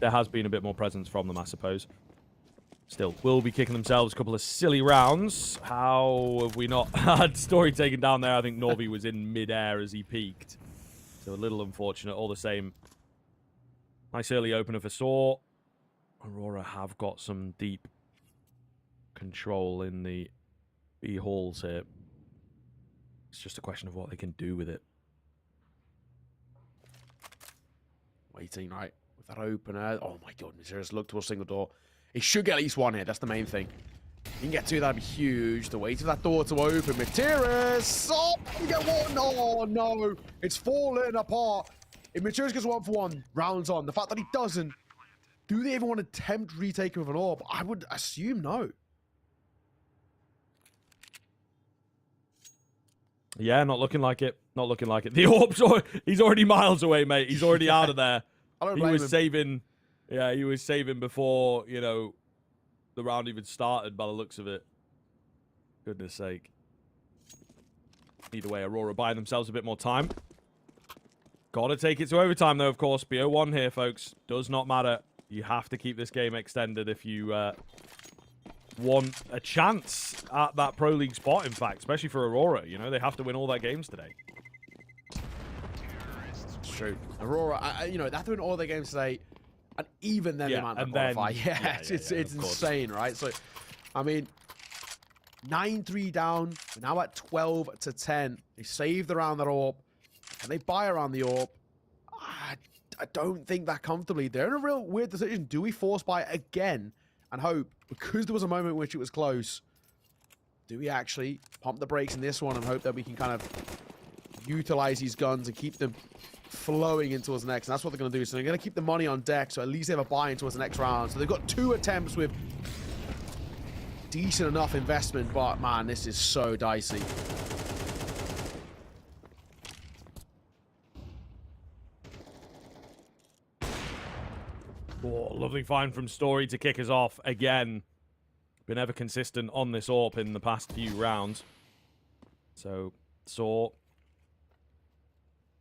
Speaker 2: there has been a bit more presence from them, I suppose. Still, will be kicking themselves a couple of silly rounds. How have we not had Story taken down there? I think Norby was in mid-air as he peaked. So a little unfortunate, all the same. Nice early opener for Saw. Aurora have got some deep control in the B halls here. It's just a question of what they can do with it.
Speaker 3: Waiting, right? With that opener. Oh my goodness, just look towards single door. He should get at least one here. That's the main thing. You can get two, that'd be huge. The wait for that door to open. Materis! Oh, you get one. Oh, no. It's falling apart. If Materis gets 1-for-1, rounds on. The fact that he doesn't, do they even want to attempt retaking with an orb? I would assume no.
Speaker 2: Yeah, not looking like it. Not looking like it. The orb's he's already miles away, mate. He's already out of there.
Speaker 3: I don't
Speaker 2: He
Speaker 3: blame
Speaker 2: was
Speaker 3: him.
Speaker 2: saving. Yeah, he was saving before, you know, the round even started by the looks of it. Goodness sake. Either way, Aurora buying themselves a bit more time. Gotta take it to overtime, though, of course. BO1 here, folks. Does not matter. You have to keep this game extended if you want a chance at that Pro League spot, in fact. Especially for Aurora. You know, they have to win all their games today.
Speaker 3: It's true. Aurora, you know, they have to win all their games today. And even then, they might not
Speaker 2: and then-
Speaker 3: qualify. It's
Speaker 2: of course.
Speaker 3: insane, right? So, I mean, 9-3 down. We're now at 12-10. They saved around that orb. And they buy around the orb. I don't think that comfortably. They're in a real weird decision. Do we force buy again and hope, because there was a moment in which it was close, do we actually pump the brakes in this one and hope that we can kind of utilize these guns and keep them flowing into us next? And that's what they're going to do. So they're going to keep the money on deck, so at least they have a buy into us the next round. So they've got 2 attempts with decent enough investment, but man, this is so dicey.
Speaker 2: Oh, lovely find from Story to kick us off again. Been ever consistent on this AWP in the past few rounds. So, Saw.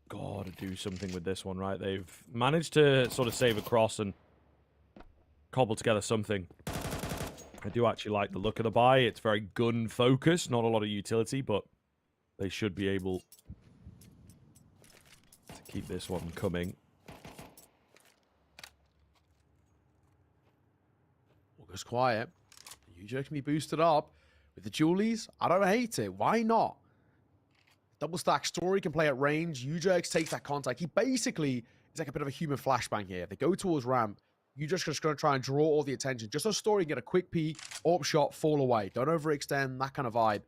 Speaker 2: Gotta do something with this one, right? They've managed to sort of save across and cobble together something. I do actually like the look of the buy. It's very gun focused, not a lot of utility, but they should be able to keep this one coming.
Speaker 3: Goes quiet. Ujo can be boosted up with the Julies. I don't hate it. Why not? Double stack Story can play at range. Ujo takes that contact. He basically is like a bit of a human flashbang here. They go towards ramp. Ujo's just going to try and draw all the attention. Just so Story can get a quick peek, AWP shot, fall away. Don't overextend, that kind of vibe.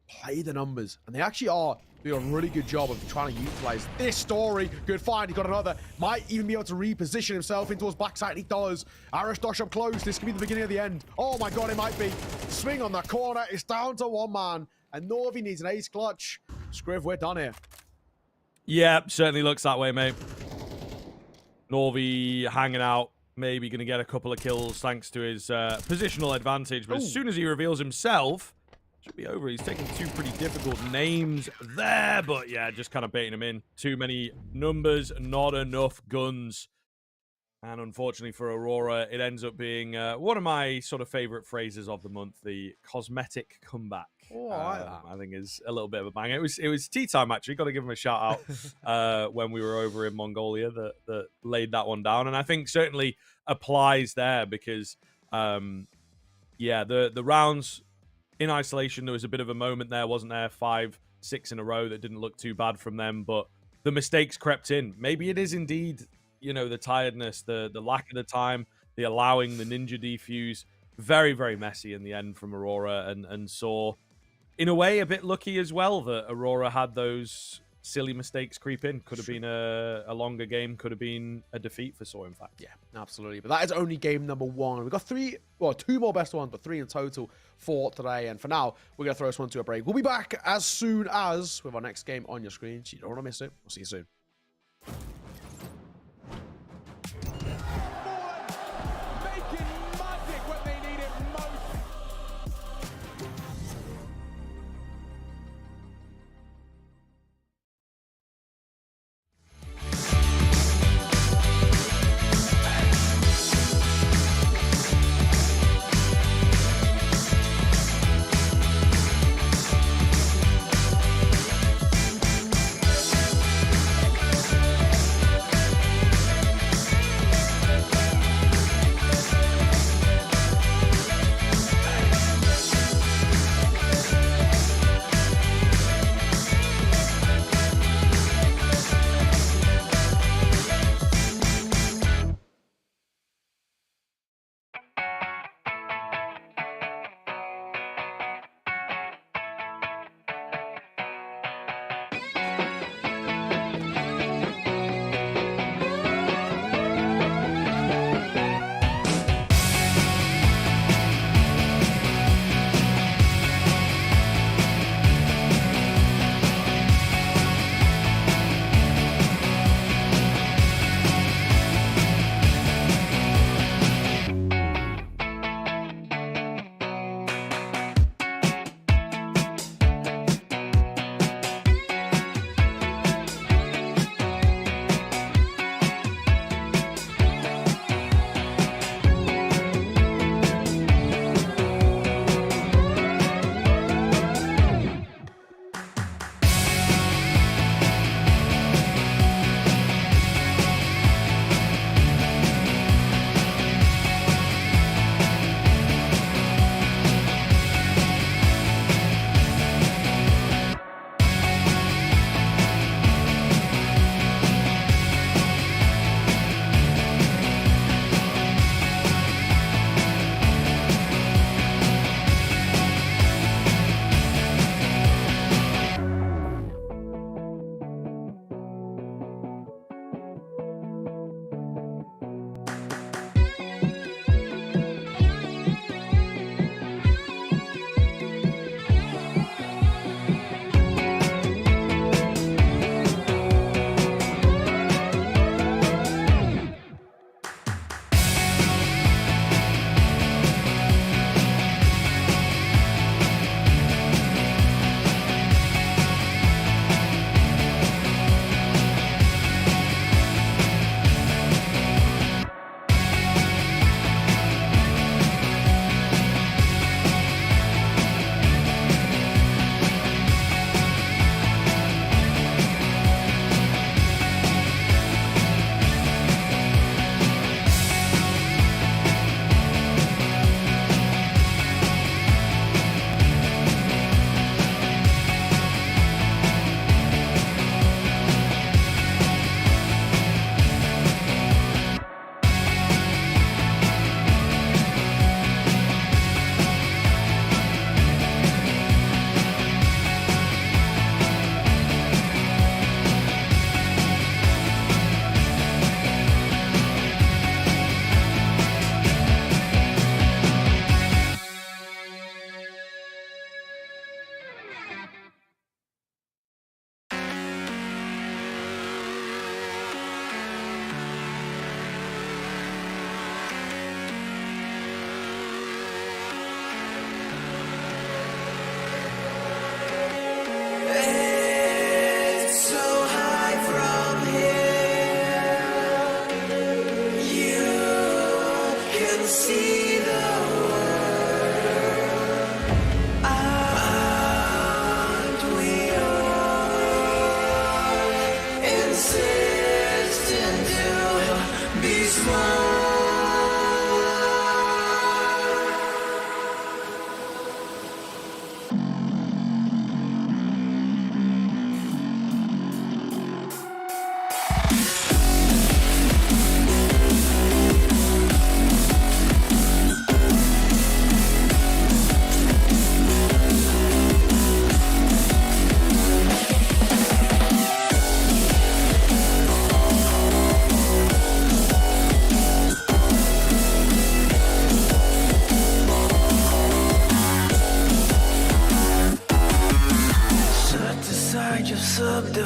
Speaker 3: Play the numbers. And they actually are doing a really good job of trying to utilize this Story. Good find. He got another. Might even be able to reposition himself into his backside. He does. Aristosh up close. This could be the beginning of the end. Oh my god, it might be. Swing on the corner. It's down to one man. And Norby needs an ace clutch. Scriv, we're done here.
Speaker 2: Yeah, certainly looks that way, mate. Norby hanging out. Maybe going to get a couple of kills thanks to his positional advantage. But as soon as he reveals himself, should be over. He's taking 2 pretty difficult names there. But yeah, just kind of baiting him in. Too many numbers, not enough guns. And unfortunately for Aurora, it ends up being one of my sort of favorite phrases of the month, the cosmetic comeback.
Speaker 3: Oh, I like that.
Speaker 2: I think is a little bit of a bang. It was tea time, actually. Got to give him a shout out when we were over in Mongolia that laid that one down. And I think certainly applies there because, yeah, the rounds in isolation, there was a bit of a moment there, wasn't there? 5, 6 in a row that didn't look too bad from them, but the mistakes crept in. Maybe it is indeed, you know, the tiredness, the lack of the time, the allowing the ninja defuse. Very, very messy in the end from Aurora, and Saw, in a way, a bit lucky as well that Aurora had those silly mistakes creep in. Could have been a longer game, could have been a defeat for Saw, in fact.
Speaker 3: Yeah, absolutely. But that is only game number 1. We've got 2 more best ones, but 3 in total for today. And for now, we're going to throw this one to a break. We'll be back as soon as with our next game on your screen. So you don't want to miss it. We'll see you soon.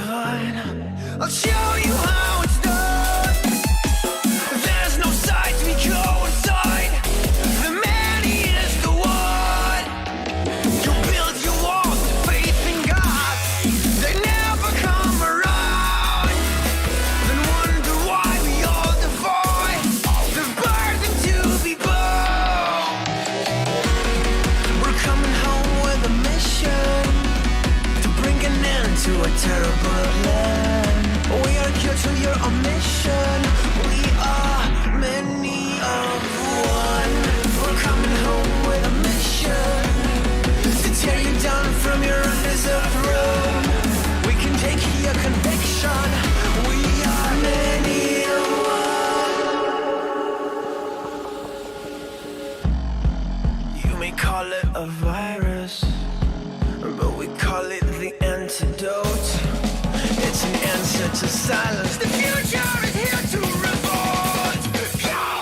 Speaker 1: divine. I'll show you how it's done. There's no sight, we go inside. The man, he is the one. You build your walls, faith in God. They never come around. Then wonder why we all defy the burden to be born. We're coming home with a mission to bring an end to a terrible land. We are here to your mission. We are many of one. We're coming home with a mission to tear you down from your undeserved throne. We can take your conviction. We are many of one. You may call it a virus, but we call it the antidote. It's an answer to silence. The future is here to revolt. Go!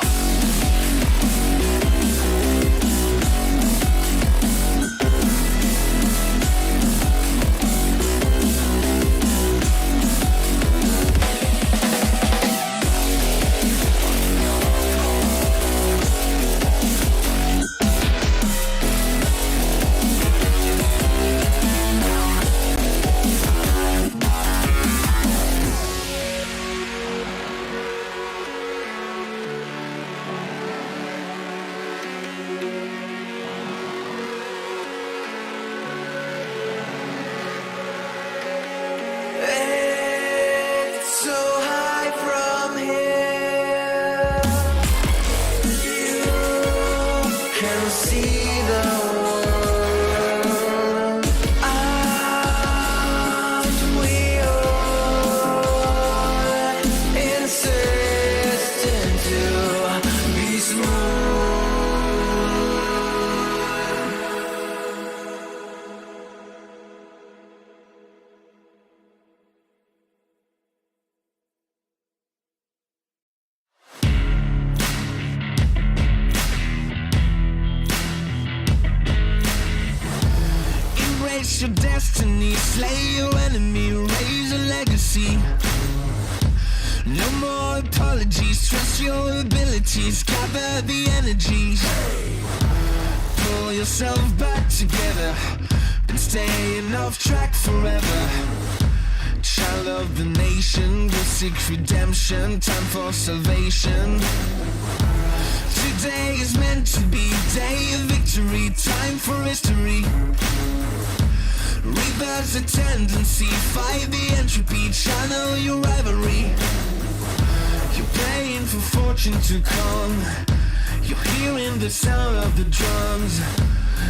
Speaker 1: It's so high from here. You can see the world. Aren't we all insistent to be smooth? Erase your destiny, slay your enemy, raise a legacy. No more apologies, trust your abilities, gather the energies. Pull yourself back together, been staying off track forever. Child of the nation, will seek redemption, time for salvation. Today is meant to be day of victory, time for history. Reverse the tendency, fight the entropy, channel your rivalry. You're praying for fortune to come. You're hearing the sound of the drums.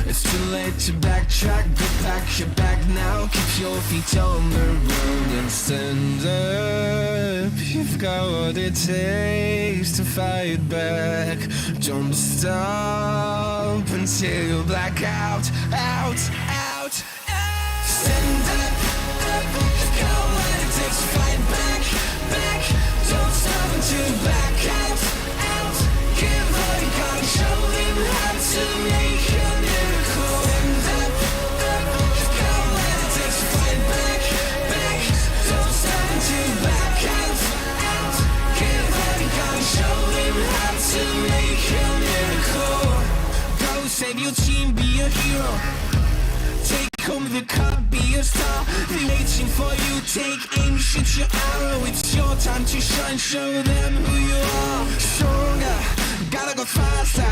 Speaker 1: It's too late to backtrack, go pack your bag now. Keep your feet on the ground and stand up. You've got what it takes to fight back. Don't stop until you black out, out, out. Stand up, up, you've got what it takes to fight back, back. Don't stop until you back out, out. Give all you got and show them how to make a miracle. Stand up, up, you've got what it takes to fight back, back. Don't stop until you back out, out. Give all you got and show them how to make a miracle. Go save your team, be a hero. Take home the cup, be a star. They're waiting for you, take aim, shoot your arrow. It's your time to shine, show them who you are. Stronger, gotta go faster,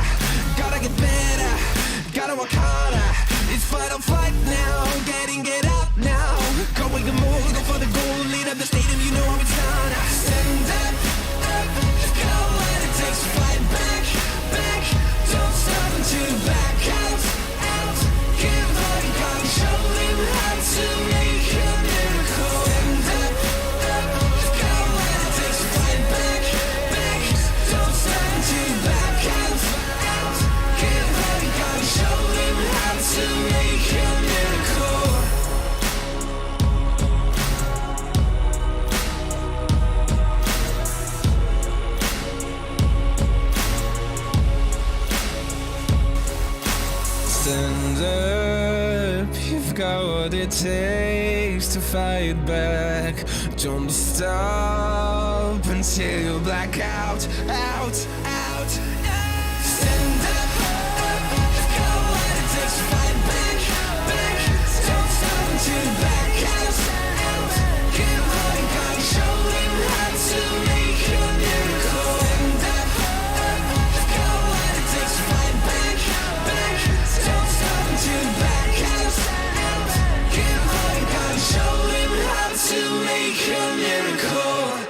Speaker 1: gotta get better, gotta work harder. It's fight or flight now, getting it out now. Go with the move, go for the goal, lead up the stadium, you know how it's done. Stand up, up, go what it takes to fight back, back. Don't stop until you back out, out. Give all you got and show them how to make a miracle. Stand up, up, go what it takes to fight back, back. Don't stop until you back out, out. Give all you got and show them how to make a miracle. Stand up, you've got what it takes to fight back. Don't stop until you black out, out. Stand up, got what it takes to fight back. Don't stop until you black out. Get what you got, show him how to make a miracle. Stand up, got what it takes to fight back. Don't stop until you black out. Get what you got, show him how to make a miracle.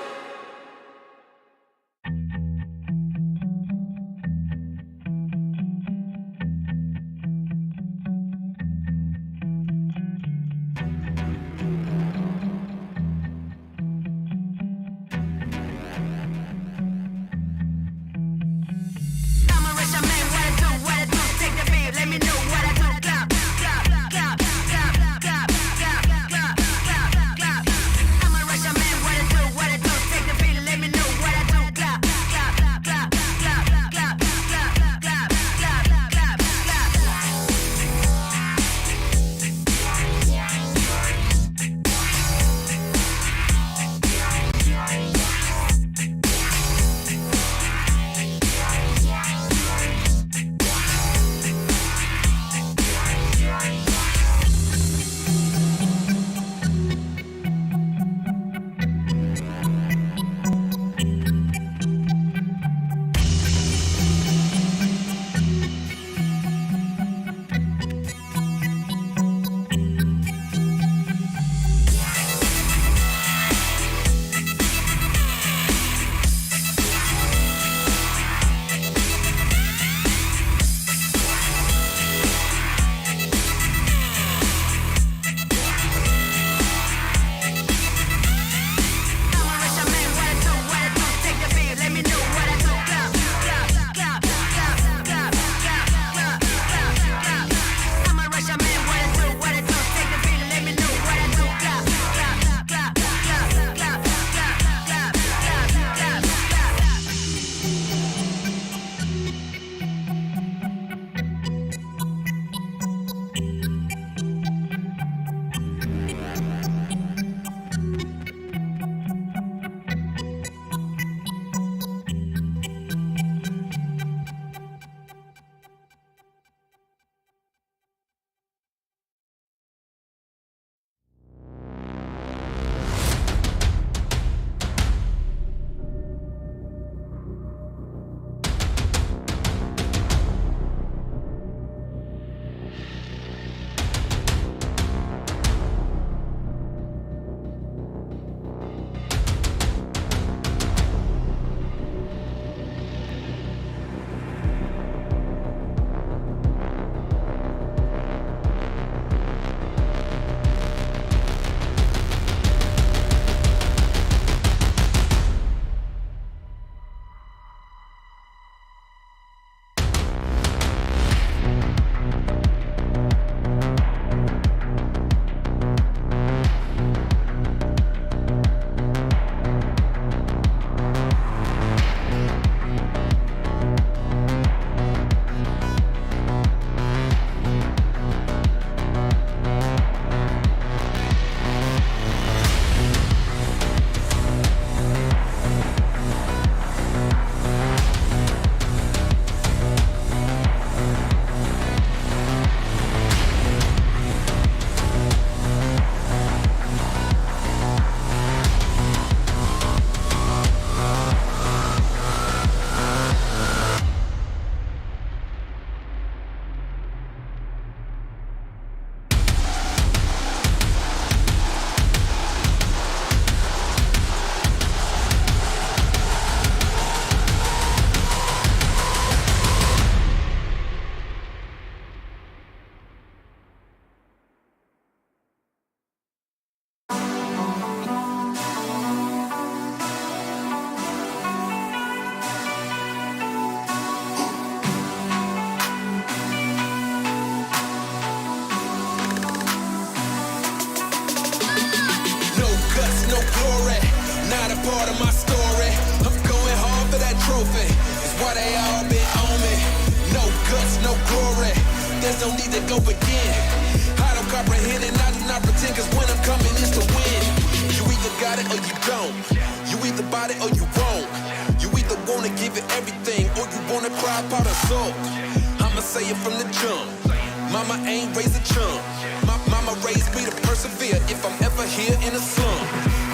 Speaker 1: part of my story. I'm going hard for that trophy. It's why they all been on me. No guts, no glory. There's no need to go again. I don't comprehend and I do not pretend, cause when I'm coming it's to win. You either got it or you don't. You either bought it or you won't. You either wanna give it everything or you wanna cry about a soul. I'ma say it from the jump. Mama ain't raised a chump. My mama raised me to persevere if I'm ever here in a slum.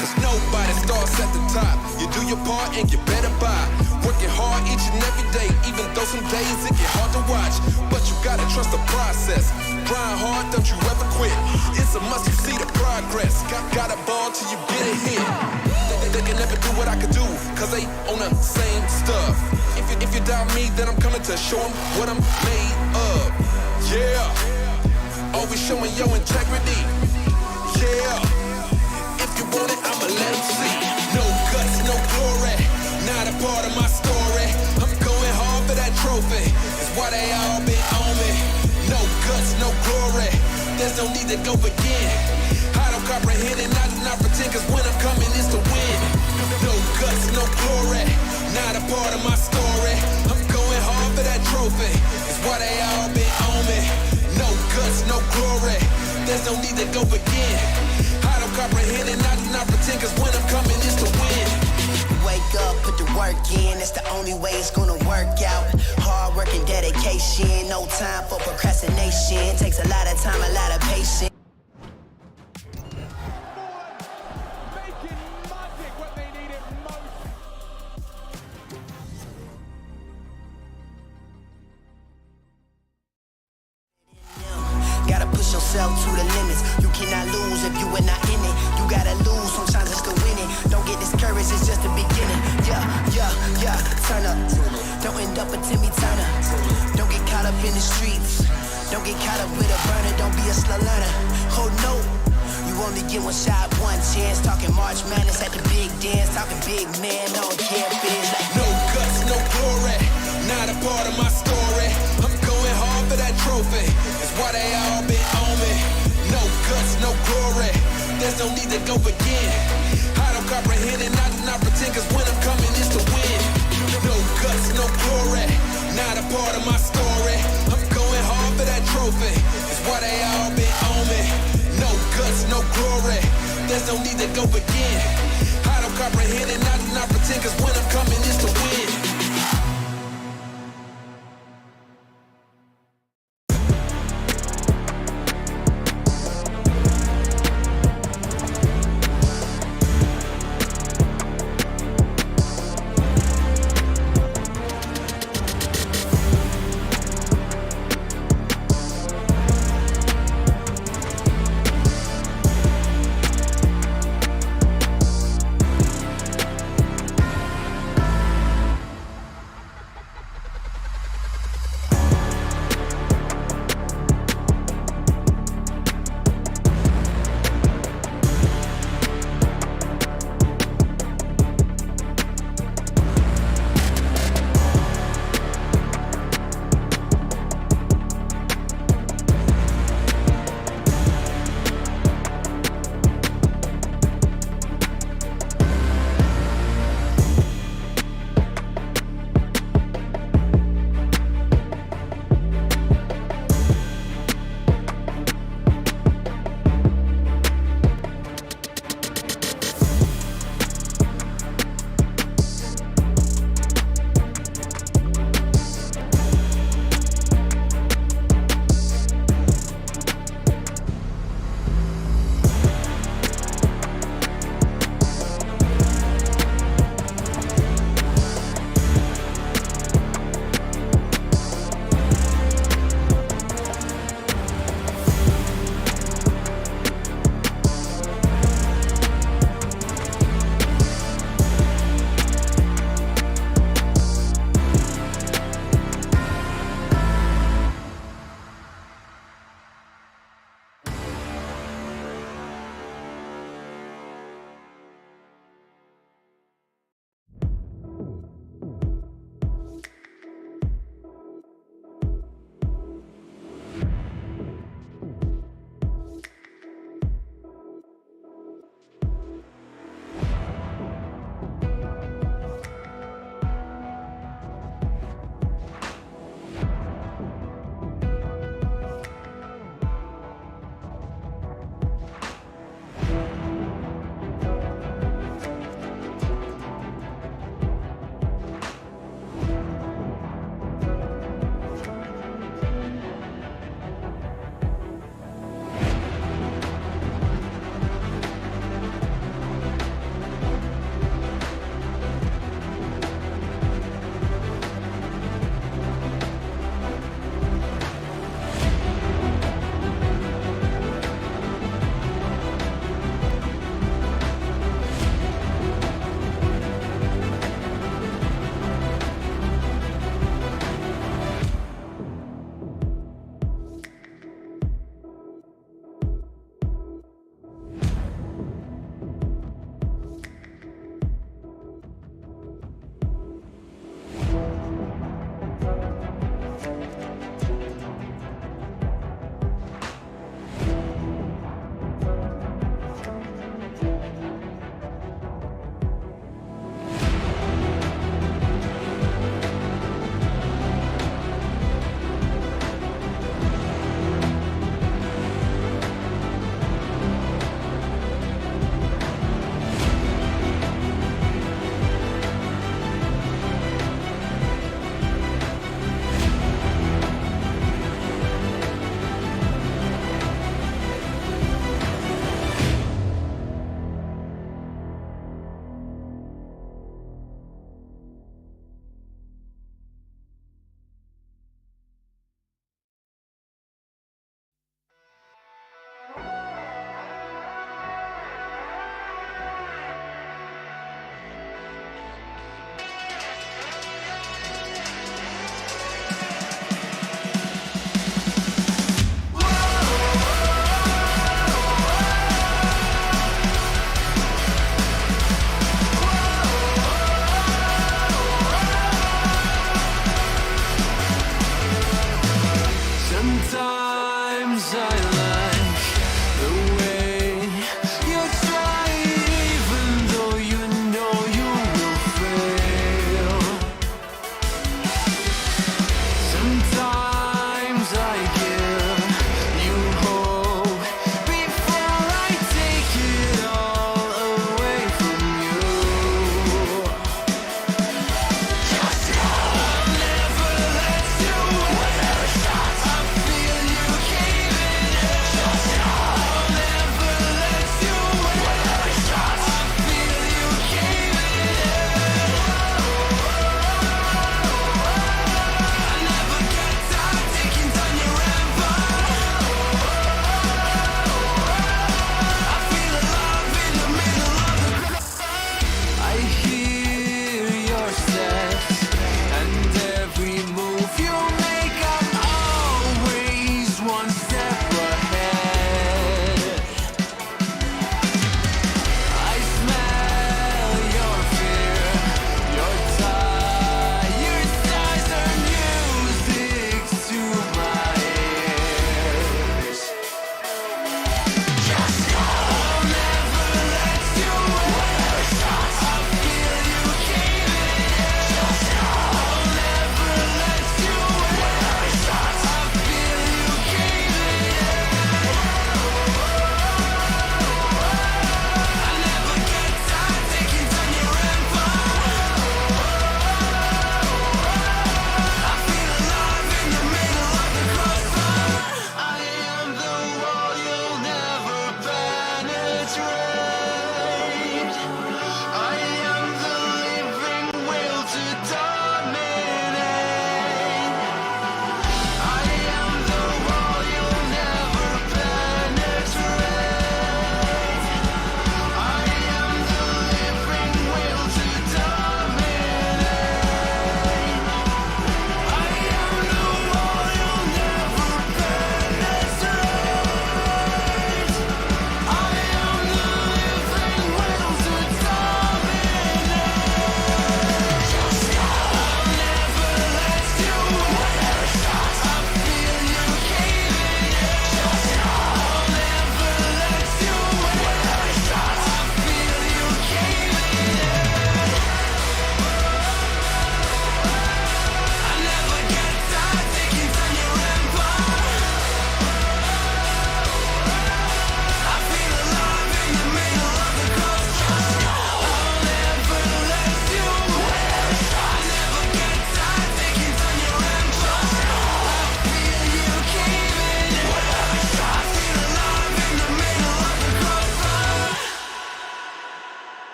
Speaker 1: Cause nobody starts at the top. You do your part and you better buy. Working hard each and every day, even though some days it get hard to watch. But you gotta trust the process. Grind hard, don't you ever quit. It's a must, you see the progress. Got a ball till you get a hit. They can never do what I could do, cause they on the same stuff. If you doubt me, then I'm coming to show them what I'm made of. Yeah, always showing your integrity. Yeah, if you want it, I'ma let them see. No guts, no glory, not a part of my story. I'm going hard for that trophy, that's why they all been on me. No guts, no glory, there's no need to go begin. I don't comprehend and I do not pretend, cause when I'm coming it's to win. No guts, no glory, not a part of my story. I'm going hard for that trophy, that's why they all been on me. No guts, no glory, there's no need to go begin. I don't comprehend and I do not pretend, cause when I'm coming it's to win.
Speaker 4: Wake up, put the work in, that's the only way it's gonna work out. Hard work and dedication, no time for procrastination. Takes a lot of time, a lot of patience. Gotta push yourself to the limits. You cannot lose if you are not in it. You gotta lose, sometimes it's to win it. Don't get discouraged, it's just the beginning. Yeah, turn up. Don't end up a Timmy Turner. Don't get caught up in the streets. Don't get caught up with a burner. Don't be a slow learner. Oh no, you only get one shot, one chance. Talking March Madness at the big dance. Talking big man, don't care if it is like
Speaker 1: no guts, no glory, not a part of my story. I'm going hard for that trophy, that's why they all been on me. No guts, no glory, there's no need to go begin. I don't comprehend and I do not pretend, cause when I'm coming it's to win. No guts, no glory, not a part of my story. I'm going hard for that trophy, that's why they all been on me. No guts, no glory, there's no need to go begin. I don't comprehend and I do not pretend, cause when I'm coming it's to win. I like the way you try, even though you know you will fail. Sometimes I give you hope before I take it all away from you. I'll never let you win. I feel you caving in. I'll never let you win. I feel you caving in. I never get tired taking down your empire.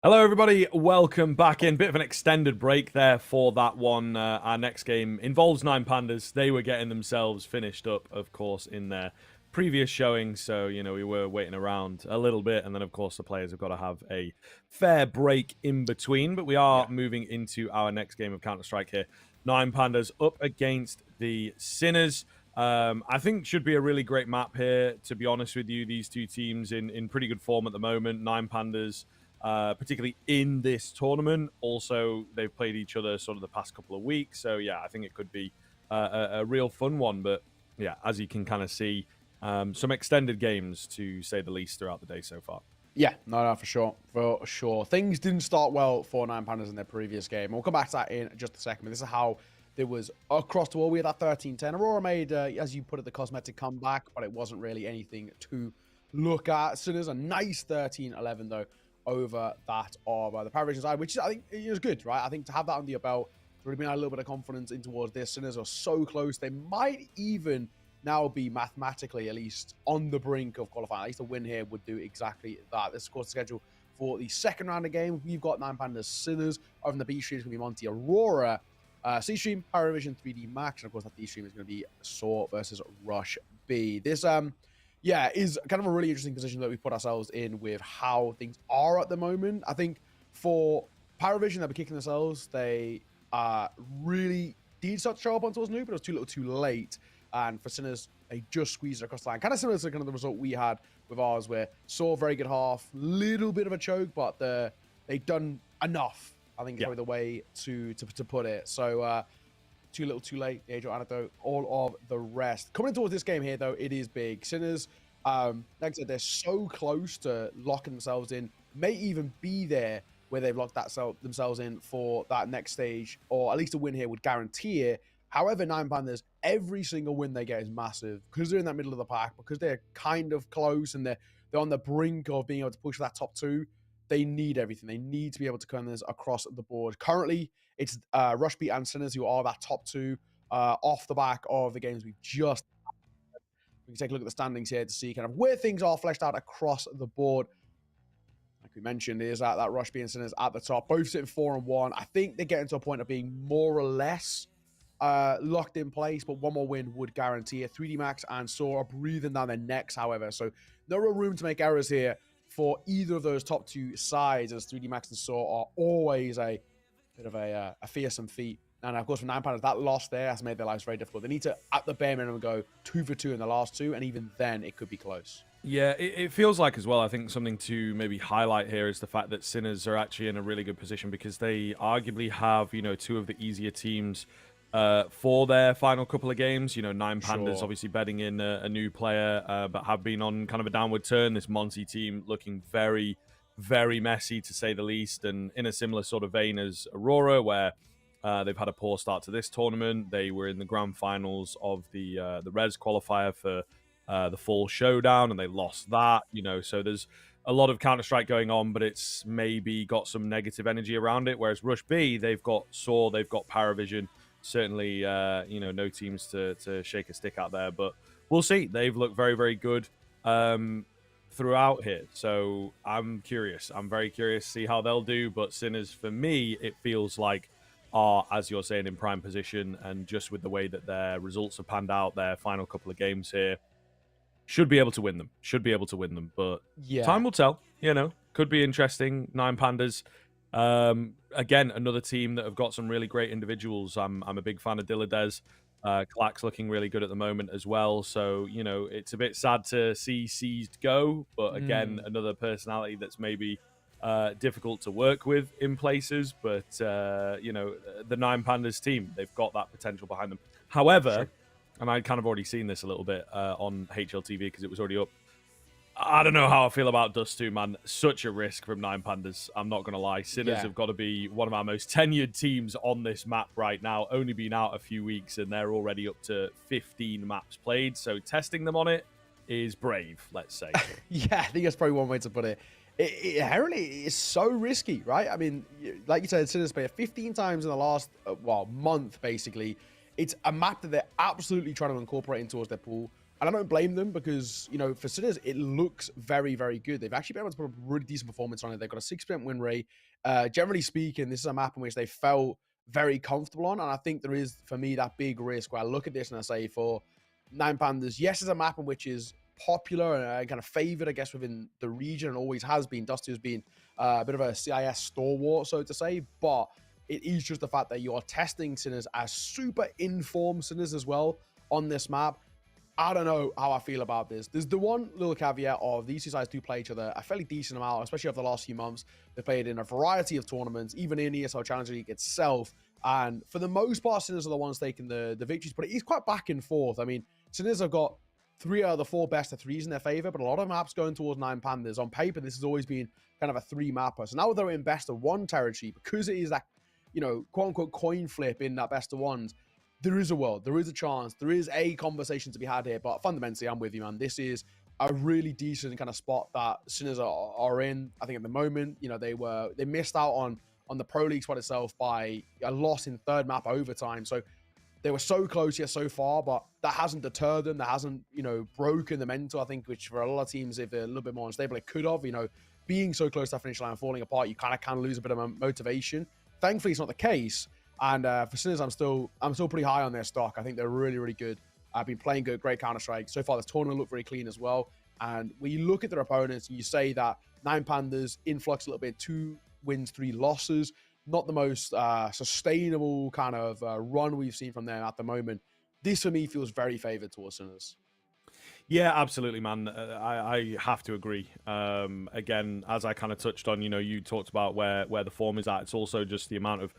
Speaker 2: Hello, everybody. Welcome back in. Bit of an extended break there for that one. Our next game involves Nine Pandas. They were getting themselves finished up, of course, in their previous showing. So, you know, we were waiting around a little bit. And then, of course, the players have got to have a fair break in between. But we are moving into our next game of Counter-Strike here. Nine Pandas up against the Sinners. I think should be a really great map here, to be honest with you. These two teams in pretty good form at the moment. Nine Pandas... particularly in this tournament. Also, they've played each other sort of the past couple of weeks. So, yeah, I think it could be a real fun one. But, yeah, as you can kind of see, some extended games, to say the least, throughout the day so far.
Speaker 3: Yeah, no, for sure. For sure. Things didn't start well for Nine Pandas in their previous game. We'll come back to that in just a second. But this is how there was across the board. We had that 13-10. Aurora made, as you put it, the cosmetic comeback, but it wasn't really anything to look at. Sinners, a nice 13-11, though, over that of the Paravision side, which I think is good, right? I think to have that under your belt, really been a little bit of confidence in towards this. Sinners are so close. They might even now be mathematically at least on the brink of qualifying. At least a win here would do exactly that. This is, of course, the schedule for the second round of game. We've got Nine Pandas Sinners. Over in the B stream is going to be Monty Aurora. C stream, Paravision 3D Max. And, of course, that D stream is going to be Saw versus Rush B. This, yeah, is kind of a really interesting position that we've put ourselves in with how things are at the moment. I think for Paravision, they'll be kicking themselves. They really did start to show up on towards new, but it was too little too late. And for Sinners, they just squeezed it across the line. Kind of similar to kind of the result we had with ours, where saw a very good half, little bit of a choke, but they've done enough, I think is probably the way to put it. So, too little, too late. The age-old anecdote, all of the rest. Coming towards this game here, though, it is big. Sinners, like I said, they're so close to locking themselves in. May even be there where they've locked themselves in for that next stage, or at least a win here would guarantee it. However, Nine Panthers, every single win they get is massive because they're in that middle of the pack, because they're kind of close and they're on the brink of being able to push that top two. They need everything. They need to be able to turn this across the board. Currently, it's Rushbeat and Sinners who are that top two off the back of the games we've just. We can take a look at the standings here to see kind of where things are fleshed out across the board. Like we mentioned, is that Rushbeat and Sinners at the top, both sitting 4-1. I think they're getting to a point of being more or less locked in place, but one more win would guarantee it. 3D Max and Saw are breathing down their necks, however, so no real room to make errors here for either of those top two sides, as 3D Max and Saw are always a bit of a fearsome feat. And of course, for Nine Pandas, that loss there has made their lives very difficult. They need to, at the bare minimum, go 2 for 2 in the last two, and even then, it could be close.
Speaker 2: Yeah, it feels like as well, I think something to maybe highlight here is the fact that Sinners are actually in a really good position because they arguably have, you know, two of the easier teams for their final couple of games. You know, Nine Pandas obviously betting in a new player, but have been on kind of a downward turn. This Monty team looking very, very messy, to say the least, and in a similar sort of vein as Aurora, where they've had a poor start to this tournament. They were in the grand finals of the Res qualifier for the full showdown, and they lost that. You know, so there's a lot of Counter-Strike going on, but it's maybe got some negative energy around it. Whereas Rush B, they've got Saw, they've got Paravision. Certainly, you know, no teams to shake a stick out there, but we'll see. They've looked very, very good throughout here. So I'm curious. I'm very curious to see how they'll do. But Sinners, for me, it feels like are, as you're saying, in prime position, and just with the way that their results have panned out, their final couple of games here, should be able to win them. Should be able to win them. But time will tell. You know, could be interesting. Nine Pandas. Again, another team that have got some really great individuals. I'm a big fan of Dilladez. Clack's looking really good at the moment as well. So, you know, it's a bit sad to see Seized go, but again, another personality that's maybe difficult to work with in places. But, you know, the Nine Pandas team, they've got that potential behind them. However, and I'd kind of already seen this a little bit on HLTV because it was already up. I don't know how I feel about Dust 2, man. Such a risk from Nine Pandas. I'm not going to lie. Sinners have got to be one of our most tenured teams on this map right now. Only been out a few weeks, and they're already up to 15 maps played. So testing them on it is brave, let's say.
Speaker 3: Yeah, I think that's probably one way to put it. It inherently is so risky, right? I mean, like you said, Sinners played 15 times in the last, month, basically. It's a map that they're absolutely trying to incorporate into their pool. And I don't blame them because, you know, for Sinners, it looks very, very good. They've actually been able to put a really decent performance on it. They've got a 6% win rate. Generally speaking, this is a map in which they felt very comfortable on. And I think there is, for me, that big risk where I look at this and I say, for Nine Pandas, yes, it's a map in which is popular and kind of favored, I guess, within the region, and always has been. Dusty has been a bit of a CIS stalwart, so to say, but it is just the fact that you are testing Sinners as super informed Sinners as well on this map. I don't know how I feel about this. There's the one little caveat of these two sides do play each other a fairly decent amount, especially over the last few months. They've played in a variety of tournaments, even in ESL Challenger League itself. And for the most part, Sinners are the ones taking the victories, but it is quite back and forth. I mean, Sinners have got 3 out of the 4 best of 3s in their favor, but a lot of maps going towards Nine Pandas. On paper, this has always been kind of a 3-mapper. So now they're in best of 1 territory, because it is that, you know, quote unquote coin flip in that best of 1s. There is a world, there is a chance, there is a conversation to be had here, but fundamentally, I'm with you, man. This is a really decent kind of spot that Sinners are in. I think at the moment, you know, they missed out on the Pro League spot itself by a loss in 3rd map overtime. So they were so close here so far, but that hasn't deterred them. That hasn't, you know, broken the mental, I think, which for a lot of teams, if they're a little bit more unstable, it could have, you know, being so close to that finish line and falling apart, you kind of can lose a bit of motivation. Thankfully, it's not the case. And for Sinners, I'm still pretty high on their stock. I think they're really, really good. I've been playing great Counter-Strike. So far, this tournament looked very clean as well. And when you look at their opponents and you say that Nine Pandas influx a little bit, 2 wins, 3 losses, not the most sustainable kind of run we've seen from them at the moment. This, for me, feels very favored towards Sinners.
Speaker 2: Yeah, absolutely, man. I have to agree. Again, as I kind of touched on, you know, you talked about where the form is at. It's also just the amount of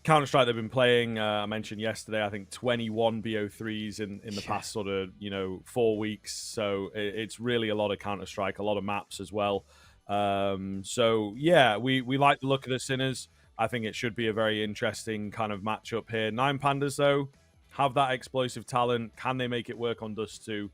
Speaker 2: Counter-Strike they've been playing. I mentioned yesterday, I think 21 BO3s in the past sort of, you know, 4 weeks. So it's really a lot of Counter-Strike, a lot of maps as well. So yeah, we like the look of the Sinners. I think it should be a very interesting kind of matchup here. Nine Pandas, though, have that explosive talent. Can they make it work on Dust 2?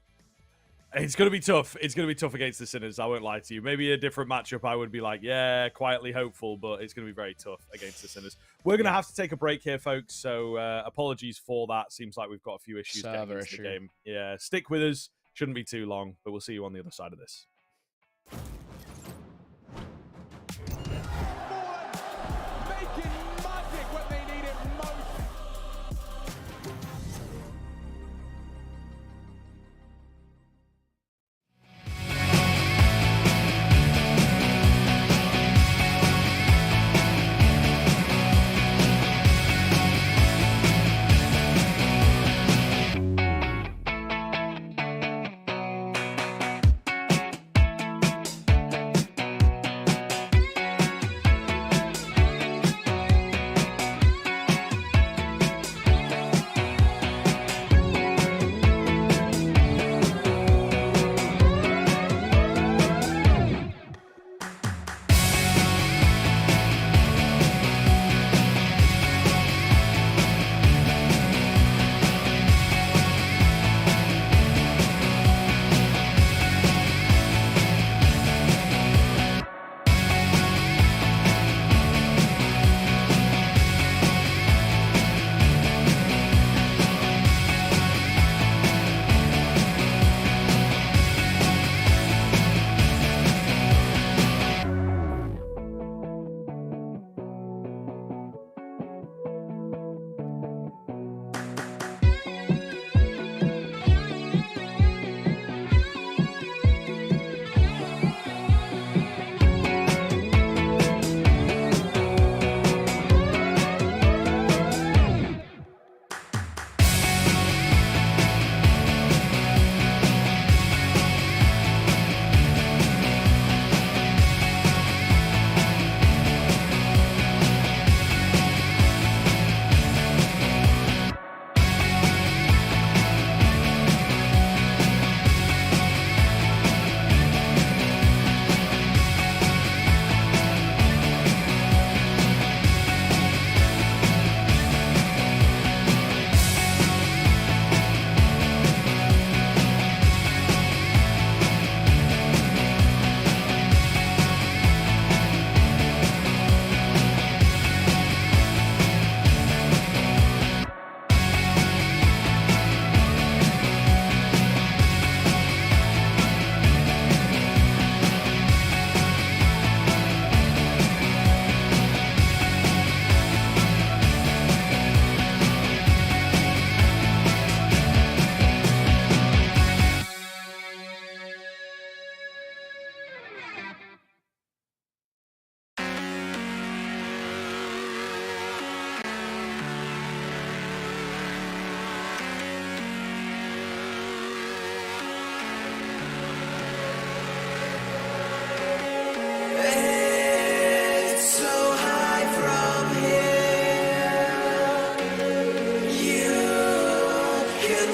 Speaker 2: It's going to be tough. It's going to be tough against the Sinners. I won't lie to you. Maybe a different matchup, I would be like, yeah, quietly hopeful, but it's going to be very tough against the Sinners. We're going to have to take a break here, folks. So apologies for that. Seems like we've got a few issues getting into the game. Yeah, stick with us. Shouldn't be too long, but we'll see you on the other side of this.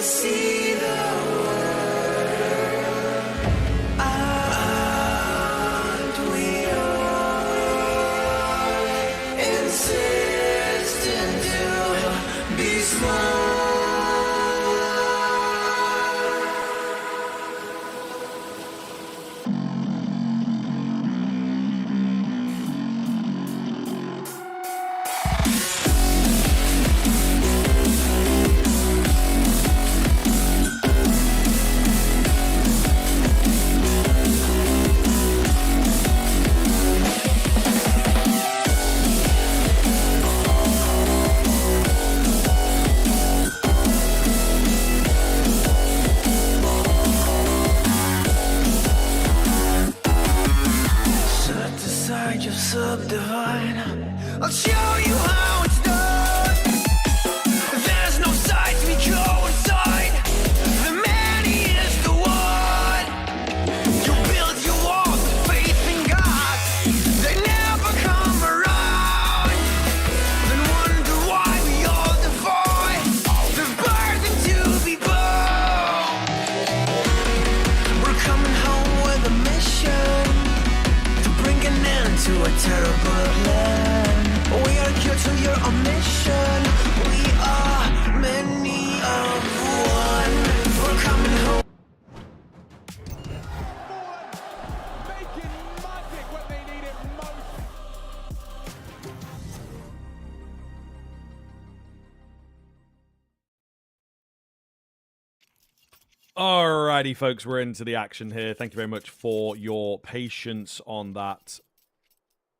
Speaker 1: can see the world. Aren't we all insistent to be small? Subdivide. I'll show you how it's done. There's no sight we go inside. The man is the one. You build your walls with faith in God. They never come around. Then wonder why we all defy the burden to be born. We're coming home with a mission. To a terrible land. We are here to your mission. We are many of one. We're coming home.
Speaker 5: Making magic when they need it most.
Speaker 2: Alrighty, folks, we're into the action here. Thank you very much for your patience on that.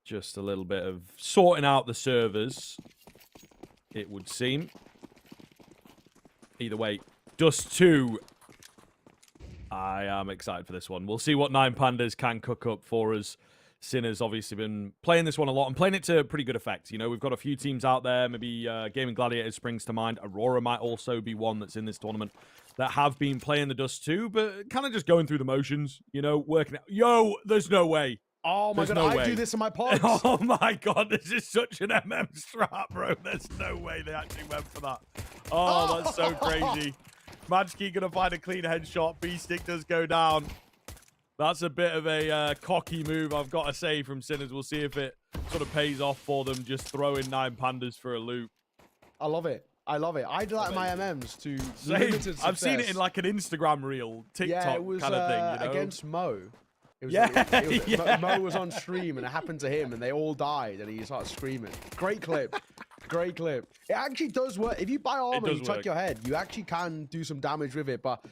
Speaker 2: Just a little bit of sorting out the servers, it would seem. Either way, Dust 2. I am excited for this one. We'll see what 9 Pandas can cook up for us. Sinner's obviously been playing this one a lot and playing it to pretty good effect. You know, we've got a few teams out there. Maybe Gaming Gladiators springs to mind. Aurora might also be one that's in this tournament that have been playing the Dust 2, but kind of just going through the motions, you know, working out. Yo, there's no way.
Speaker 3: Oh my
Speaker 2: There's
Speaker 3: god,
Speaker 2: no
Speaker 3: I
Speaker 2: way.
Speaker 3: do this in my pods.
Speaker 2: Oh my god, this is such an strat, bro. There's no way they actually went for that. Oh, that's so crazy. Magski gonna find a clean headshot. B-stick does go down. That's a bit of a cocky move, I've got to say, from Sinners. We'll see if it sort of pays off for them, just throwing 9 Pandas for a loop.
Speaker 3: I love it. I love it. I do that in my MMs to
Speaker 2: Same.
Speaker 3: limited success.
Speaker 2: I've seen it in like an Instagram reel, TikTok
Speaker 3: yeah, it was,
Speaker 2: kind of thing, you know?
Speaker 3: against Mo. It was
Speaker 2: Yeah,
Speaker 3: yeah. Mo was on stream and it happened to him and they all died and he started screaming. Great clip. Great clip. It actually does work. If you buy armor and you tuck your head, you actually can do some damage with it, but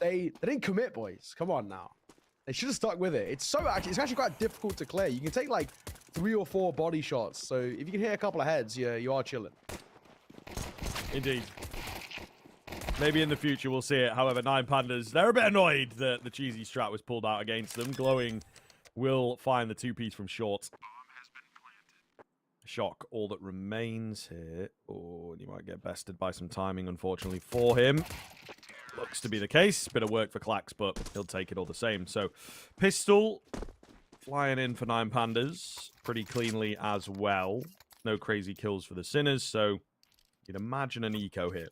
Speaker 3: they didn't commit, boys. Come on now. They should have stuck with it. It's actually quite difficult to clear. You can take like 3 or 4 body shots. So if you can hit a couple of heads, you are chilling.
Speaker 2: Indeed. Maybe in the future we'll see it. However, 9 Pandas, they're a bit annoyed that the cheesy strat was pulled out against them. Glowing will find the 2-piece from short. Shock, all that remains here. Oh, and you might get bested by some timing, unfortunately, for him. Looks to be the case. Bit of work for Clax, but he'll take it all the same. So, pistol flying in for 9 Pandas pretty cleanly as well. No crazy kills for the Sinners, so you'd imagine an eco hit.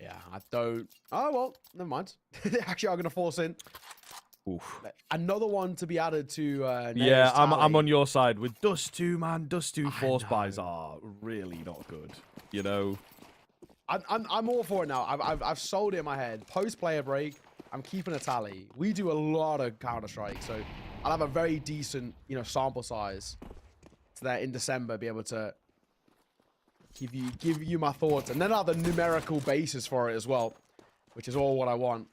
Speaker 3: Yeah, I don't. Oh, well, never mind. Actually, I'm going to force in.
Speaker 2: Oof.
Speaker 3: Another one to be added to.
Speaker 2: Yeah, I'm
Speaker 3: tally.
Speaker 2: on your side with Dust 2, man. Dust 2 force buys are really not good. You know.
Speaker 3: I'm all for it now. I've sold it in my head. Post player break, I'm keeping a tally. We do a lot of Counter-Strike, so I'll have a very decent, sample size so that in December be able to give you my thoughts, and then I'll have the numerical basis for it as well, which is all what I want.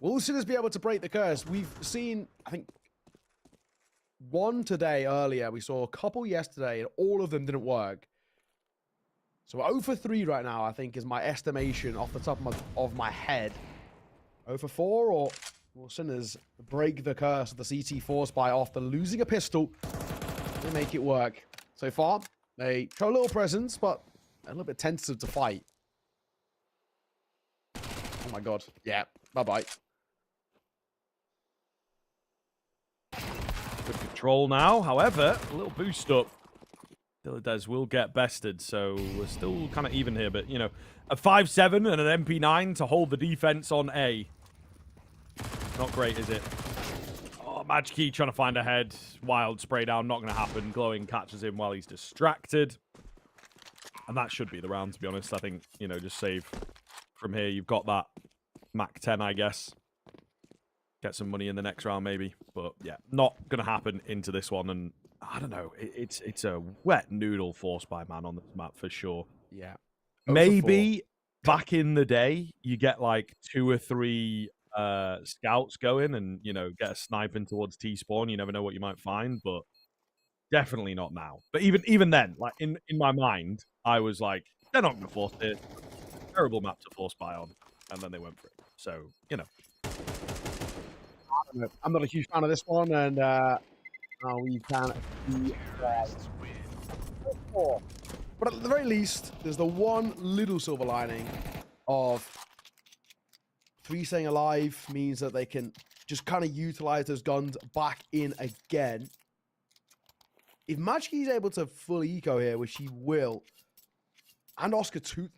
Speaker 3: Will Sinners be able to break the curse? We've seen, I think, one today earlier. We saw a couple yesterday, and all of them didn't work. So 0 for 3 right now, I think, is my estimation off the top of my head. 0 for 4, or will Sinners break the curse of the CT force buy after losing a pistol to make it work? So far, they show a little presence, but a little bit tentative to fight. Oh my god. Yeah. Bye-bye.
Speaker 2: Good control now. However, a little boost up Still, Des will get bested, so we're still kind of even here. But, you know, a 5-7 and an MP9 to hold the defense on A. Not great, is it? Oh, Match Key trying to find a head. Wild spray down, not going to happen. Glowing catches him while he's distracted. And that should be the round, to be honest. I think, you know, just save from here. You've got that Mac 10, I guess. Get some money in the next round, maybe. But, yeah, not going to happen into this one. And I don't know. It's a wet noodle forced by man on this map, for sure.
Speaker 3: Yeah.
Speaker 2: Maybe back in the day, you get like 2 or 3 scouts going and, you know, get a sniping towards T-spawn. You never know what you might find, but definitely not now. But even then, like in my mind, I was like, they're not going to force it. Terrible map to force buy on. And then they went for it. So, you know.
Speaker 3: I'm not a huge fan of this one, and we can be but at the very least, there's the one little silver lining of 3 staying alive means that they can just kind of utilize those guns back in again. If Majki is able to full eco here, which he will, and Oscar too,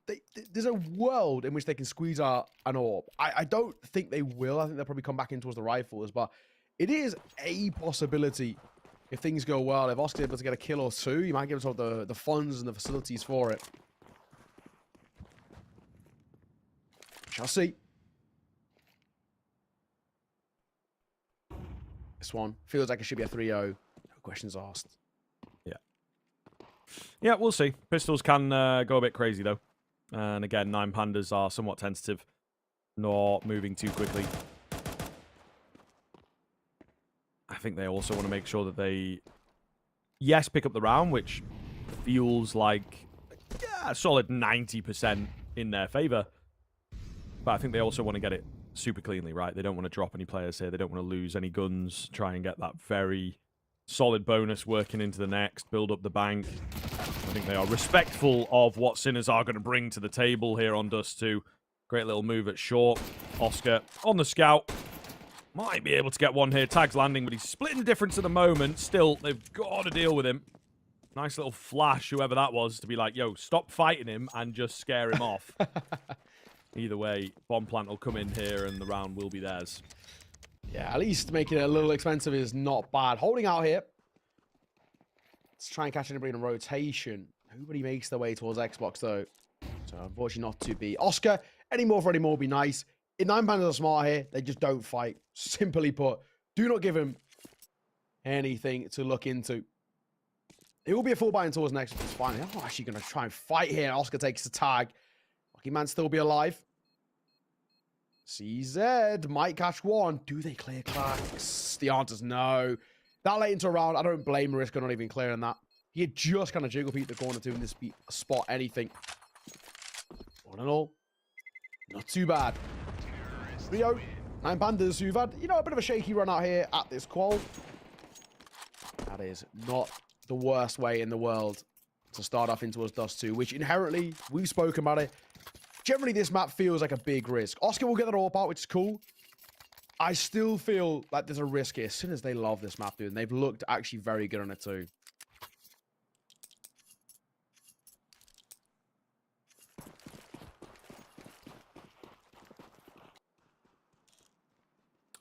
Speaker 3: there's a world in which they can squeeze out an orb. I don't think they will. I think they'll probably come back in towards the rifles, but it is a possibility if things go well. If Oscar's able to get a kill or 2, you might give himself the funds and the facilities for it. Shall see. This one feels like it should be a 3-0. No questions asked.
Speaker 2: Yeah, we'll see. Pistols can go a bit crazy, though. And again, 9 Pandas are somewhat tentative. Not moving too quickly. I think they also want to make sure that they, yes, pick up the round, which feels like a solid 90% in their favor. But I think they also want to get it super cleanly, right? They don't want to drop any players here. They don't want to lose any guns. Try and get that very solid bonus working into the next. Build up the bank. I think they are respectful of what Sinners are going to bring to the table here on Dust 2. Great little move at short. Oscar on the scout. Might be able to get one here. Tag's landing, but he's splitting the difference at the moment. Still, they've got to deal with him. Nice little flash, whoever that was, to be like, yo, stop fighting him and just scare him off. Either way, bomb plant will come in here and the round will be theirs.
Speaker 3: Yeah, at least making it a little expensive is not bad. Holding out here. Let's try and catch anybody in a rotation. Nobody makes their way towards Xbox, though. So, unfortunately, not to be. Oscar, any more for any more would be nice. If 9 Pandas are smart here, they just don't fight. Simply put, do not give him anything to look into. It will be a full buy-in towards next. It's fine. I'm not actually going to try and fight here. Oscar takes the tag. Lucky man still be alive. CZ might catch one. Do they clear clacks? The answer's no. That late into a round, I don't blame Mariska not even clearing that. He had just kind of jiggle peeked the corner to in this spot anything. All in all, not too bad. Rio, 9 Pandas who've had, you know, a bit of a shaky run out here at this qual. That is not the worst way in the world to start off into us Dust 2, which inherently, we've spoken about it. Generally, this map feels like a big risk. Oscar will get that AWP out, which is cool. I still feel like there's a risk here. As soon as they love this map, dude, and they've looked actually very good on it too.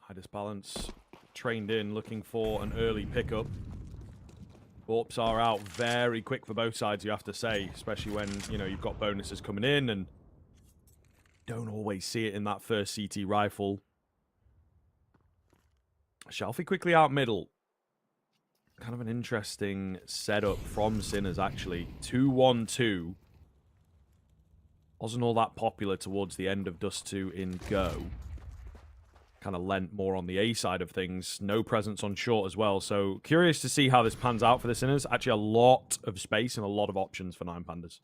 Speaker 2: High disbalance, trained in, looking for an early pickup. AWPs are out very quick for both sides, you have to say, especially when, you know, you've got bonuses coming in and don't always see it in that first CT rifle. Shelfie quickly out middle. Kind of an interesting setup from Sinners, actually. 2-1-2. Wasn't all that popular towards the end of Dust 2 in Go. Kind of lent more on the A side of things. No presence on short as well. So curious to see how this pans out for the Sinners. Actually, a lot of space and a lot of options for 9 Pandas.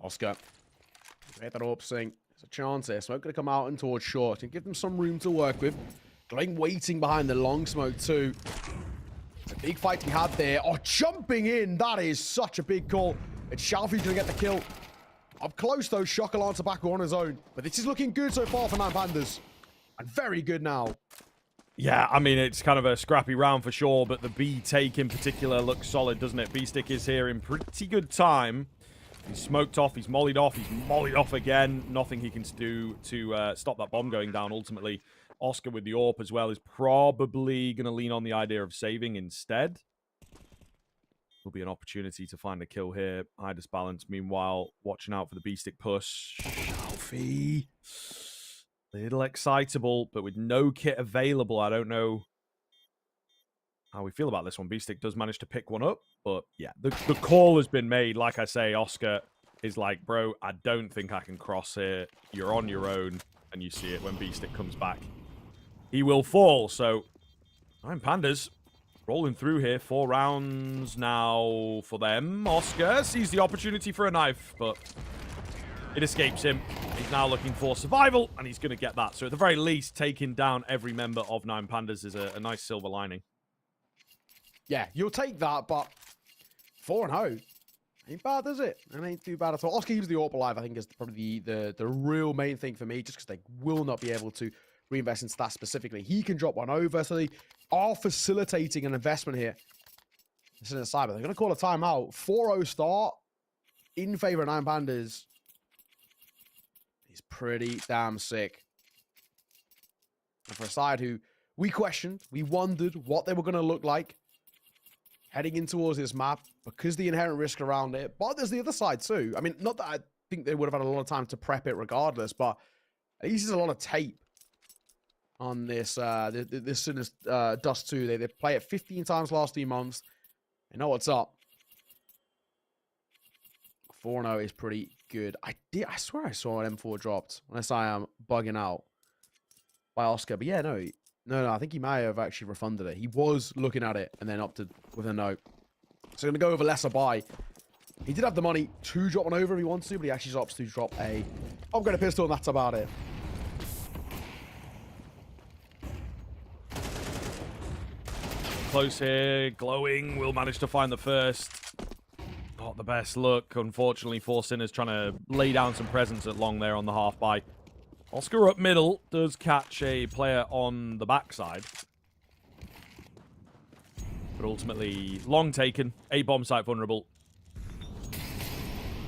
Speaker 3: Oscar. Get that AWP sync. There's a chance here. Smoke going to come out and towards short and give them some room to work with. Glenn waiting behind the long smoke too. It's a big fight to be had there. Oh, jumping in. That is such a big call. It's Shalfie's going to get the kill. Up close though. Shock alarm tobacco on his own. But this is looking good so far for 9 Pandas. And very good now.
Speaker 2: Yeah, I mean, it's kind of a scrappy round for sure, but the B take in particular looks solid, doesn't it? B-Stick is here in pretty good time. He's smoked off, he's mollied off again. Nothing he can do to stop that bomb going down ultimately. Oscar with the AWP as well is probably going to lean on the idea of saving instead. Will be an opportunity to find a kill here. High disbalance. Meanwhile, watching out for the B-Stick push. Shelfie. Little excitable, but with no kit available, I don't know how we feel about this one. B-Stick does manage to pick one up, but yeah, the call has been made. Like I say, Oscar is like, bro, I don't think I can cross here. You're on your own, and you see it when B-Stick comes back. He will fall, so Nine Pandas rolling through here. 4 rounds now for them. Oscar sees the opportunity for a knife, but it escapes him. He's now looking for survival, and he's going to get that. So at the very least, taking down every member of Nine Pandas is a nice silver lining.
Speaker 3: Yeah, you'll take that, but 4-0 ain't bad, is it? It ain't too bad at all. Oscar keeps the AWP alive, I think, is probably the real main thing for me, just because they will not be able to reinvest in stats specifically. He can drop one over, so they are facilitating an investment here. This is inside, but they're going to call a timeout. 4-0 start in favor of Nine Pandas. He's pretty damn sick. And for a side who we questioned, we wondered what they were going to look like heading in towards this map because the inherent risk around it. But there's the other side too. I mean, not that I think they would have had a lot of time to prep it regardless, but at least there's a lot of tape on this this Dust 2. They play it 15 times last 2 months. They know what's up. 4-0 is pretty good. I swear I saw an M4 dropped, unless I am bugging out, by Oscar. But yeah, no, I think he may have actually refunded it. He was looking at it and then opted with a no. So going to go over lesser buy. He did have the money to drop one over if he wants to, but he actually opts to drop a upgraded pistol, and that's about it.
Speaker 2: Close here. Glowing will manage to find the first. Not the best look, unfortunately, for Sinners trying to lay down some presence at long there on the half by. Oscar up middle does catch a player on the backside. But ultimately, long taken. A bomb site vulnerable.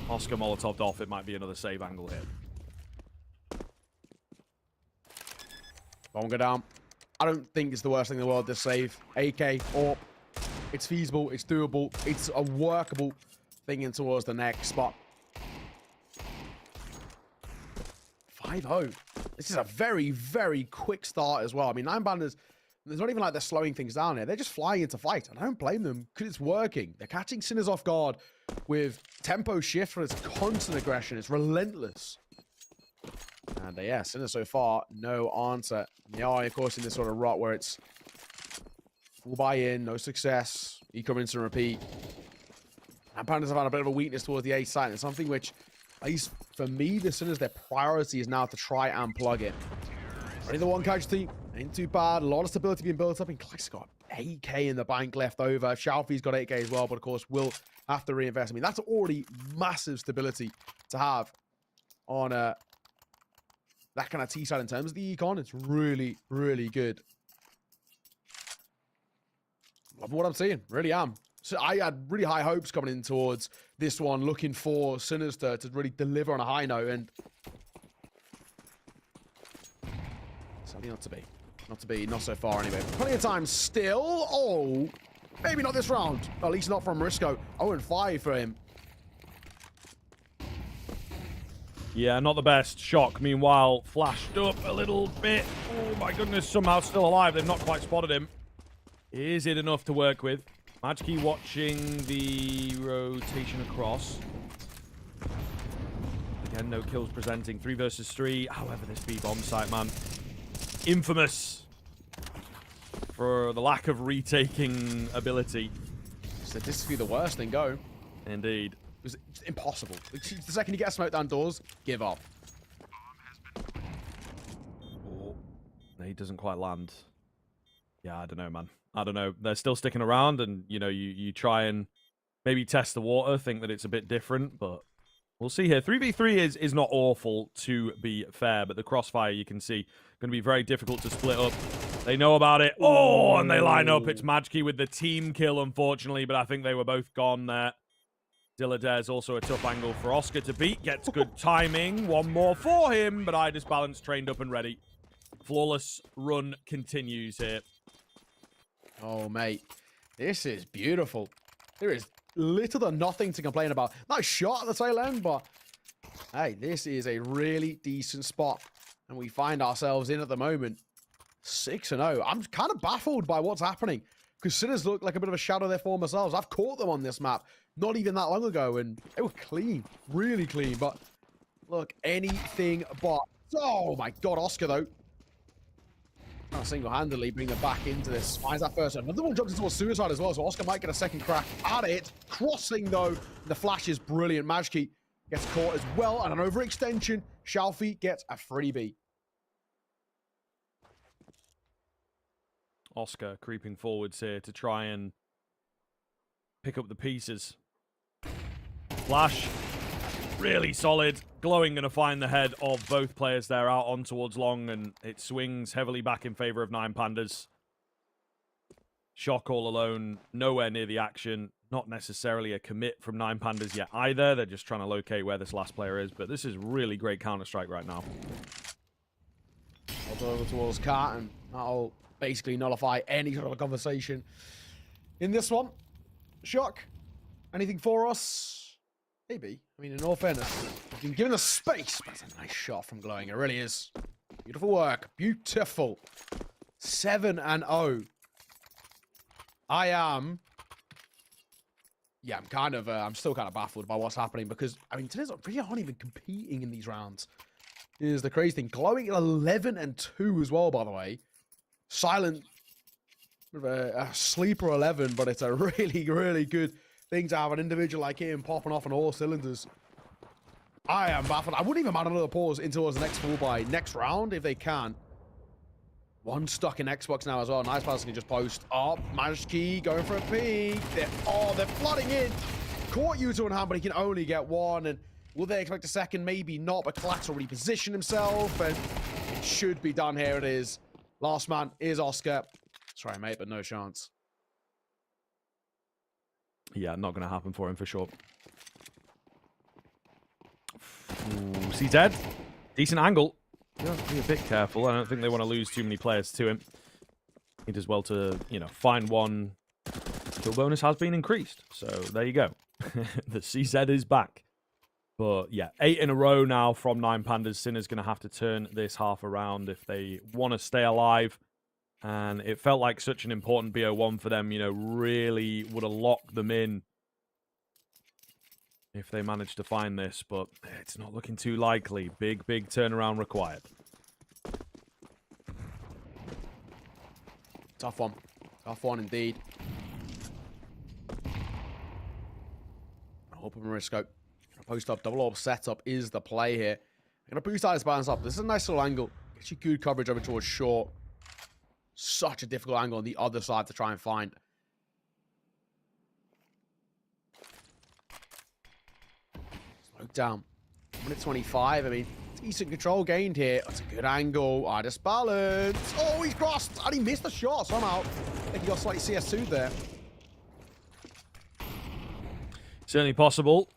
Speaker 2: Oscar Molotov'd off. It might be another save angle here.
Speaker 3: Bomb go down. I don't think it's the worst thing in the world, this save. AK, AWP. It's feasible. It's doable. It's a workable thing in towards the next spot. 5-0. This is a very, very quick start as well. I mean, Nine Pandas, there's not even like they're slowing things down here. They're just flying into fight. I don't blame them because it's working. They're catching Sinners off guard with tempo shift for its constant aggression. It's relentless. And yeah, Sinners so far, no answer. They are, of course, in this sort of rot where it's full buy-in, no success, e-comments and repeat. And Pandas have had a bit of a weakness towards the A side, and something which, at least for me, the Sinners, their priority is now to try and plug it. Only the one casualty, ain't too bad. A lot of stability being built up, and Clack's got 8k in the bank left over. Shalfie's got 8k as well, but of course will have to reinvest. I mean, that's already massive stability to have on that kind of T side in terms of the econ. It's really, really good. Love what I'm seeing. Really am. So I had really high hopes coming in towards this one, looking for Sinners to really deliver on a high note, and sadly not to be. Not to be, not so far anyway. Plenty of time still. Oh, maybe not this round. At least not from Risco. 0-5 for him.
Speaker 2: Yeah, not the best. Shock, meanwhile, flashed up a little bit. Oh my goodness, somehow still alive. They've not quite spotted him. Is it enough to work with? Majki watching the rotation across. Again, no kills presenting. 3 versus 3. However, this B-bomb site, man. Infamous for the lack of retaking ability.
Speaker 3: Statistically the worst thing go.
Speaker 2: Indeed.
Speaker 3: It was impossible. The second you get a smoke down doors, give up.
Speaker 2: Oh, he doesn't quite land. Yeah, I don't know, man. I don't know. They're still sticking around, and, you know, you try and maybe test the water, think that it's a bit different, but we'll see here. 3v3 is not awful, to be fair, but the crossfire, you can see, going to be very difficult to split up. They know about it. Oh, and they line up. It's Majki with the team kill, unfortunately, but I think they were both gone there. Dilladaire's also a tough angle for Oscar to beat. Gets good timing. One more for him, but Idis Balance trained up and ready. Flawless run continues here.
Speaker 3: Oh, mate. This is beautiful. There is little to nothing to complain about. Nice shot at the tail end, but hey, this is a really decent spot. And we find ourselves in at the moment 6-0. I'm kind of baffled by what's happening because Sinners look like a bit of a shadow of their former selves. I've caught them on this map not even that long ago, and they were clean, really clean. But look, anything but. Oh my God, Oscar though. Trying to single-handedly bring them back into this. Finds that first. Another one jumps into a suicide as well, so Oscar might get a second crack at it. Crossing though, the flash is brilliant. Majki gets caught as well, and an overextension. Shalfi gets a freebie.
Speaker 2: Oscar creeping forwards here to try and pick up the pieces. Flash, really solid. Glowing going to find the head of both players there out on towards long, and it swings heavily back in favor of Nine Pandas. Shock all alone, nowhere near the action. Not necessarily a commit from Nine Pandas yet either. They're just trying to locate where this last player is, but this is really great Counter-Strike right now.
Speaker 3: Over towards Cat, and that'll basically nullify any sort of a conversation in this one. Shock, anything for us? Maybe. I mean, in all fairness, you've been given the space, but it's a nice shot from Glowing. It really is. Beautiful work. Beautiful. 7-0. I'm still kind of baffled by what's happening because, I mean, today's really aren't even competing in these rounds. Is the crazy thing. Glowing at 11-2 as well, by the way. Silent, a sleeper 11, but it's a really, really good thing to have an individual like him popping off on all cylinders. I am baffled. I wouldn't even mind another pause into the next full buy next round if they can. One stuck in Xbox now as well. Nice pass can just post up. Majki going for a peek. They're flooding in. Caught Yuto in hand, but he can only get one. And will they expect a second? Maybe not, but Kalak's already positioned himself, and it should be done. Here it is. Last man is Oscar. Sorry, mate, but no chance.
Speaker 2: Yeah, not going to happen for him for sure. Ooh, CZ. Decent angle. You have to be a bit careful. I don't think they want to lose too many players to him. He does well to, find one. Kill bonus has been increased. So there you go. The CZ is back. But yeah, 8 in a row now from Nine Pandas. Sinner's going to have to turn this half around if they want to stay alive. And it felt like such an important BO1 for them, really would have locked them in if they managed to find this. But it's not looking too likely. Big, big turnaround required.
Speaker 3: Tough one. Tough one indeed. Open Marisco. Post up, double orb setup is the play here. I'm going to boost Idis Balance up. This is a nice little angle. Gets you good coverage over towards short. Such a difficult angle on the other side to try and find. Smoke down. 1:25. I mean, decent control gained here. That's a good angle. Idis Balance. Oh, he's crossed. And he missed the shot somehow. I think he got slightly CS2'd there.
Speaker 2: Certainly possible.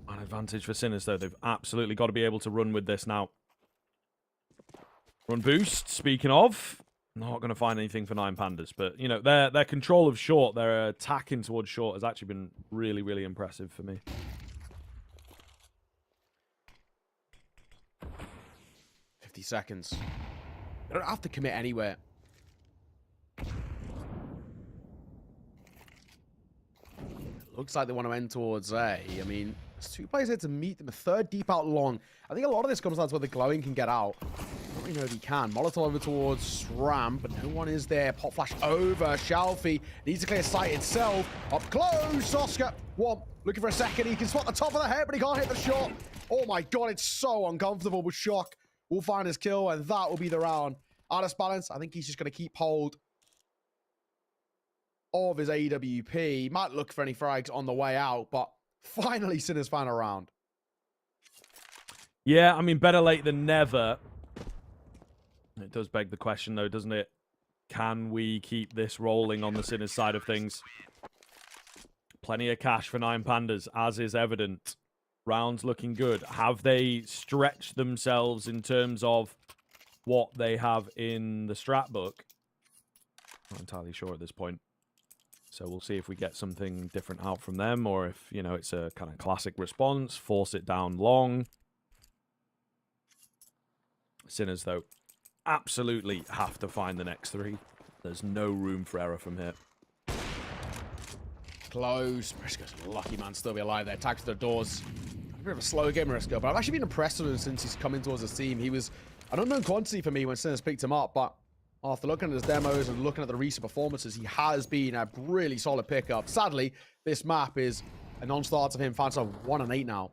Speaker 2: An advantage for Sinners, though. They've absolutely got to be able to run with this now. Run boost, speaking of. Not going to find anything for Nine Pandas, but, their control of short, their attacking towards short has actually been really, really impressive for me.
Speaker 3: Seconds. They don't have to commit anywhere. Looks like they want to end towards A. I mean, there's 2 players here to meet them. A third deep out long. I think a lot of this comes down to whether Glowing can get out. I don't really know if he can. Molotov over towards Ram, but no one is there. Pop flash over. Shalfi needs to clear sight itself. Up close. Oscar. One. Looking for a second. He can spot the top of the head, but he can't hit the shot. Oh my God, it's so uncomfortable with Shock. We'll find his kill, and that will be the round. Idis Balance, I think he's just going to keep hold of his AWP. He might look for any frags on the way out, but finally Sinner's final round.
Speaker 2: Yeah, I mean, better late than never. It does beg the question, though, doesn't it? Can we keep this rolling on the Sinners side of things? Plenty of cash for 9 Pandas, as is evident. Rounds looking good. Have they stretched themselves in terms of what they have in the strat book? Not entirely sure at this point. So we'll see if we get something different out from them, or if, you know, it's a kind of classic response, force it down long. Sinners, though, absolutely have to find the next 3. There's no room for error from here.
Speaker 3: Close. Marisko's a lucky man to still be alive there. Tags to the doors. A bit of a slow game, Marisko, but I've actually been impressed with him since he's coming towards the team. He was an unknown quantity for me when Sinners picked him up, but after looking at his demos and looking at the recent performances, he has been a really solid pickup. Sadly, this map is a non-starter for him. Finds out 1 and 8 now.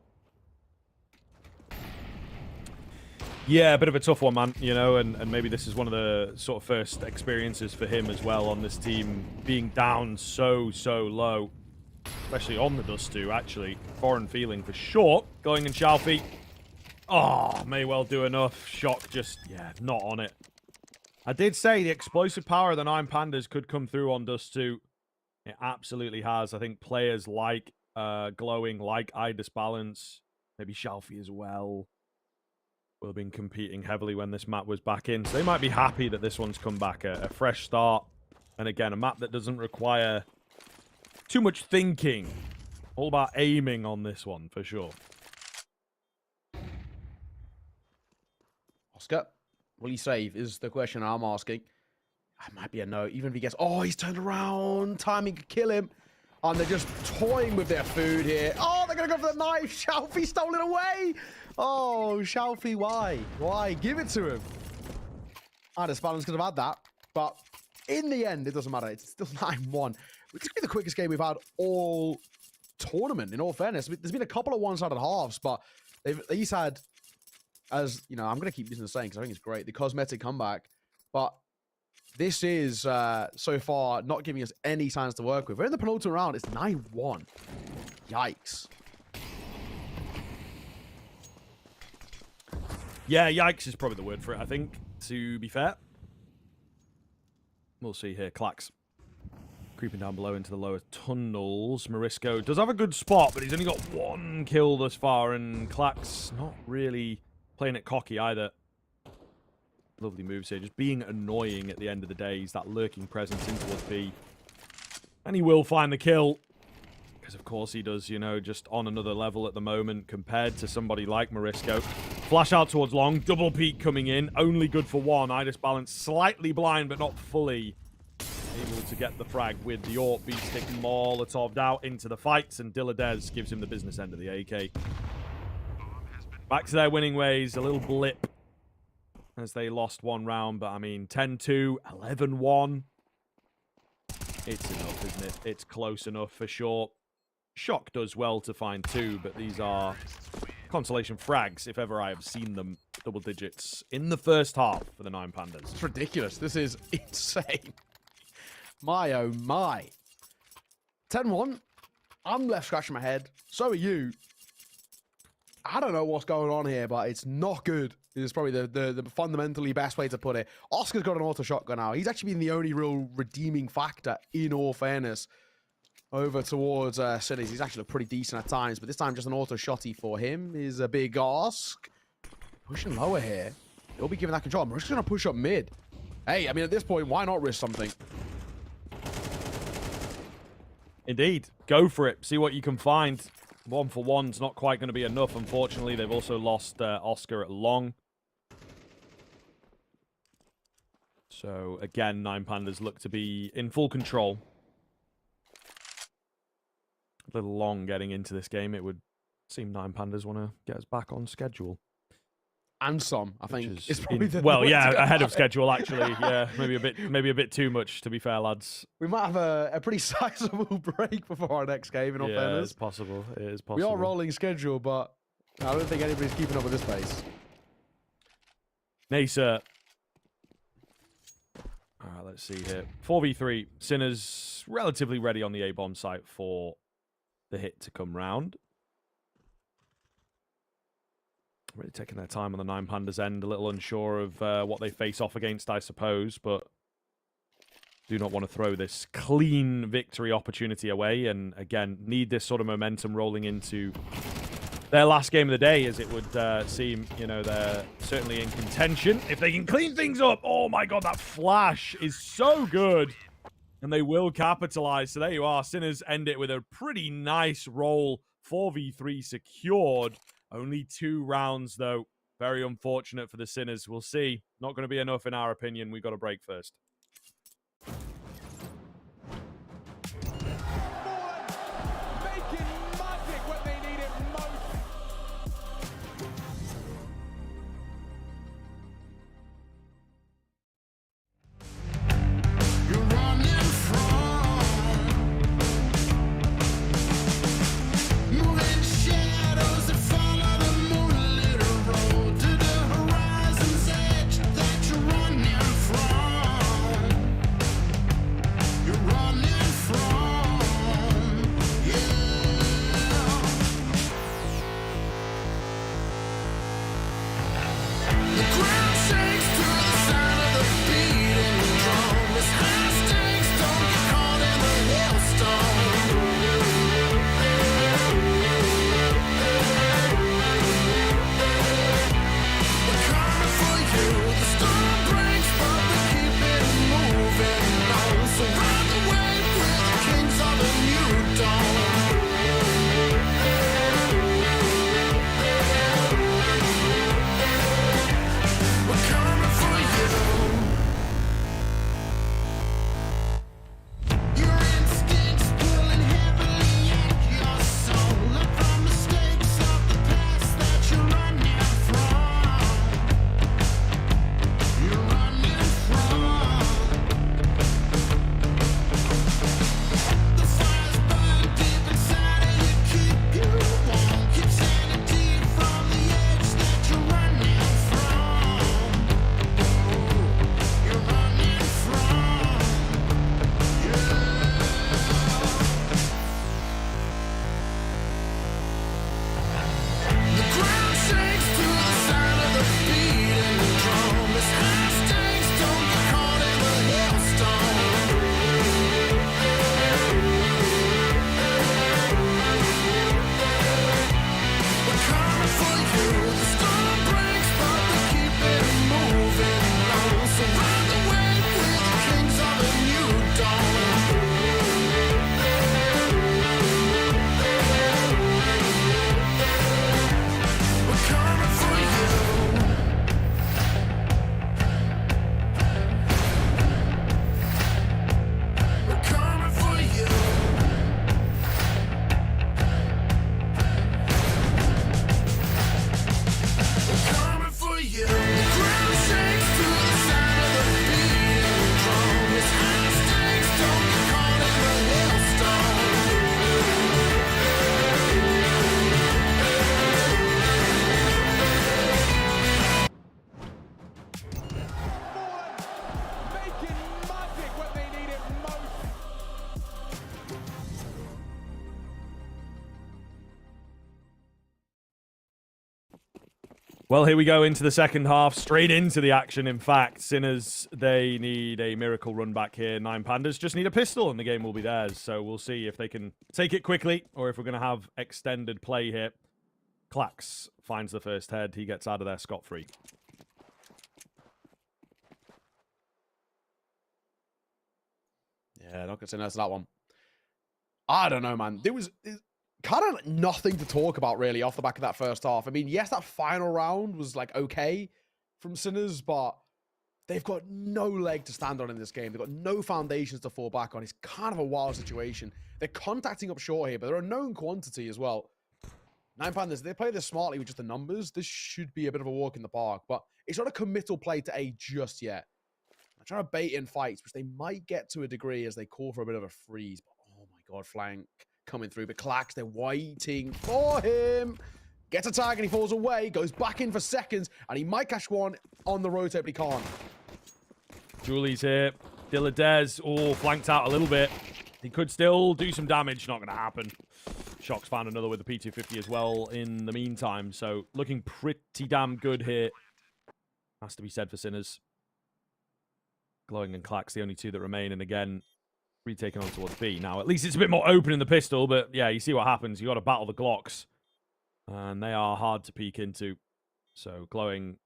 Speaker 2: Yeah, a bit of a tough one, man, you know, and maybe this is one of the sort of first experiences for him as well on this team, being down so low, especially on the Dust 2, actually. Foreign feeling for sure. Going in Shalfie. Oh, may well do enough. Shock just, yeah, not on it. I did say the explosive power of the 9 Pandas could come through on Dust 2. It absolutely has. I think players like Glowing, like Idis Balance, maybe Shalfie as well, will have been competing heavily when this map was back in. So they might be happy that this one's come back. A fresh start. And again, a map that doesn't require too much thinking. All about aiming on this one, for sure.
Speaker 3: Oscar, will he save is the question I'm asking. That might be a no. Even if he gets... Oh, he's turned around. Timing could kill him. And they're just toying with their food here. Oh, they're going to go for the knife. Shalfie stole it away. Oh, Shalfie, why? Why? Give it to him. Idis Balance could have had that. But in the end, it doesn't matter. It's still 9-1. Which could be the quickest game we've had all tournament, in all fairness. There's been a couple of one-sided halves, but they've at least had, as, you know, I'm going to keep using the saying because I think it's great, the cosmetic comeback. But this is, so far, not giving us any signs to work with. We're in the penultimate round. It's 9-1. Yikes.
Speaker 2: Yeah, yikes is probably the word for it, I think, to be fair. We'll see here. Clax creeping down below into the lower tunnels. Marisko does have a good spot, but he's only got 1 kill thus far, and Clax not really playing it cocky either. Lovely moves here. Just being annoying at the end of the day. He's that lurking presence in towards B. And he will find the kill. Because, of course, he does, you know, just on another level at the moment compared to somebody like Marisko. Flash out towards long. Double peek coming in. Only good for 1. Idis Balance slightly blind, but not fully able to get the frag with the AWP. Beatstick Molotov out into the fights, and Diladez gives him the business end of the AK. Back to their winning ways. A little blip as they lost 1 round, but I mean, 10-2, 11-1. It's enough, isn't it? It's close enough for sure. Shock does well to find 2, but these are consolation frags, if ever I have seen them. Double digits in the first half for the 9 Pandas.
Speaker 3: It's ridiculous. This is insane. My, oh my. 10-1. I'm left scratching my head. So are you. I don't know what's going on here, but it's not good. It's probably the fundamentally best way to put it. Oscar's got an auto shotgun now. He's actually been the only real redeeming factor, in all fairness, over towards Sinners. He's actually looked pretty decent at times, but this time just an auto shotty for him is a big ask. Pushing lower here. He'll be given that control. We're just going to push up mid. Hey, I mean, at this point, why not risk something?
Speaker 2: Indeed. Go for it. See what you can find. 1 for 1's not quite going to be enough, unfortunately. They've also lost Oscar at long. So, again, 9 Pandas look to be in full control. A little long getting into this game. It would seem 9 Pandas want to get us back on schedule.
Speaker 3: And some, I think.
Speaker 2: Is
Speaker 3: probably
Speaker 2: well, yeah, ahead of schedule, actually. Yeah, maybe a bit too much, to be fair, lads.
Speaker 3: We might have a pretty sizable break before our next game, in all fairness.
Speaker 2: Yeah, it's possible. It is possible.
Speaker 3: We are rolling schedule, but I don't think anybody's keeping up with this pace.
Speaker 2: Nay, sir. All right, let's see here. 4v3. Sinners relatively ready on the A-bomb site for the hit to come round. Really taking their time on the 9 Pandas end. A little unsure of what they face off against, I suppose, but do not want to throw this clean victory opportunity away. And again, need this sort of momentum rolling into their last game of the day, as it would seem, you know, they're certainly in contention. If they can clean things up, oh my god, that flash is so good. And they will capitalize. So there you are. Sinners end it with a pretty nice roll. 4v3 secured. Only 2 rounds, though. Very unfortunate for the Sinners. We'll see. Not going to be enough in our opinion. We've got to break first.
Speaker 5: Making magic when they need it most.
Speaker 1: You're running from moving shadows that follow the moonlit road to the horizon's edge that you're running from. You're running from, yeah. The ground shakes to the sound of the beating drum. It's high stakes, don't get caught in the hailstorm. We're coming for you. The storm breaks, but we keep it moving on. So ride the wave with the kings of the new dawn. We're coming for you. Your instincts pulling heavily at your soul. Up from mistakes of the past that you're running from. You're running from. The fire's burned deep inside of you, keep you warm. Keep standing deep from the edge that you're running from. You're running from, yeah. The ground shakes to the sound of the beating drum. It's high stakes, don't get caught in the hailstorm. We're coming for you. The storm breaks, but we keep it moving on. So ride the wave with the kings of the new dawn. We're coming for you. We're coming for you. We're coming for you. The ground shakes to the sound of the beating drum. It's high stakes, don't get caught in the
Speaker 5: Making magic when they need it most.
Speaker 2: Well, here we go into the second half, straight into the action. In fact, Sinners, they need a miracle run back here. 9 Pandas just need a pistol and the game will be theirs. So we'll see if they can take it quickly or if we're going to have extended play here. Clax finds the first head. He gets out of there scot-free.
Speaker 3: Yeah, not gonna say no to that one. I don't know, man. There was kind of nothing to talk about really off the back of that first half. I mean, yes, that final round was like okay from Sinners, but they've got no leg to stand on in this game. They've got no foundations to fall back on. It's kind of a wild situation. They're contacting up short here, but they're a known quantity as well. 9 Pandas, they play this smartly with just the numbers. This should be a bit of a walk in the park, but it's not a committal play to A just yet. I'm trying to bait in fights, which they might get to a degree as they call for a bit of a freeze. But, oh my god, flank coming through. But Clax, they're waiting for him. Gets a tag and he falls away. Goes back in for seconds. And he might catch one on the rotate, but he can't.
Speaker 2: Julie's here. Dilladez, flanked out a little bit. He could still do some damage. Not going to happen. Shock's found another with the P250 as well in the meantime. So looking pretty damn good here. Has to be said for Sinners. Glowing and Clack's the only two that remain. And again, retaken on towards B. Now, at least it's a bit more open in the pistol. But yeah, you see what happens. You got to battle the Glocks. And they are hard to peek into. So Glowing,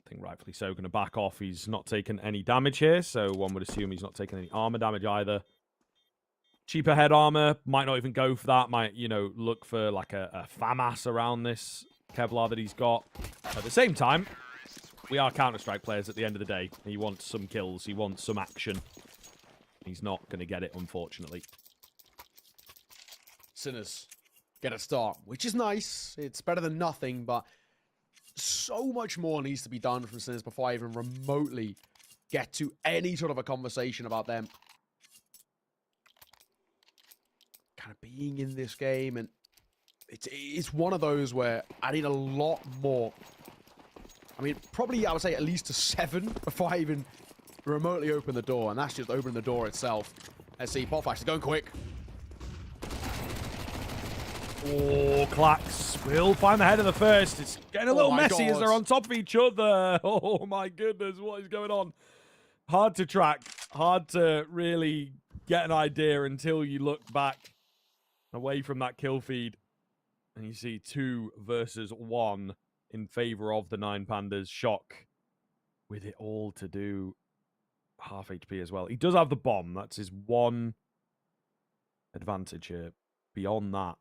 Speaker 2: I think rightfully so, going to back off. He's not taken any damage here. So one would assume he's not taken any armor damage either. Cheaper head armor, might not even go for that. Might, you know, look for like a FAMAS around this Kevlar that he's got. At the same time, we are Counter-Strike players at the end of the day. He wants some kills. He wants some action. He's not going to get it, unfortunately.
Speaker 3: Sinners get a start, which is nice. It's better than nothing, but so much more needs to be done from Sinners before I even remotely get to any sort of a conversation about them kind of being in this game. And it's one of those where I need a lot more. I mean, probably I would say at least a 7 before I even remotely open the door, and that's just opening the door itself. Let's see, Pop Flash is going quick.
Speaker 2: Oh, Clacks will find the head of the first. It's getting a little messy as they're on top of each other. Oh my goodness, what is going on? Hard to track, hard to really get an idea until you look back away from that kill feed and you see 2 versus 1 in favor of the 9 Pandas. Shock with it all to do. Half HP as well. He does have the bomb. That's his one advantage here. Beyond that,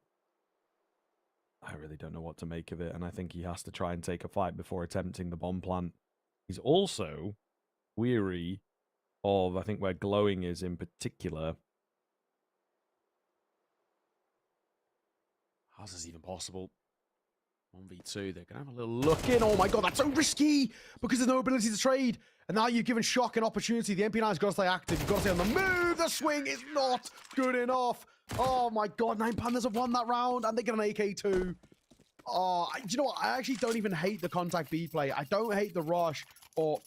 Speaker 2: I really don't know what to make of it, and I think he has to try and take a fight before attempting the bomb plant. He's also weary of, I think, where Glowing is in particular.
Speaker 3: How's this even possible? 1v2, they're going to have a little look in. Oh my god, that's so risky because there's no ability to trade. And now you've given Shock an opportunity. The MP9's got to stay active. You've got to stay on the move. The swing is not good enough. Oh my god, 9 Pandas have won that round and they get an AK2. Oh, do you know what? I actually don't even hate the contact B play. I don't hate the rush or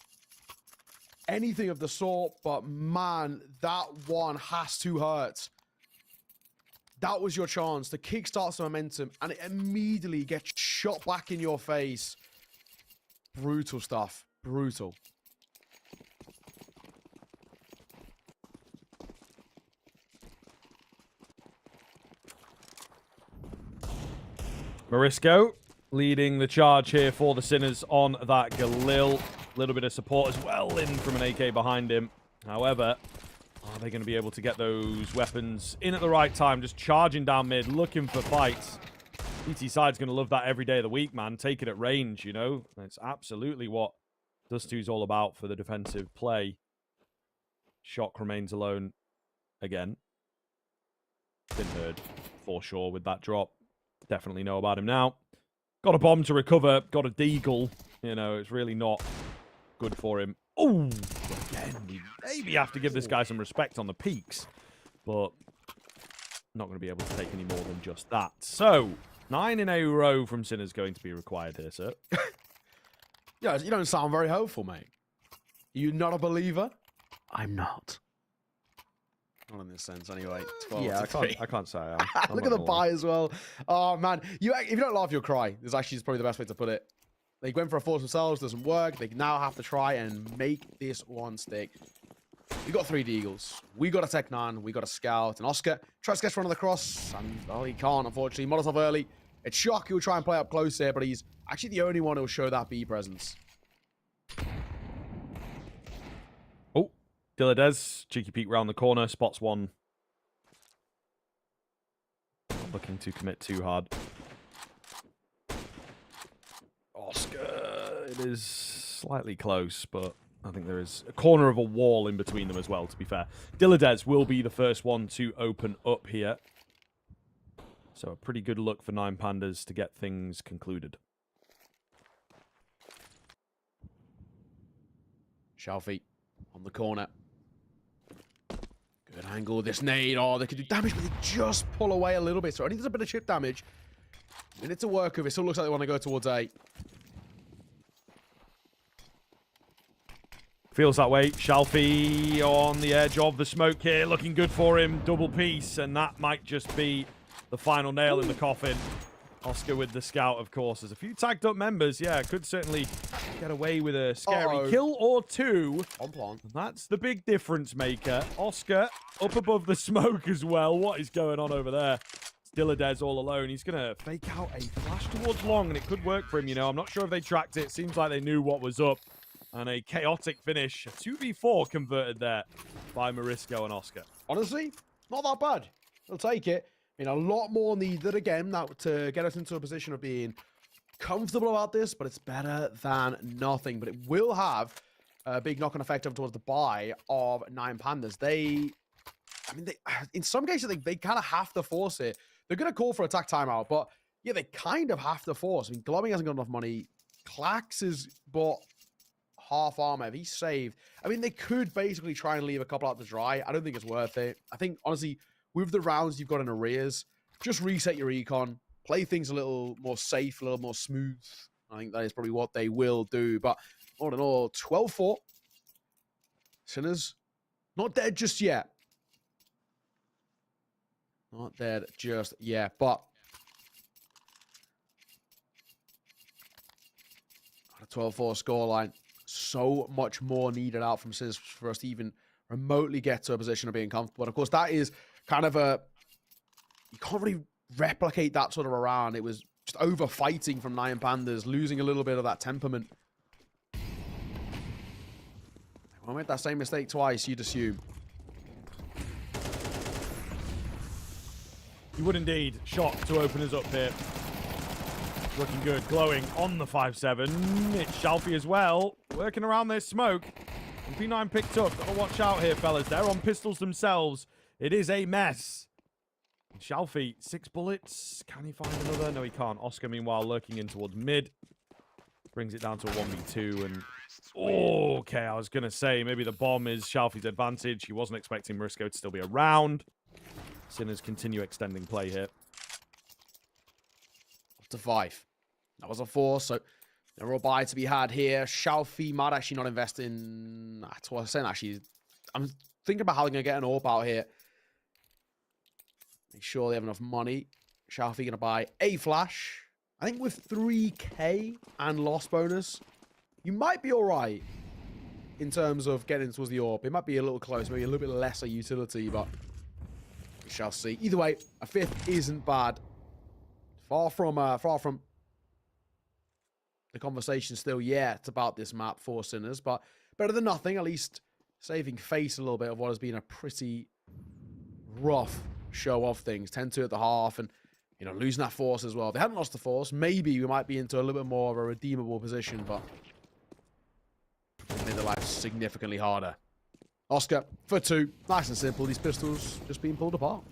Speaker 3: anything of the sort, but man, that one has to hurt. That was your chance to kickstart some momentum, and it immediately gets shot back in your face. Brutal stuff. Brutal.
Speaker 2: Morisco leading the charge here for the Sinners on that Galil. A little bit of support as well in from an AK behind him. However, are they going to be able to get those weapons in at the right time? Just charging down mid, looking for fights. PT side's going to love that every day of the week, man. Take it at range, you know? That's absolutely what Dust2's all about for the defensive play. Shock remains alone again. Been heard for sure with that drop. Definitely know about him now. Got a bomb to recover. Got a deagle. You know, it's really not good for him. Oh, again, we maybe have to give this guy some respect on the peaks, but not going to be able to take any more than just that. So, 9 in a row from Sinners going to be required here, sir.
Speaker 3: Yeah, you don't sound very hopeful, mate. You not a believer? I'm not. Not in this sense, anyway.
Speaker 2: Yeah, I can't say I am.
Speaker 3: Look at the buy as well. Oh, man. If you don't laugh, you'll cry. This actually is probably the best way to put it. They went for a force themselves, doesn't work. They now have to try and make this one stick. We got 3 Deagles. We got a Tech-9. We got a Scout. And Oscar tries to catch one of the cross. And, well, he can't, unfortunately. Molotov early. It's Shock who will try and play up close here, but he's actually the only one who will show that B presence.
Speaker 2: Oh, Dilladez. Cheeky peek round the corner. Spots one. Not looking to commit too hard. Oscar. It is slightly close, but I think there is a corner of a wall in between them as well, to be fair. Dilladez will be the first one to open up here. So a pretty good look for 9 Pandas to get things concluded.
Speaker 3: Shalfie on the corner. Good angle. This nade. Oh, they could do damage, but they just pull away a little bit. So only does a bit of chip damage. And it's a work of it. Still looks like they want to go towards A.
Speaker 2: Feels that way. Shalfie on the edge of the smoke here. Looking good for him. Double piece. And that might just be the final nail in the coffin. Oscar with the scout, of course. There's a few tagged up members. Yeah, could certainly get away with a scary kill or two. And that's the big difference maker. Oscar up above the smoke as well. What is going on over there? Dilladez all alone. He's going to fake out a flash towards long, and it could work for him, you know. I'm not sure if they tracked it. Seems like they knew what was up. And a chaotic finish. A 2v4 converted there by Marisco and Oscar.
Speaker 3: Honestly, not that bad. I'll take it. I mean, a lot more needed again now to get us into a position of being comfortable about this, but it's better than nothing. But it will have a big knock-on effect over towards the buy of 9 Pandas. In some cases, they kind of have to force it. They're going to call for attack timeout, but yeah, they kind of have to force. I mean, Glomming hasn't got enough money. Clax has bought half armor. If he's saved, I mean, they could basically try and leave a couple out to dry. I don't think it's worth it. I think, honestly, with the rounds you've got in arrears, just reset your econ, play things a little more safe, a little more smooth. I think that is probably what they will do. But all in all, 12-4. Sinners, not dead just yet. Not dead just yet, but a 12-4 scoreline. So much more needed out from Sinners for us to even remotely get to a position of being comfortable. And of course, that is kind of you can't really replicate that sort of a round. It was just over fighting from 9 Pandas, losing a little bit of that temperament. They won't make that same mistake twice, you'd assume.
Speaker 2: He would indeed. Shot to open us up here. Looking good. Glowing on the 5-7. It's Shalfie as well. Working around this smoke. P9 picked up. Gotta watch out here, fellas. They're on pistols themselves. It is a mess. Shalfie, 6 bullets. Can he find another? No, he can't. Oscar, meanwhile, lurking in towards mid. Brings it down to a 1v2. And okay, I was going to say, maybe the bomb is Shalfie's advantage. He wasn't expecting Marisco to still be around. Sinners continue extending play here.
Speaker 3: Up to 5. That was a 4, so there are a buy to be had here. Shalfie might actually not invest in... That's what I was saying, actually. I'm thinking about how they're going to get an AWP out here. Make sure they have enough money. Shalfie going to buy a flash. I think with 3k and loss bonus, you might be all right in terms of getting towards the AWP. It might be a little close, maybe a little bit lesser utility, but we shall see. Either way, a 5th isn't bad. Far from the conversation still yet about this map for Sinners, but better than nothing, at least saving face a little bit of what has been a pretty rough show of things. 10-2 at the half, and you know, losing that force as well. If they hadn't lost the force, maybe we might be into a little bit more of a redeemable position, but it made their life significantly harder. Oscar for 2. Nice and simple. These pistols just being pulled apart.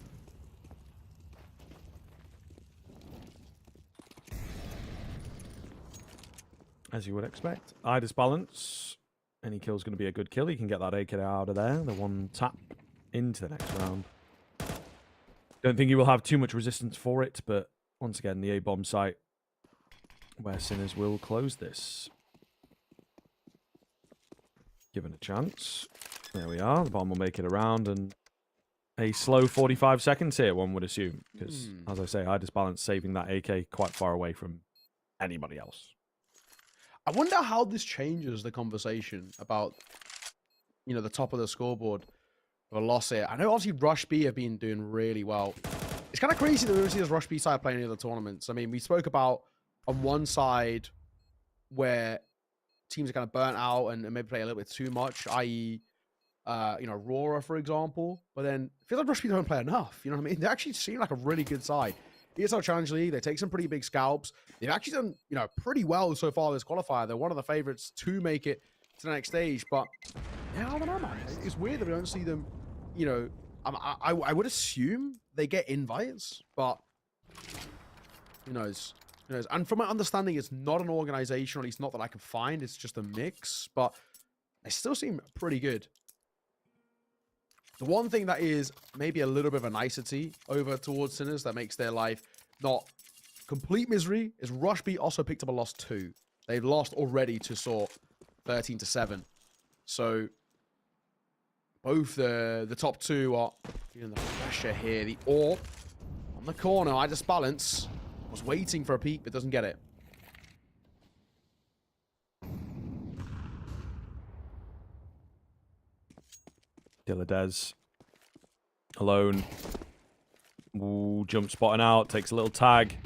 Speaker 2: As you would expect. Idis balance. Any kill's going to be a good kill. He can get that AK out of there. The one tap into the next round. Don't think he will have too much resistance for it, but once again, the A-bomb site where Sinners will close this. Given a chance. There we are. The bomb will make it around, and a slow 45 seconds here, one would assume. Because, as I say, Idis balance saving that AK quite far away from anybody else.
Speaker 3: I wonder how this changes the conversation about, you know, the top of the scoreboard. A loss here. I know obviously Rush B have been doing really well. It's kind of crazy that we don't see this Rush B side playing any other tournaments. I mean, we spoke about on one side where teams are kind of burnt out and maybe play a little bit too much, i.e., you know, Aurora, for example. But then it feels like Rush B don't play enough. You know what I mean? They actually seem like a really good side. ESL Challenge League, they take some pretty big scalps. They've actually done, you know, pretty well so far this qualifier. They're one of the favorites to make it to the next stage. But yeah, I don't know, man. It's weird that we don't see them. You know, I would assume they get invites, but who knows? Who knows? And from my understanding, it's not an organization, or at least not that I can find. It's just a mix, but they still seem pretty good. The one thing that is maybe a little bit of a nicety over towards Sinners that makes their life not complete misery is Rush B also picked up a loss too. They've lost already to Saw 13-7. So both the top two are feeling the pressure here. The AWP On the corner, I just balance. Was waiting for a peek, but doesn't get it.
Speaker 2: Dilladez alone. Ooh, jump spotting out, takes a little tag.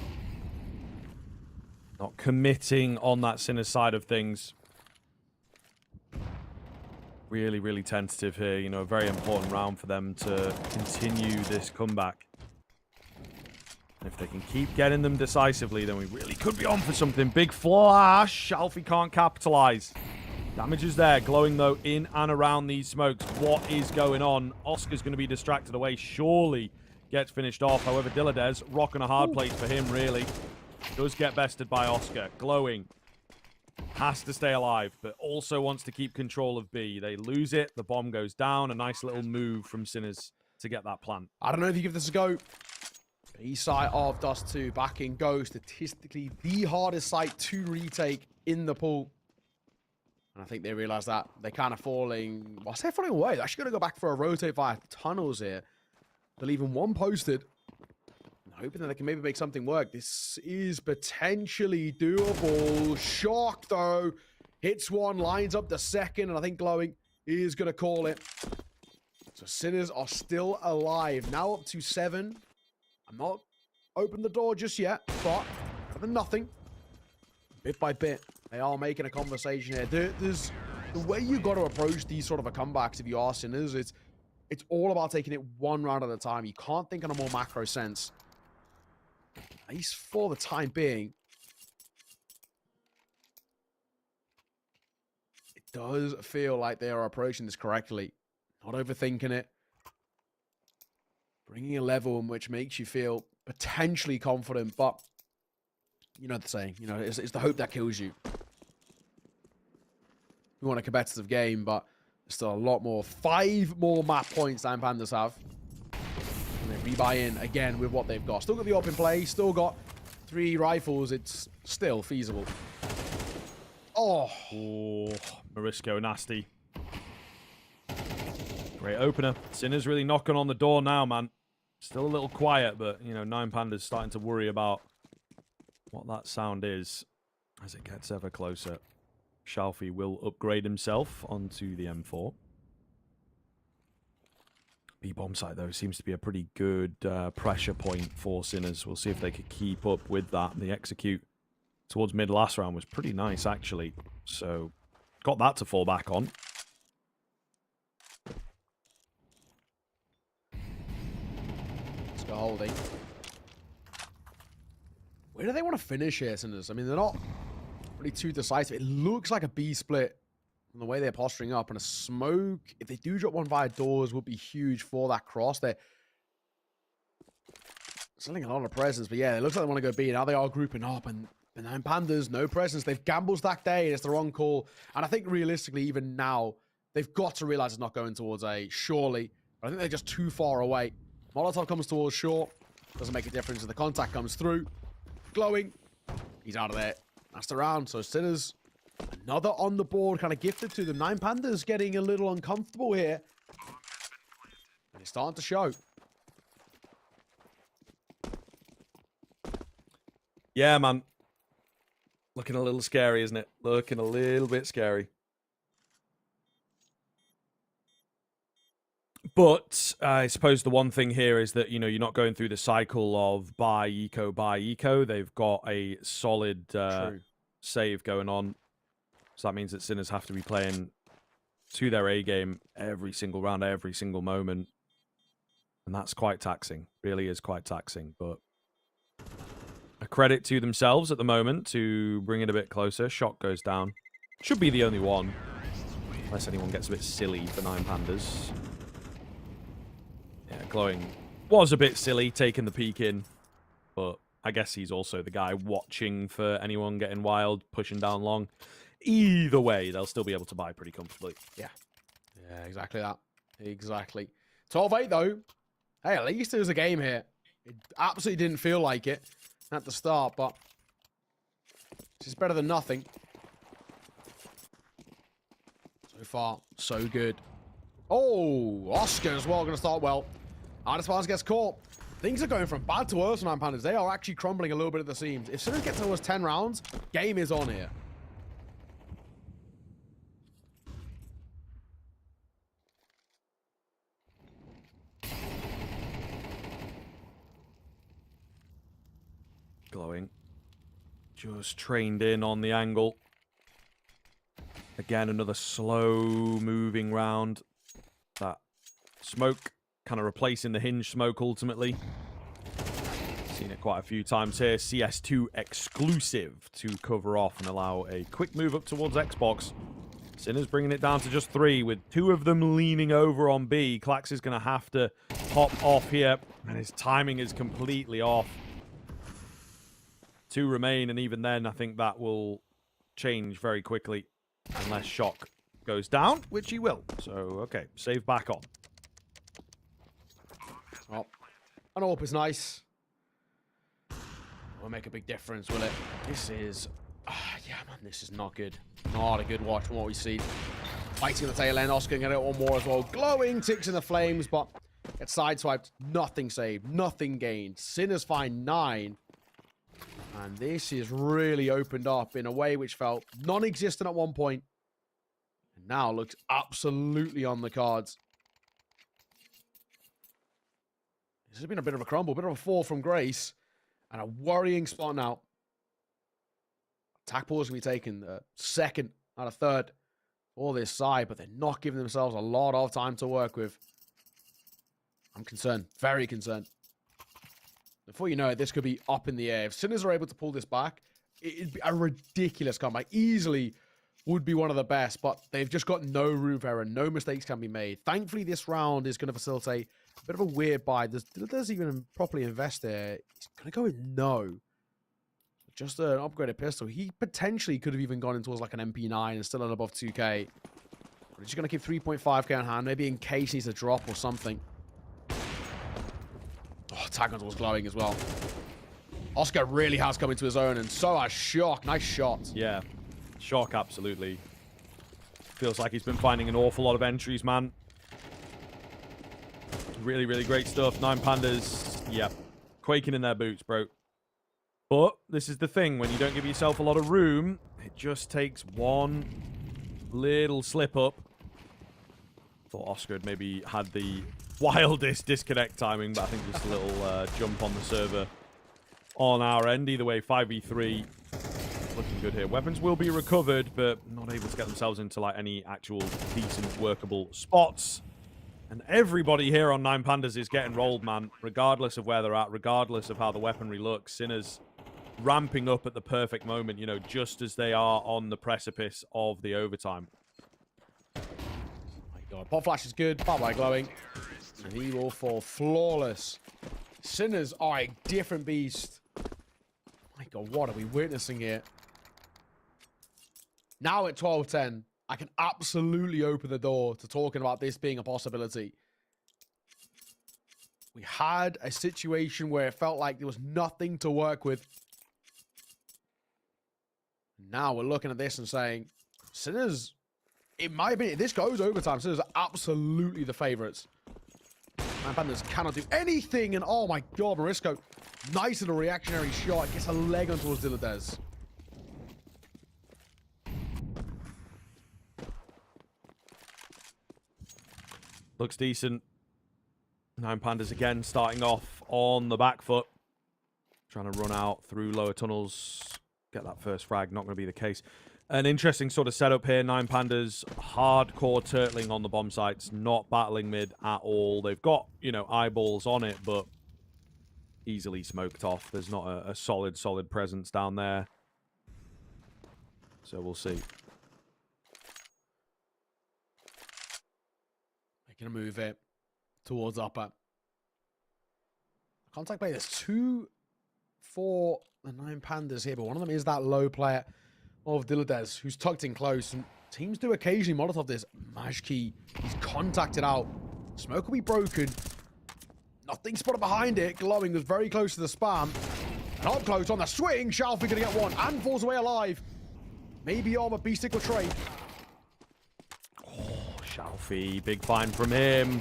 Speaker 2: Not committing on that Sinner side of things. Really, really tentative here. You know, a very important round for them to continue this comeback. And if they can keep getting them decisively, then we really could be on for something. Big flash. Alfie can't capitalize. Damage is there. Glowing, though, in and around these smokes. What is going on? Oscar's going to be distracted away. Surely gets finished off. However, Dilladez, rocking a hard place for him, really. Does get bested by Oscar. Glowing has to stay alive, but also wants to keep control of B. They lose it. The bomb goes down. A nice little move from Sinners to get that plant.
Speaker 3: I don't know if you give this a go. East side of Dust 2. Back in Go. Statistically, the hardest site to retake in the pool. And I think they realize that they're kind of falling. Well, I say falling away. They're actually going to go back for a rotate via tunnels here. They're leaving one posted. Hoping that they can maybe make something work. This is potentially doable. Shock, though. Hits one, lines up the second, and I think Glowing is going to call it. So Sinners are still alive. Now up to 7. I'm not open the door just yet, but better than nothing. Bit by bit, they are making a conversation here. There's the way you got to approach these sort of a comebacks if you are Sinners. It's all about taking it one round at a time. You can't think in a more macro sense. At least for the time being. It does feel like they are approaching this correctly. Not overthinking it. Bringing a level in which makes you feel potentially confident, but you know the saying, you know, it's the hope that kills you. We want a competitive game, but there's still a lot more. 5 more map points than Pandas have. And they rebuy in again with what they've got. Still got the open play, still got 3 rifles. It's still feasible. Oh,
Speaker 2: Marisco nasty. Great opener. Sinner's really knocking on the door now, man. Still a little quiet, but, you know, 9 Pandas starting to worry about what that sound is as it gets ever closer. Shalfie will upgrade himself onto the M4. B-bomb site, though, seems to be a pretty good pressure point for Sinners. We'll see if they could keep up with that. The execute towards mid last round was pretty nice, actually. So, got that to fall back on.
Speaker 3: Let's go holding. Where do they want to finish here, Sinners? I mean, they're not really too decisive. It looks like a B split from the way they're posturing up, and a smoke, if they do drop one via doors, would be huge for that cross. They're selling a lot of presence, but yeah, it looks like they want to go B. Now they are grouping up, and the 9 Pandas, no presence. They've gambled that day, and it's the wrong call. And I think realistically, even now, they've got to realize it's not going towards A, surely. But I think they're just too far away. Molotov comes towards short. Doesn't make a difference if the contact comes through. Glowing. He's out of there. That's the round. So Sinners, another on the board, kind of gifted to them. 9 Pandas getting a little uncomfortable here. And it's starting to show.
Speaker 2: Yeah, man. Looking a little scary, isn't it? Looking a little bit scary. But I suppose the one thing here is that, you know, you're not going through the cycle of buy eco. They've got a solid save going on. So that means that Sinners have to be playing to their A game every single round, every single moment. And that's quite taxing. Really is quite taxing. But a credit to themselves at the moment to bring it a bit closer. Shot goes down. Should be the only one. Unless anyone gets a bit silly for 9 Pandas. Yeah, Glowing was a bit silly taking the peek in. But I guess he's also the guy watching for anyone getting wild, pushing down long. Either way, they'll still be able to buy pretty comfortably.
Speaker 3: Yeah. Yeah, exactly that. Exactly. 12-8 though. Hey, at least there's a game here. It absolutely didn't feel like it at the start, but this is better than nothing. So far, so good. Oh, Oscar as well, going to start well. Artis Barnes gets caught. Things are going from bad to worse on Pandas. They are actually crumbling a little bit at the seams. If Sinners get towards 10 rounds, game is on here.
Speaker 2: Glowing. Just trained in on the angle. Again, another slow moving round. That smoke kind of replacing the hinge smoke ultimately. Seen it quite a few times here. CS2 exclusive to cover off and allow a quick move up towards Xbox. Sinners bringing it down to just 3 with 2 of them leaning over on B. Klax is going to have to hop off here, and his timing is completely off. 2 remain, and even then I think that will change very quickly unless Shock goes down, which he will. So, okay, save back on.
Speaker 3: Oh, an AWP is nice. Will make a big difference, will it? This is... yeah, man, this is not good. Not a good watch from what we see. Fighting the tail end. Oscar can get it one more as well. Glowing, ticks in the flames, but gets sideswiped. Nothing saved. Nothing gained. Sinners find 9. And this is really opened up in a way which felt non-existent at one point. And now looks absolutely on the cards. This has been a bit of a crumble, a bit of a fall from grace. And a worrying spot now. Attack pools can be taken second out of third for this side, but they're not giving themselves a lot of time to work with. I'm concerned. Very concerned. Before you know it, this could be up in the air. If Sinners are able to pull this back, it'd be a ridiculous comeback. Easily would be one of the best, but they've just got no room for error. No mistakes can be made. Thankfully, this round is going to facilitate a bit of a weird buy. Does even properly invest there? He's going to go with no. Just an upgraded pistol. He potentially could have even gone in towards like an MP9 and still on above 2k. But he's just going to keep 3.5k on hand, maybe in case he needs a drop or something. Oh, tag on was glowing as well. Oscar really has come into his own, and so has Shock. Nice shot.
Speaker 2: Yeah, Shock absolutely. Feels like he's been finding an awful lot of entries, man. Really, really great stuff. 9 Pandas, yeah, quaking in their boots, bro. But this is the thing, when you don't give yourself a lot of room, it just takes one little slip up. Thought Oscar had maybe had the wildest disconnect timing, but I think just a little jump on the server on our end. Either way, 5v3 looking good here. Weapons will be recovered, but not able to get themselves into like any actual decent workable spots. And everybody here on 9 Pandas is getting rolled, man, regardless of where they're at, regardless of how the weaponry looks. Sinners ramping up at the perfect moment, you know, just as they are on the precipice of the overtime.
Speaker 3: Oh my god, Pop Flash is good. Bye-bye glowing. And he will fall flawless. Sinners are a different beast. My god, what are we witnessing here? Now at 12-10, I can absolutely open the door to talking about this being a possibility. We had a situation where it felt like there was nothing to work with. Now we're looking at this and saying, Sinners, in my opinion, if this goes overtime, Sinners are absolutely the favorites. Man, Pandas cannot do anything, and oh my god, Marisco, nice little reactionary shot, gets a leg on towards Dilladez.
Speaker 2: Looks decent. 9 Pandas again starting off on the back foot. Trying to run out through lower tunnels. Get that first frag. Not going to be the case. An interesting sort of setup here. 9 Pandas hardcore turtling on the bomb sites. Not battling mid at all. They've got, you know, eyeballs on it, but easily smoked off. There's not a solid presence down there. So we'll see.
Speaker 3: Making a move it towards upper. Contact play. There's 2 for the 9 Pandas here, but one of them is that low player of Dilladez, who's tucked in close. And teams do occasionally Molotov this. Majki, he's contacted out. Smoke will be broken. Nothing spotted behind it. Glowing was very close to the spam. And up close on the swing. Shalfie gonna get one and falls away alive. Maybe on a B-stick or trade.
Speaker 2: Shalfie, big find from him.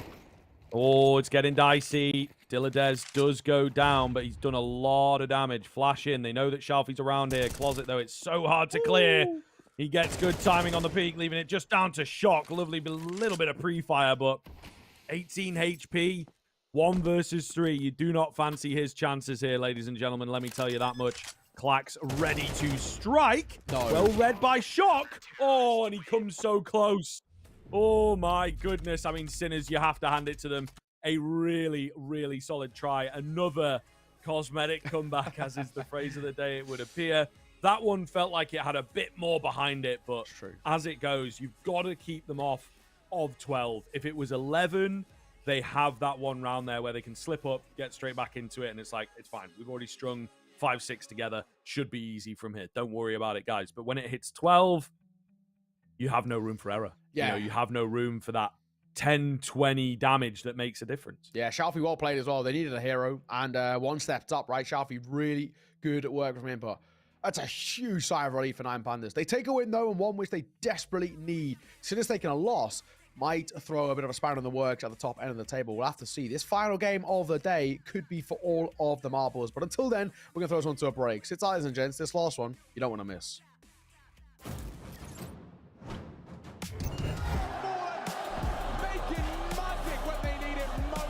Speaker 2: Oh, it's getting dicey. Diladez does go down, but he's done a lot of damage. Flash in. They know that Shalfie's around here. Closet, though, it's so hard to clear. He gets good timing on the peak, leaving it just down to Shock. Lovely little bit of pre-fire, but 18 HP, 1 versus 3. You do not fancy his chances here, ladies and gentlemen. Let me tell you that much. Clax ready to strike.
Speaker 3: No.
Speaker 2: Well read by Shock. Oh, and he comes so close. Oh, my goodness. I mean, Sinners, you have to hand it to them. A really, really solid try. Another cosmetic comeback, as is the phrase of the day, it would appear. That one felt like it had a bit more behind it, but as it goes, you've got to keep them off of 12. If it was 11, they have that one round there where they can slip up, get straight back into it, and it's like, it's fine. We've already strung 5-6 together. Should be easy from here. Don't worry about it, guys. But when it hits 12, you have no room for error.
Speaker 3: Yeah.
Speaker 2: You know, you have no room for that 10, 20 damage that makes a difference.
Speaker 3: Yeah, Shalfie well played as well. They needed a hero, and one stepped up, right? Shalfie really good at work from him, but that's a huge sigh of relief for Nine Pandas. They take a win, though, and one which they desperately need. Sinners taking a loss might throw a bit of a spanner in the works at the top end of the table. We'll have to see. This final game of the day could be for all of the marbles, but until then, we're going to throw this one to a break. Sit tight, ladies and gents. This last one, you don't want to miss.
Speaker 5: Making magic when they need it most.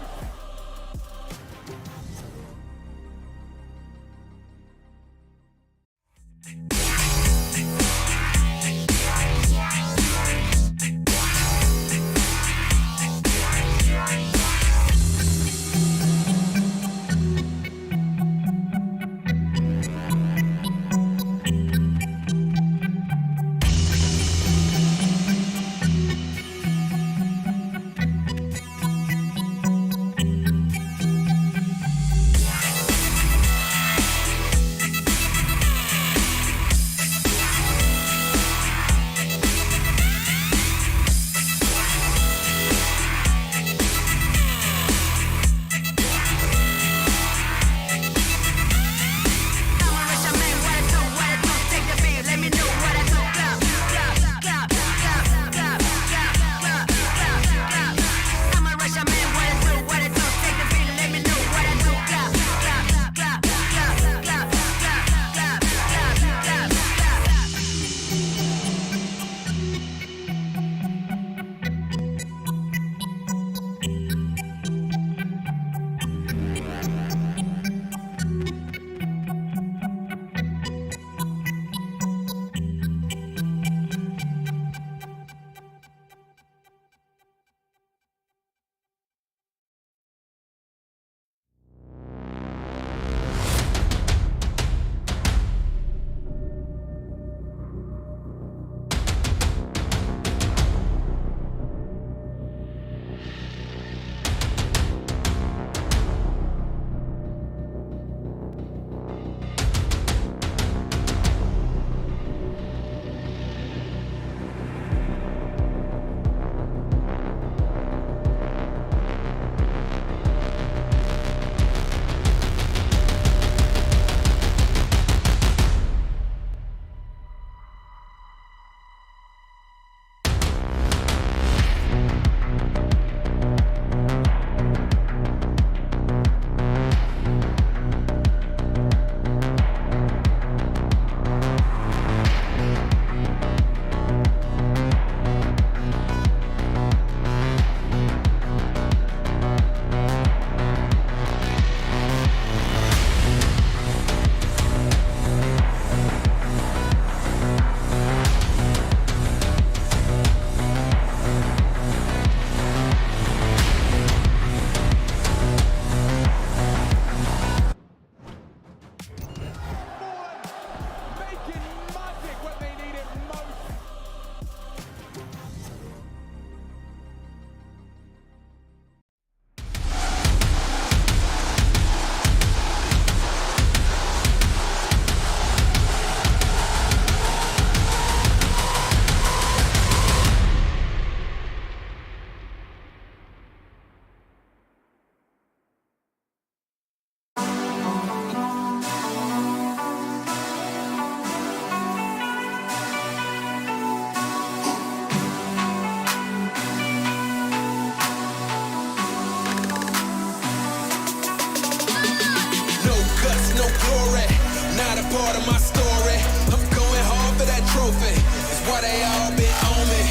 Speaker 1: glory, not a part of my story. I'm going hard for that trophy, it's why they all been on me.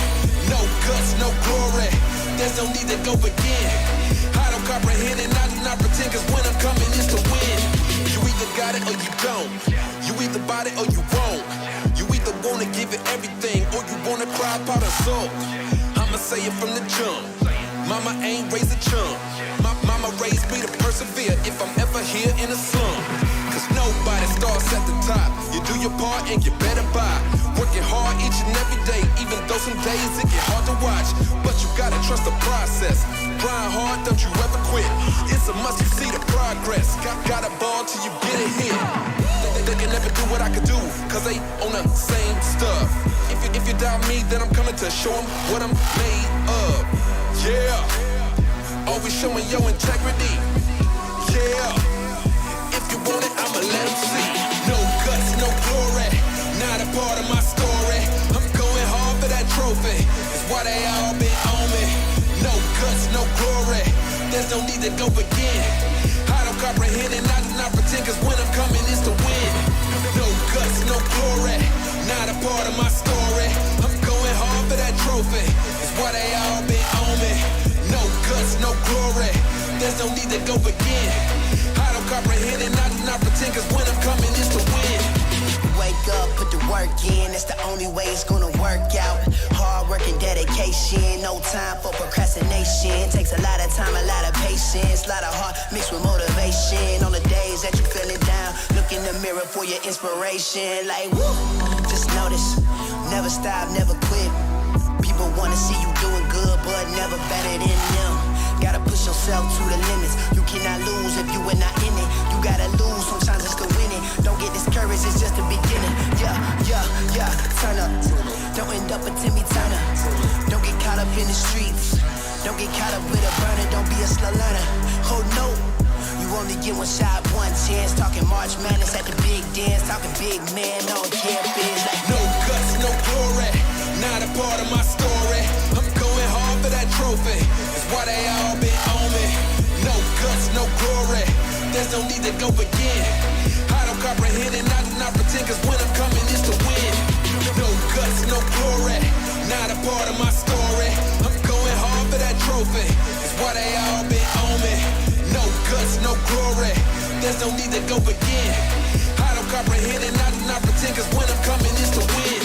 Speaker 1: No guts, no glory, there's no need to go begin. I don't comprehend and I do not pretend, cause when I'm coming is to win. You either got it or you don't, you either bought it or you won't. You either wanna give it everything or you wanna cry out and soul. I'ma say it from the jump, mama ain't raised a chump. My mama raised me to persevere if I'm ever here in a slum. Cause nobody starts at the top. You do your part and you better buy. Working hard each and every day, even though some days it get hard to watch. But you gotta trust the process. Grind hard, don't you ever quit. It's a must, you see the progress. Got a ball till you get a hit. They can never do what I could do, cause they on the same stuff. If you doubt me, then I'm coming to show them what I'm made of. Yeah, always showing your integrity. Yeah, if you want it, I'ma let them see. No guts, no glory, not a part of my story. I'm going hard for that trophy, it's why they all been on me. No guts, no glory, there's no need to go begin. I don't comprehend and I do not pretend, cause when I'm coming is to win. No guts, no glory, not a part of my story. I'm going hard for that trophy, it's why they all been on me. No guts, no glory, there's no need to go begin. I don't comprehend and I do not pretend, cause when I'm coming is to win.
Speaker 4: Wake up, put the work in, that's the only way it's gonna work out. Hard work and dedication, no time for procrastination. Takes a lot of time, a lot of patience, a lot of heart mixed with motivation. On the days that you feeling down, look in the mirror for your inspiration. Like, woo, just notice, never stop, never quit. People wanna see you doing good, but never better than them. Gotta push yourself to the limits. You cannot lose if you are not in it. You gotta lose, sometimes it's to win it. Don't get discouraged, it's just the beginning. Yeah, turn up. Don't end up a Timmy Turner. Don't get caught up in the streets. Don't get caught up with a burner, don't be a slow learner. Oh no, you only get one shot, one chance. Talking March Madness at the big dance. Talking big man on campus. Like
Speaker 1: no guts, no glory, not a part of my story. I'm going hard for that trophy, it's why they all been on me. No guts, no glory, there's no need to go begin. I don't comprehend and I do not pretend, cause when I'm coming is to win. No guts, no glory, not a part of my story. I'm going hard for that trophy, it's why they all been on me. No guts, no glory, there's no need to go begin. I don't comprehend and I do not pretend, cause when I'm coming is to win.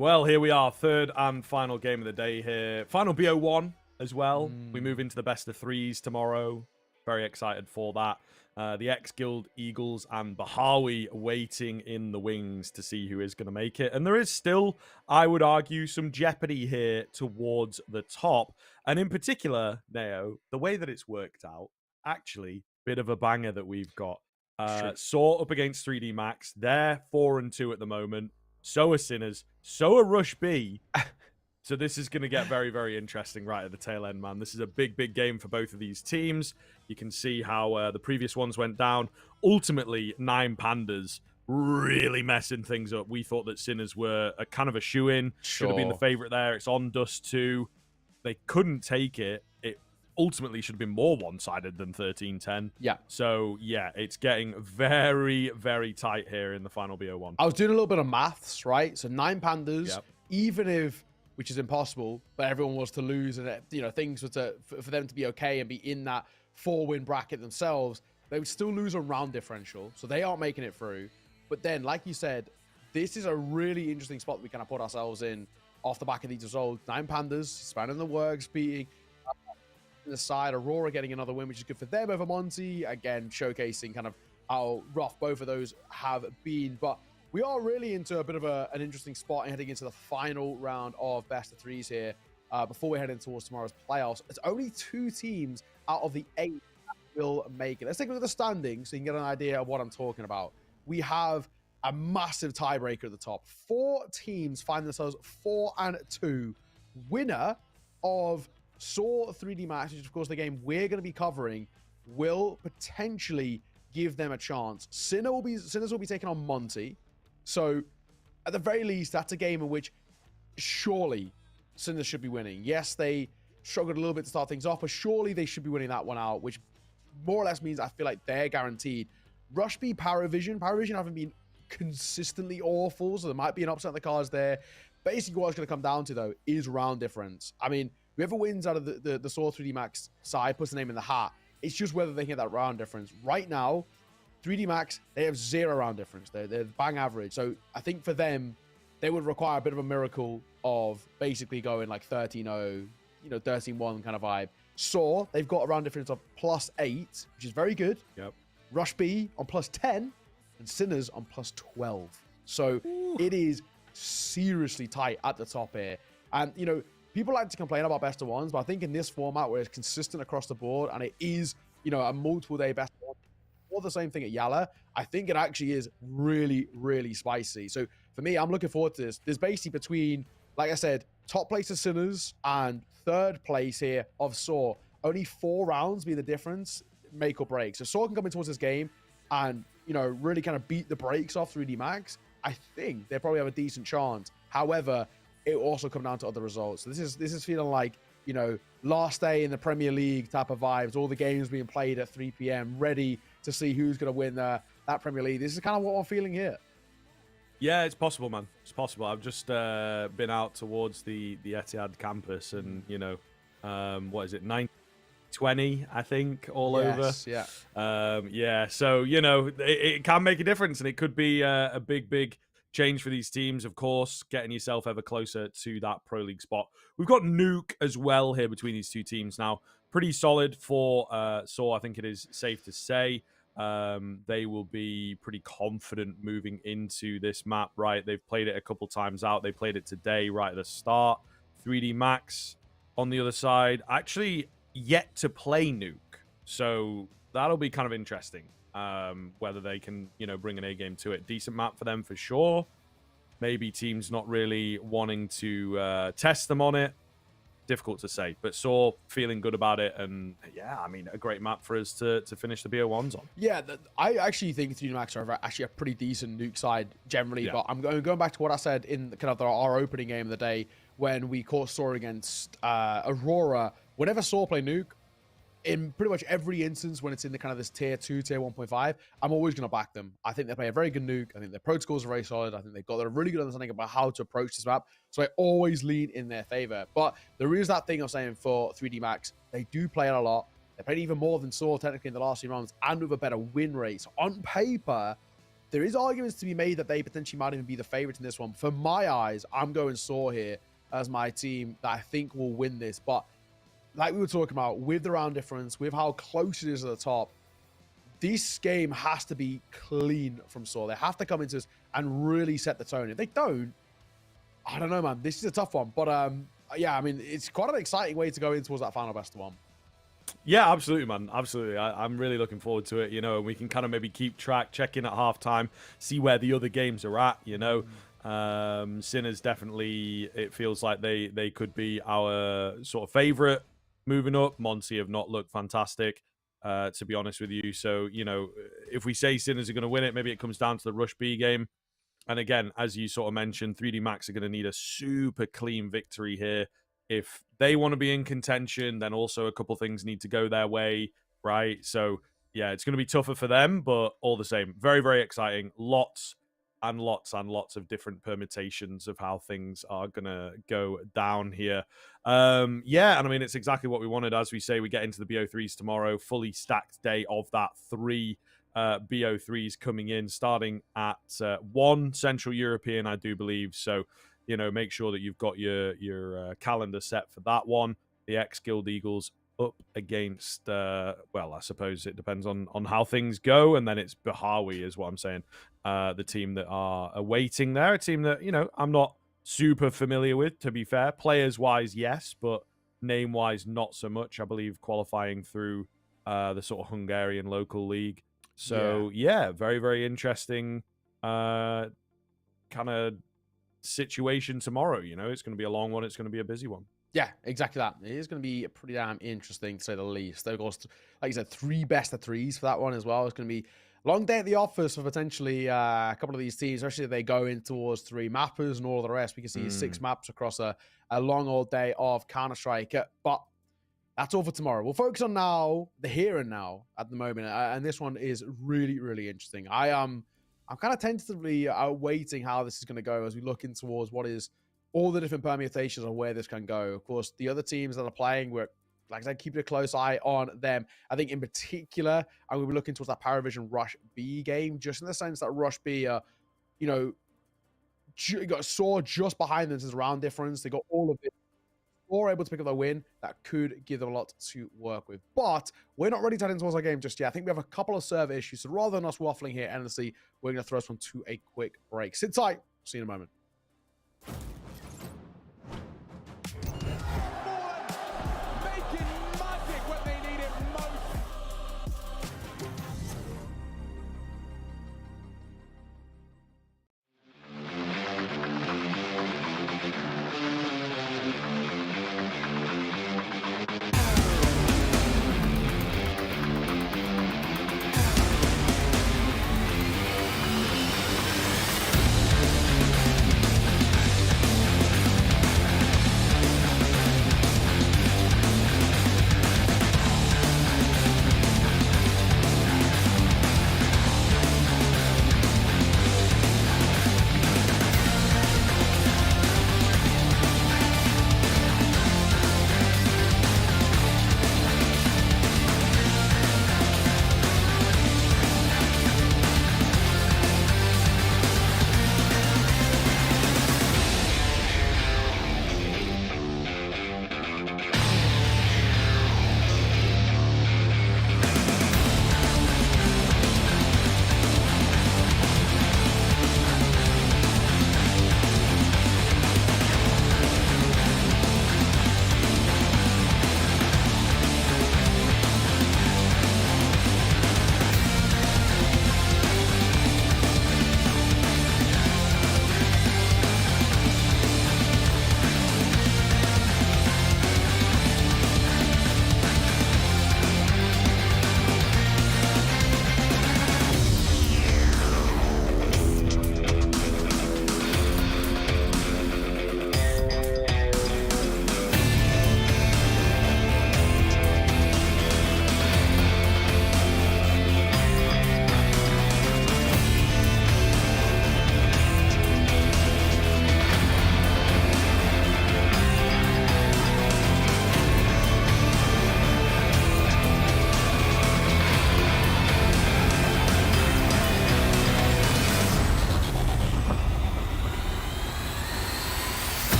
Speaker 2: Well, here we are, third and final game of the day here. Final BO1 as well. We move into the best of threes tomorrow. Very excited for that. The ex-Guild Eagles and Bahawi waiting in the wings to see who is going to make it. And there is still, I would argue, some jeopardy here towards the top. And in particular, Neo, the way that it's worked out, actually, bit of a banger that we've got. Saw up against 3D Max. They're 4-2 at the moment. So are Sinners. So are Rush B. So this is going to get very, very interesting right at the tail end, man. This is a big, big game for both of these teams. You can see how the previous ones went down. Ultimately, 9 Pandas really messing things up. We thought that Sinners were a kind of a shoe-in. Should have been the favorite there. It's on Dust 2. They couldn't take it. It ultimately should have been more one-sided than 13-10.
Speaker 3: Yeah.
Speaker 2: So, yeah, it's getting very, very tight here in the final BO1.
Speaker 3: I was doing a little bit of maths, right? So 9 Pandas, even if, which is impossible, but everyone was to lose and, you know, things were to, for them to be okay and be in that 4-win bracket themselves, they would still lose a round differential. So they aren't making it through. But then, like you said, this is a really interesting spot that we kind of put ourselves in off the back of these results. 9 Pandas, spanning the works, beating the side. Aurora getting another win, which is good for them over Monty. Again, showcasing kind of how rough both of those have been. But we are really into a bit of an interesting spot and heading into the final round of best of threes here before we head in towards tomorrow's playoffs. It's only 2 teams out of the 8 that will make it. Let's take a look at the standings so you can get an idea of what I'm talking about. We have a massive tiebreaker at the top. 4 teams find themselves 4-2. Winner of Saw 3D Max, which is of course the game we're going to be covering, will potentially give them a chance. Sinners will be taking on Monty. So, at the very least, that's a game in which surely Sinners should be winning. Yes, they struggled a little bit to start things off, but surely they should be winning that one out, which more or less means I feel like they're guaranteed. Rush B, Paravision haven't been consistently awful, so there might be an upset on the cards there. Basically, what it's going to come down to, though, is round difference. I mean, whoever wins out of the Saw 3D Max side puts the name in the hat. It's just whether they can get that round difference. Right now, 3D Max, they have 0 round difference. They're bang average. So I think for them, they would require a bit of a miracle of basically going like 13-0, 13-1 kind of vibe. Saw, they've got a round difference of +8, which is very good.
Speaker 2: Yep.
Speaker 3: Rush B on +10 and Sinners on +12. So it is seriously tight at the top here. And, people like to complain about best of ones, but I think in this format where it's consistent across the board and it is, a multiple day best of one, or the same thing at Yala, I think it actually is really, really spicy. So for me, I'm looking forward to this. There's basically between, like I said, top place of Sinners and third place here of Saw. Only 4 rounds be the difference, make or break. So Saw can come in towards this game and, really kind of beat the brakes off 3D Max. I think they probably have a decent chance. However, it will also come down to other results. So this is feeling like, last day in the Premier League type of vibes. All the games being played at 3 p.m. ready to see who's going to win that Premier League. This is kind of what I'm feeling here.
Speaker 2: Yeah, it's possible, man. It's possible. I've just been out towards the Etihad campus and, what is it, 9-20, I think, all over.
Speaker 3: Yeah.
Speaker 2: Yeah, so, it can make a difference, and it could be a big, big change for these teams, of course, getting yourself ever closer to that Pro League spot. We've got Nuke as well here between these 2 teams now. Pretty solid for Saw, I think it is safe to say. They will be pretty confident moving into this map, right? They've played it a couple times out. They played it today right at the start. 3D Max on the other side, actually yet to play Nuke. So that'll be kind of interesting. Whether they can, bring an A game to it. Decent map for them for sure. Maybe teams not really wanting to test them on it. Difficult to say, but Saw feeling good about it, and yeah, I mean, a great map for us to finish the BO1s on.
Speaker 3: Yeah, I actually think 3D Max are actually a pretty decent Nuke side generally, but I'm going back to what I said in kind of our opening game of the day when we caught Saw against Aurora. Whenever Saw play Nuke, in pretty much every instance when it's in the kind of this tier 2, tier 1.5, I'm always going to back them. I think they play a very good Nuke. I think their protocols are very solid. I think they've got a really good understanding about how to approach this map. So I always lean in their favor. But there is that thing I'm saying for 3D Max. They do play it a lot. They played even more than Saw technically in the last few rounds and with a better win rate. So on paper, there is arguments to be made that they potentially might even be the favorite in this one. For my eyes, I'm going Saw here as my team that I think will win this. But like we were talking about, with the round difference, with how close it is at the top, this game has to be clean from Saw. They have to come into this and really set the tone. If they don't, I don't know, man. This is a tough one. But yeah, I mean, it's quite an exciting way to go in towards that final best of one.
Speaker 2: Yeah, absolutely, man. Absolutely. I'm really looking forward to it, you know, and we can kind of maybe keep track, check in at halftime, see where the other games are at, you know. Sinners definitely, it feels like they could be our sort of favorite moving up. Monty have not looked fantastic, to be honest with you. So, you know, if we say Sinners are going to win it, maybe it comes down to the Rush B game. And again, as you sort of mentioned, 3D Max are going to need a super clean victory here. If they want to be in contention, then also a couple things need to go their way, right? So, yeah, it's going to be tougher for them, but all the same, very, very exciting. Lots and lots and lots of different permutations of how things are going to go down here. Yeah, and I mean, it's exactly what we wanted. As we say, we get into the BO3s tomorrow, fully stacked day of that. 3 BO3s coming in, starting at 1 Central European, I do believe. So, you know, make sure that you've got your calendar set for that one. The ex-Guild Eagles up against, well, I suppose it depends on how things go. And then it's Bahawi is what I'm saying. The team that are awaiting there. A team that, you know, I'm not super familiar with, to be fair. Players-wise, yes, but name-wise, not so much. I believe qualifying through the sort of Hungarian local league. So, yeah very, very interesting kind of situation tomorrow. You know, it's going to be a long one. It's going to be a busy one.
Speaker 3: Yeah, exactly that. It is going to be pretty damn interesting, to say the least. Of course, like you said, 3 best of 3s for that one as well. It's going to be a long day at the office for potentially a couple of these teams, especially if they go in towards 3 mappers and all of the rest. We can see 6 maps across a long old day of Counter-Strike. But that's all for tomorrow. We'll focus on now, the here and now at the moment. And this one is really, really interesting. I'm kind of tentatively awaiting how this is going to go as we look in towards what is all the different permutations of where this can go. Of course, the other teams that are playing, we're, like I said, keeping a close eye on them. I think in particular, I'm going to be looking towards that Paravision Rush B game, just in the sense that Rush B, you know, got Saw just behind them as a round difference. They got all of it. Or able to pick up the win, that could give them a lot to work with. But we're not ready to head into our game just yet. I think we have a couple of server issues. So rather than us waffling here endlessly, we're going to throw this one to a quick break. Sit tight. See you in a moment.
Speaker 5: Making magic when they need it most.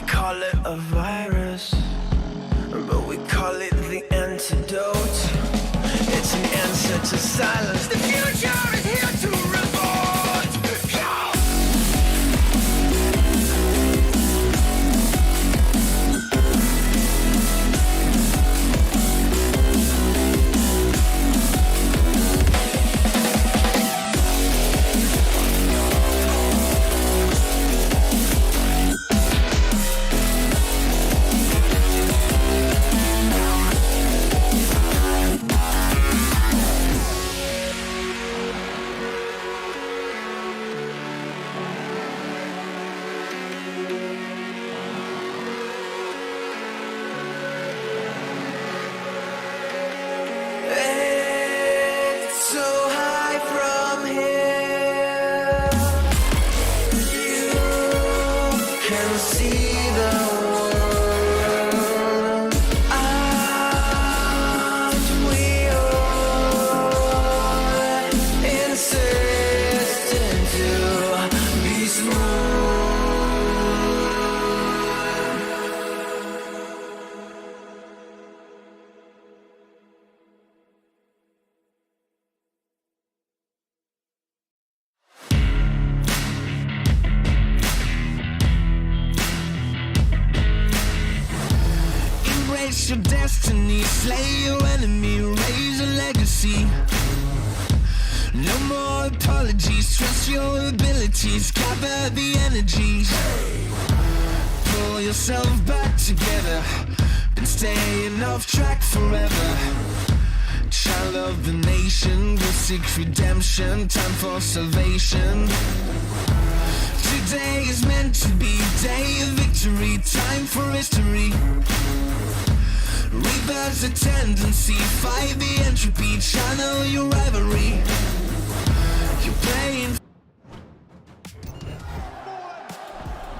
Speaker 1: may call it a virus, but we call it the antidote. It's an answer to silence. The future is here to revolt. Your destiny, slay your enemy, raise a legacy. No more apologies, trust your abilities, gather the energies. Pull yourself back together, been staying off track forever. Child of the nation, will seek redemption, time for salvation. Today is meant to be day of victory, time for history. Reverse the tendency, fight the entropy, channel your rivalry. You're playing.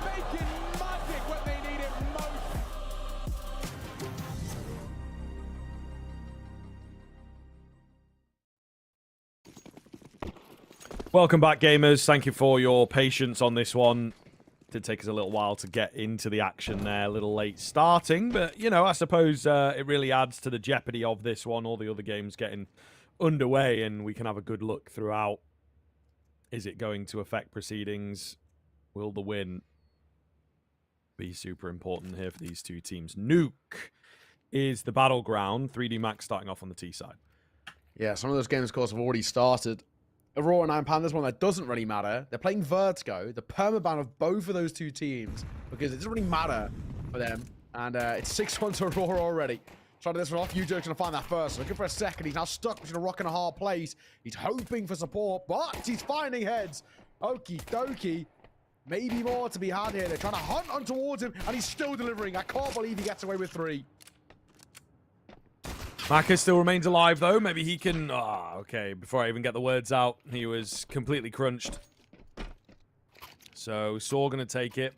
Speaker 5: Making magic when they need it most.
Speaker 2: Welcome back, gamers. Thank you for your patience on this one. Did take us a little while to get into the action there, a little late starting, but you know, I suppose it really adds to the jeopardy of this one, all the other games getting underway, and we can have a good look throughout. Is it going to affect proceedings? Will the win be super important here for these two teams? Nuke is the battleground. 3D Max starting off on the T side.
Speaker 3: Yeah, some of those games, of course, have already started. Raw and 9 Pound, this one that doesn't really matter. They're playing Vertigo, the permaban of both of those two teams, because it doesn't really matter for them. And it's 6-1 to Aurora already. Trying to this one off. Yu-Joe's going to find that first. Looking for a second. He's now stuck between a rock and a hard place. He's hoping for support, but he's finding heads. Okie dokie. Maybe more to be had here. They're trying to hunt on towards him, and he's still delivering. I can't believe he gets away with 3.
Speaker 2: Marcus still remains alive, though. Maybe he can... okay. Before I even get the words out, he was completely crunched. So, Saw going to take it.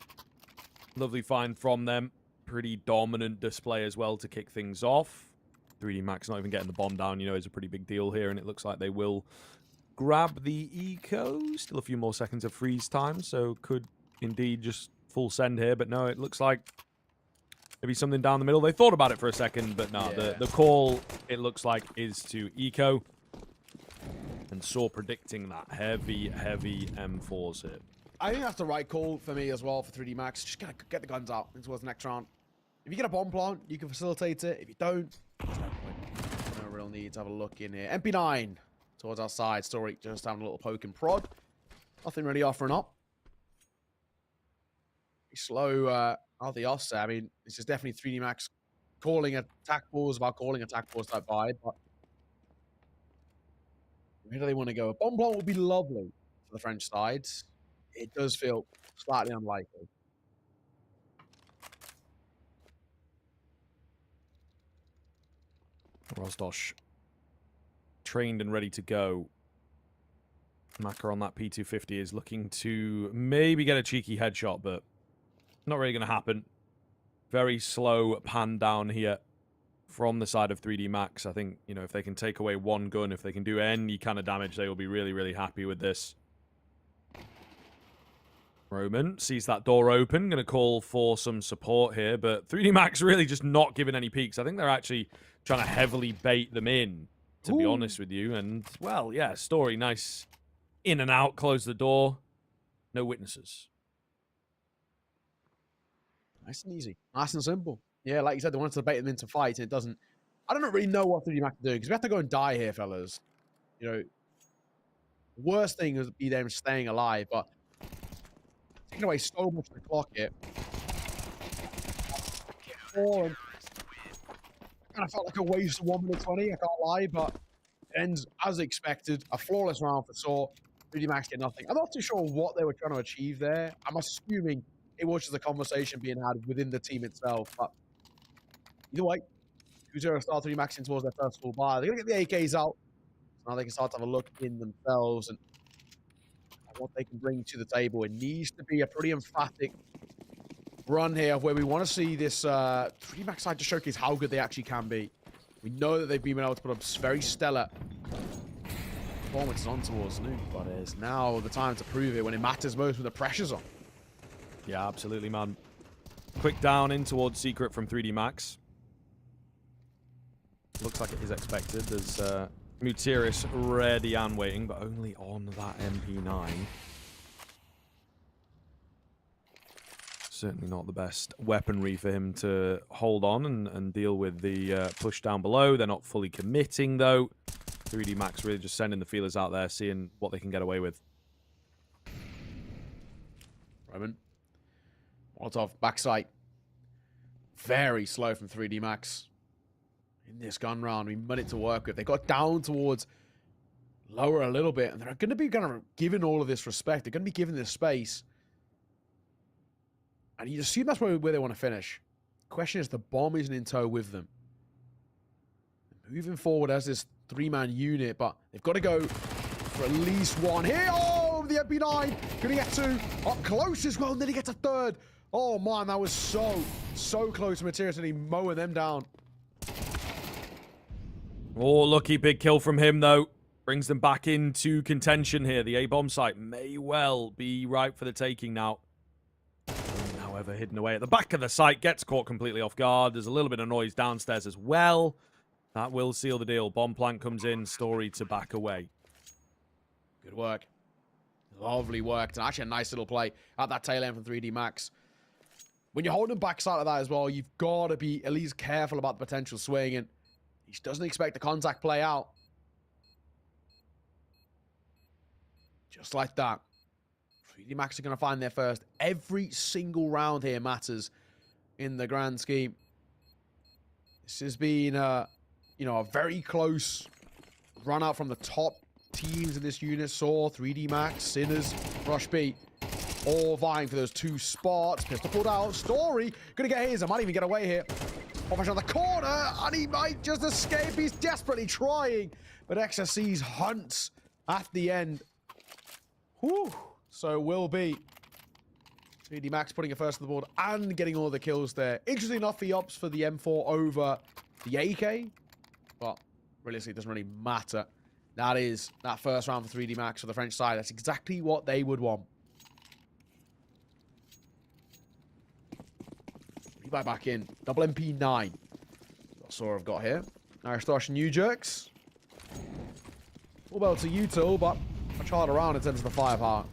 Speaker 2: Lovely find from them. Pretty dominant display as well to kick things off. 3D Max not even getting the bomb down, you know, is a pretty big deal here, and it looks like they will grab the eco. Still a few more seconds of freeze time, so could indeed just full send here, but no, it looks like maybe something down the middle. They thought about it for a second, but no, the call, it looks like, is to eco. And Saw predicting that heavy M4s here.
Speaker 3: I think that's the right call for me as well for 3D Max. Just gotta get the guns out towards the next round. If you get a bomb plant, you can facilitate it. If you don't, there's no point. No real need to have a look in here. MP9 towards our side. Story just having a little poke and prod. Nothing really offering up. Slow out the offset. I mean, this is definitely 3D Max calling attack balls about calling attack balls type vibe, but where do they want to go? A bomb plant would be lovely for the French side. It does feel slightly unlikely.
Speaker 2: Rosdosh trained and ready to go. Maka on that P250 is looking to maybe get a cheeky headshot, but not really going to happen. Very slow pan down here from the side of 3D Max. I think, you know, if they can take away one gun, if they can do any kind of damage, they will be really, really happy with this. Roman sees that door open, going to call for some support here, but 3D Max really just not giving any peeks. I think they're actually trying to heavily bait them in, to be honest with you. And, well, yeah, Story, nice in and out, close the door. No witnesses.
Speaker 3: Nice and easy. Nice and simple. Yeah, like you said, they wanted to bait them into fights, and it doesn't... I don't really know what 3D Max are doing, because we have to go and die here, fellas. You know, the worst thing would be them staying alive, but taking away so much of the clock here. Kind of felt like a waste of 1 minute 20, I can't lie, but it ends as expected. A flawless round for Saw. 3D Max get nothing. I'm not too sure what they were trying to achieve there. I'm assuming it was just a conversation being had within the team itself, but either way, 2-0 start 3D Max in towards their first full bar. They're going to get the AKs out. So now they can start to have a look in themselves and what they can bring to the table. It needs to be a pretty emphatic run here of where we want to see this 3D Max side to showcase how good they actually can be. We know that they've been able to put up very stellar performances on towards Nuke, but it's now the time to prove it when it matters most, when the pressure's on.
Speaker 2: Yeah, absolutely, man. Quick down in towards Secret from 3D Max. Looks like it is expected. There's Mutiris ready and waiting, but only on that MP9. Certainly not the best weaponry for him to hold on and deal with the push down below. They're not fully committing, though. 3D Max really just sending the feelers out there, seeing what they can get away with.
Speaker 3: Roman. Molotov, backside. Very slow from 3D Max. In this gun round, we mud it to work with. They got down towards lower a little bit, and they're going to be kind of given all of this respect. They're going to be given this space. And you assume that's where they want to finish. Question is, the bomb isn't in tow with them. Moving forward as this three-man unit, but they've got to go for at least one here. Oh, the MP9 going to get two. Up close as well, and then he gets a third. Oh, man, that was so close to Materials, and he mowing them down.
Speaker 2: Oh, lucky big kill from him, though. Brings them back into contention here. The A-bomb site may well be ripe for the taking now. However, hidden away at the back of the site, gets caught completely off guard. There's a little bit of noise downstairs as well. That will seal the deal. Bomb plant comes in, Story to back away.
Speaker 3: Good work. Lovely work. And actually a nice little play at that tail end from 3D Max. When you're holding backside of that as well, you've got to be at least careful about the potential swing. And he doesn't expect the contact play out. Just like that. 3D Max are going to find their first. Every single round here matters in the grand scheme. This has been, a very close run out from the top teams in this unit. Saw, 3D Max, Sinners, Rush B, all vying for those two spots. Pistol pulled out. Story going to get his. I might even get away here. Off on the corner, and he might just escape. He's desperately trying, but XSC's hunts at the end. Whew. So will be 3D Max putting it first on the board and getting all the kills there. Interesting enough, he opts for the M4 over the AK, but realistically, it doesn't really matter. That is that first round for 3D Max for the French side. That's exactly what they would want. Rebuy back in. Double MP9. What Saw have got here. Aristosh and U-Jerks. Full bell to U-Tool, but much harder round in terms of the firepower.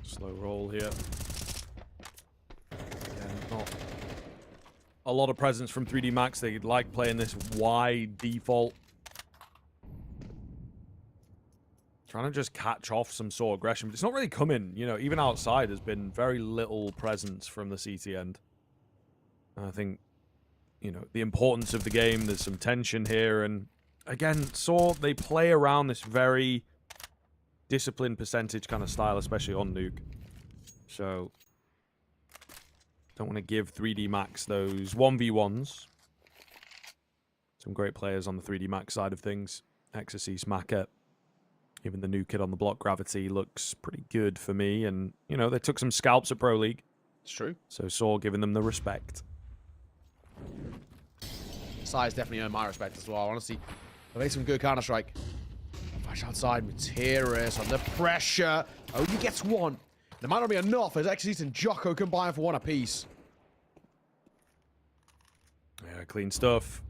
Speaker 2: Slow roll here. Again, not a lot of presence from 3D Max. They like playing this wide default. Trying to just catch off some sort of aggression, but it's not really coming. You know, even outside, there's been very little presence from the CT end. And I think, you know, the importance of the game, there's some tension here. And again, they play around this very disciplined percentage kind of style, especially on Nuke. So, don't want to give 3D Max those 1v1s. Some great players on the 3D Max side of things. Ecstasy, Smacker. Even the new kid on the block, Gravity, looks pretty good for me. And, you know, they took some scalps at Pro League.
Speaker 3: It's true.
Speaker 2: So Saw giving them the respect.
Speaker 3: Size definitely earned my respect as well. I want to see They made some good Counter-Strike. Flash outside, Materis under pressure. Only gets one. There might not be enough as Exit and Jocko combine for one apiece.
Speaker 2: Yeah, clean stuff.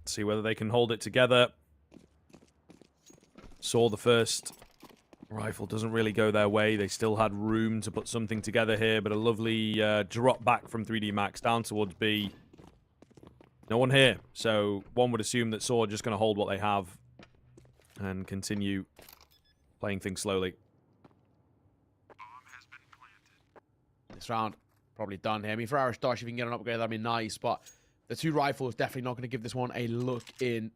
Speaker 2: See whether they can hold it together. Saw the first rifle doesn't really go their way. They still had room to put something together here, but a lovely drop back from 3D Max down towards B. No one here, so one would assume that Saw are just going to hold what they have and continue playing things slowly.
Speaker 3: This round, probably done here. I mean, for Aristosh, if you can get an upgrade, that'd be nice, but the two rifles definitely not going to give this one a look in.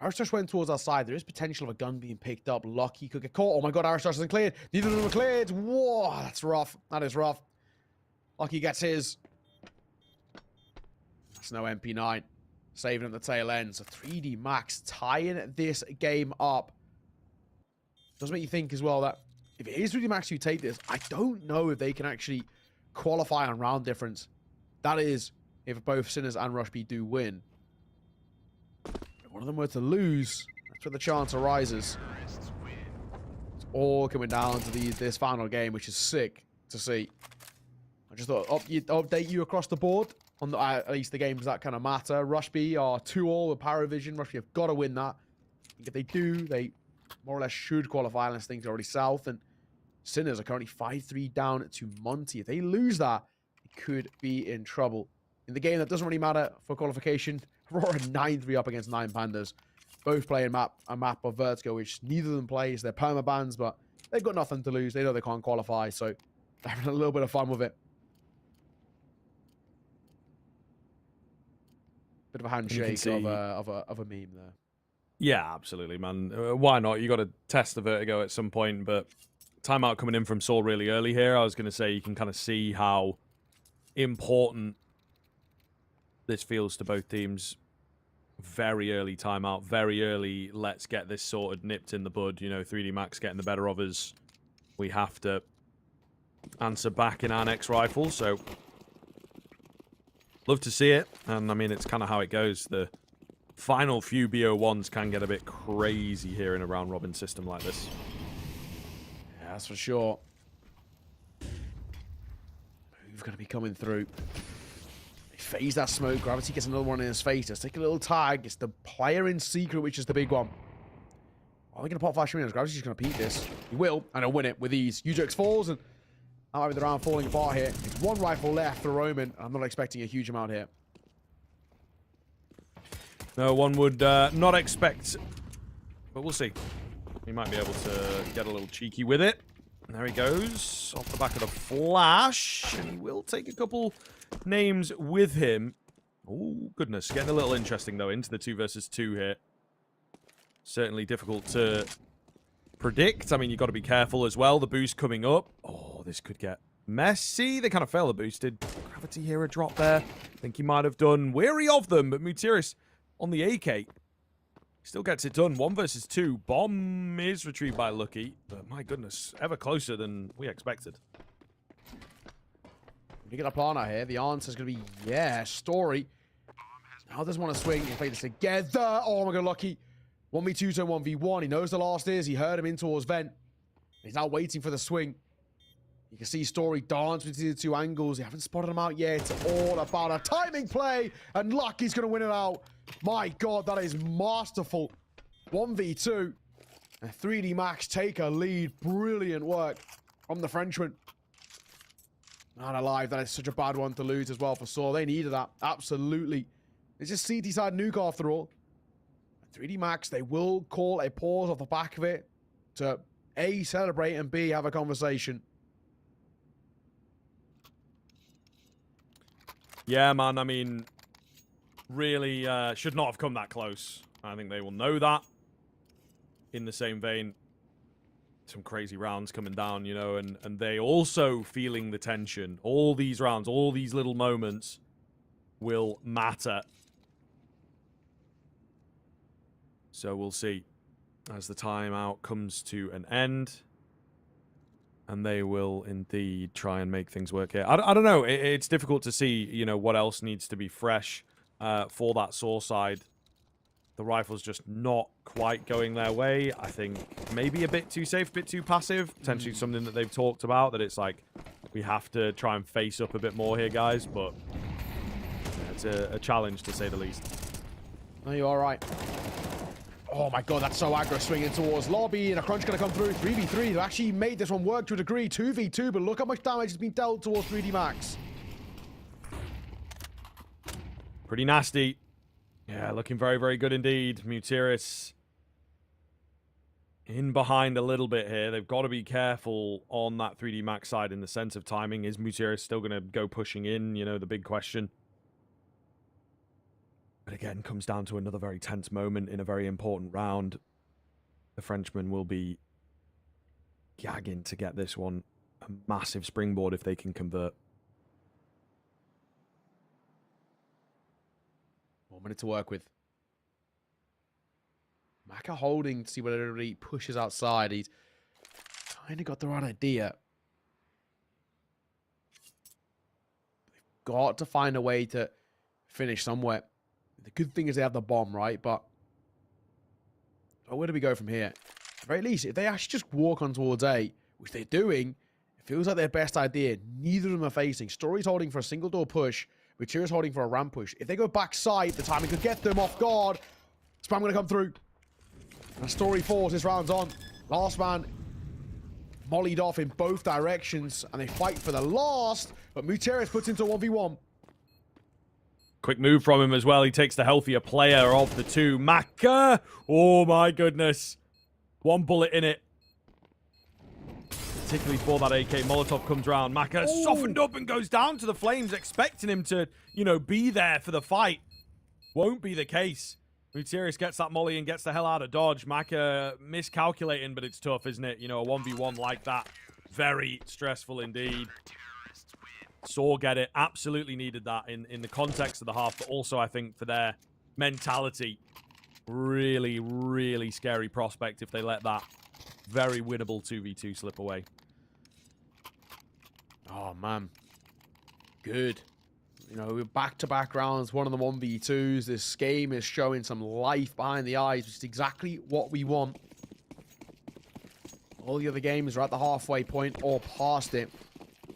Speaker 3: Aristosh went towards our side. There is potential of a gun being picked up. Lucky could get caught. Oh my god, Aristosh isn't cleared. Neither of them are cleared. Whoa, that's rough. That is rough. Lucky gets his. That's no MP9. Saving at the tail end. So 3D Max tying this game up. Does make you think as well that if it is 3D Max who take this, I don't know if they can actually qualify on round difference. That is, if both Sinners and Rush B do win. If one of them were to lose, that's where the chance arises. It's all coming down to this final game, which is sick to see. I just thought update you across the board on at least the games that kind of matter. Rush B are 2-all with Paravision. Rush B have got to win that. If they do, they more or less should qualify unless things are already south. And Sinners are currently 5-3 down to Monty. If they lose that, they could be in trouble. In the game that doesn't really matter for qualification, Aurora 9-3 up against 9 Pandas. Both playing a map of Vertigo, which neither of them plays. They're permabans, but they've got nothing to lose. They know they can't qualify, so they're having a little bit of fun with it. Bit of a handshake of a meme there.
Speaker 2: Yeah, absolutely, man. Why not? You got to test the Vertigo at some point, but timeout coming in from Saul really early here. I was going to say you can kind of see how important this feels to both teams. Very early timeout, very early. Let's get this sorted, nipped in the bud. You know, 3D Max getting the better of us. We have to answer back in our next rifle, so love to see it. And I mean, it's kind of how it goes. The final few BO1s can get a bit crazy here in a round robin system like this.
Speaker 3: Yeah, that's for sure. Move going to be coming through. They phase that smoke. Gravity gets another one in his face. Let's take a little tag. It's the player in secret, which is the big one. Are they going to pop flash winners? Gravity's going to peek this. He will, and he'll win it with ease. Ujux falls, and that might be the round falling apart here. It's one rifle left for Roman. I'm not expecting a huge amount here.
Speaker 2: No, one would not expect, but we'll see. He might be able to get a little cheeky with it. There he goes, off the back of the flash, and he will take a couple names with him. Oh, goodness, getting a little interesting, though, into the 2 versus 2 here. Certainly difficult to predict. I mean, you've got to be careful as well. The boost coming up. Oh, this could get messy. They kind of fail the boost. Did Gravity hear a drop there? I think he might have done. Weary of them, but Mutiris on the AK still gets it done. 1 versus 2. Bomb is retrieved by Lucky, but my goodness, ever closer than we expected.
Speaker 3: You get a plan out here. The answer is going to be yeah. Story. Now doesn't want to swing and play this together. Oh my god, Lucky. 1v2 to 1v1. He knows the last is. He heard him in towards Vent. He's now waiting for the swing. You can see Story dance between the two angles. You haven't spotted him out yet. It's all about a timing play. And Lucky's going to win it out. My god, that is masterful. 1v2. And 3D Max take a lead. Brilliant work from the Frenchman. Not alive. That is such a bad one to lose as well for Saw. They needed that. Absolutely. It's just CT side nuke after all. 3D Max, they will call a pause off the back of it to A, celebrate, and B, have a conversation.
Speaker 2: Yeah, man, I mean, really should not have come that close. I think they will know that. In the same vein, some crazy rounds coming down, you know, and they also feeling the tension. All these rounds, all these little moments will matter. So we'll see as the timeout comes to an end. And they will indeed try and make things work here. I don't know. It's difficult to see, you know, what else needs to be fresh for that Saw side. The rifle's just not quite going their way. I think maybe a bit too safe, a bit too passive. Potentially something that they've talked about, that it's like, we have to try and face up a bit more here, guys. But yeah, it's a challenge, to say the least.
Speaker 3: No, you're all right. Oh my god, that's so aggro, swinging towards lobby, and a crunch gonna come through. 3v3. They've actually made this one work to a degree. 2v2, but look how much damage has been dealt towards 3D Max.
Speaker 2: Pretty nasty. Yeah, looking very, very good indeed. Mutiris in behind a little bit here. They've got to be careful on that 3D Max side in the sense of timing. Is Mutiris still going to go pushing in? You know, the big question. But again, comes down to another very tense moment in a very important round. The Frenchman will be gagging to get this one a massive springboard if they can convert.
Speaker 3: 1 minute to work with. Maka holding to see whether he pushes outside. He's kind of got the right idea. They've got to find a way to finish somewhere. The good thing is they have the bomb, right? But where do we go from here? At the very least, if they actually just walk on towards A, which they're doing, it feels like their best idea. Neither of them are facing. Story's holding for a single door push. Richira's holding for a ramp push. If they go backside, the timing could get them off guard. Spam going to come through. And Story falls. This round's on. Last man mollied off in both directions, and they fight for the last. But Mutiris puts into 1v1.
Speaker 2: Quick move from him as well. He takes the healthier player of the two. Maka! Oh my goodness. One bullet in it. Particularly for that AK. Molotov comes around. Maka softened up and goes down to the flames, expecting him to, you know, be there for the fight. Won't be the case. Mutiris gets that molly and gets the hell out of dodge. Maka miscalculating, but it's tough, isn't it? You know, a 1v1 like that. Very stressful indeed. Saw get it. Absolutely needed that in the context of the half, but also I think for their mentality. Really, really scary prospect if they let that very winnable 2v2 slip away.
Speaker 3: Oh, man. Good. You know, we're back-to-back rounds, one of them 1v2s. This game is showing some life behind the eyes, which is exactly what we want. All the other games are at the halfway point or past it.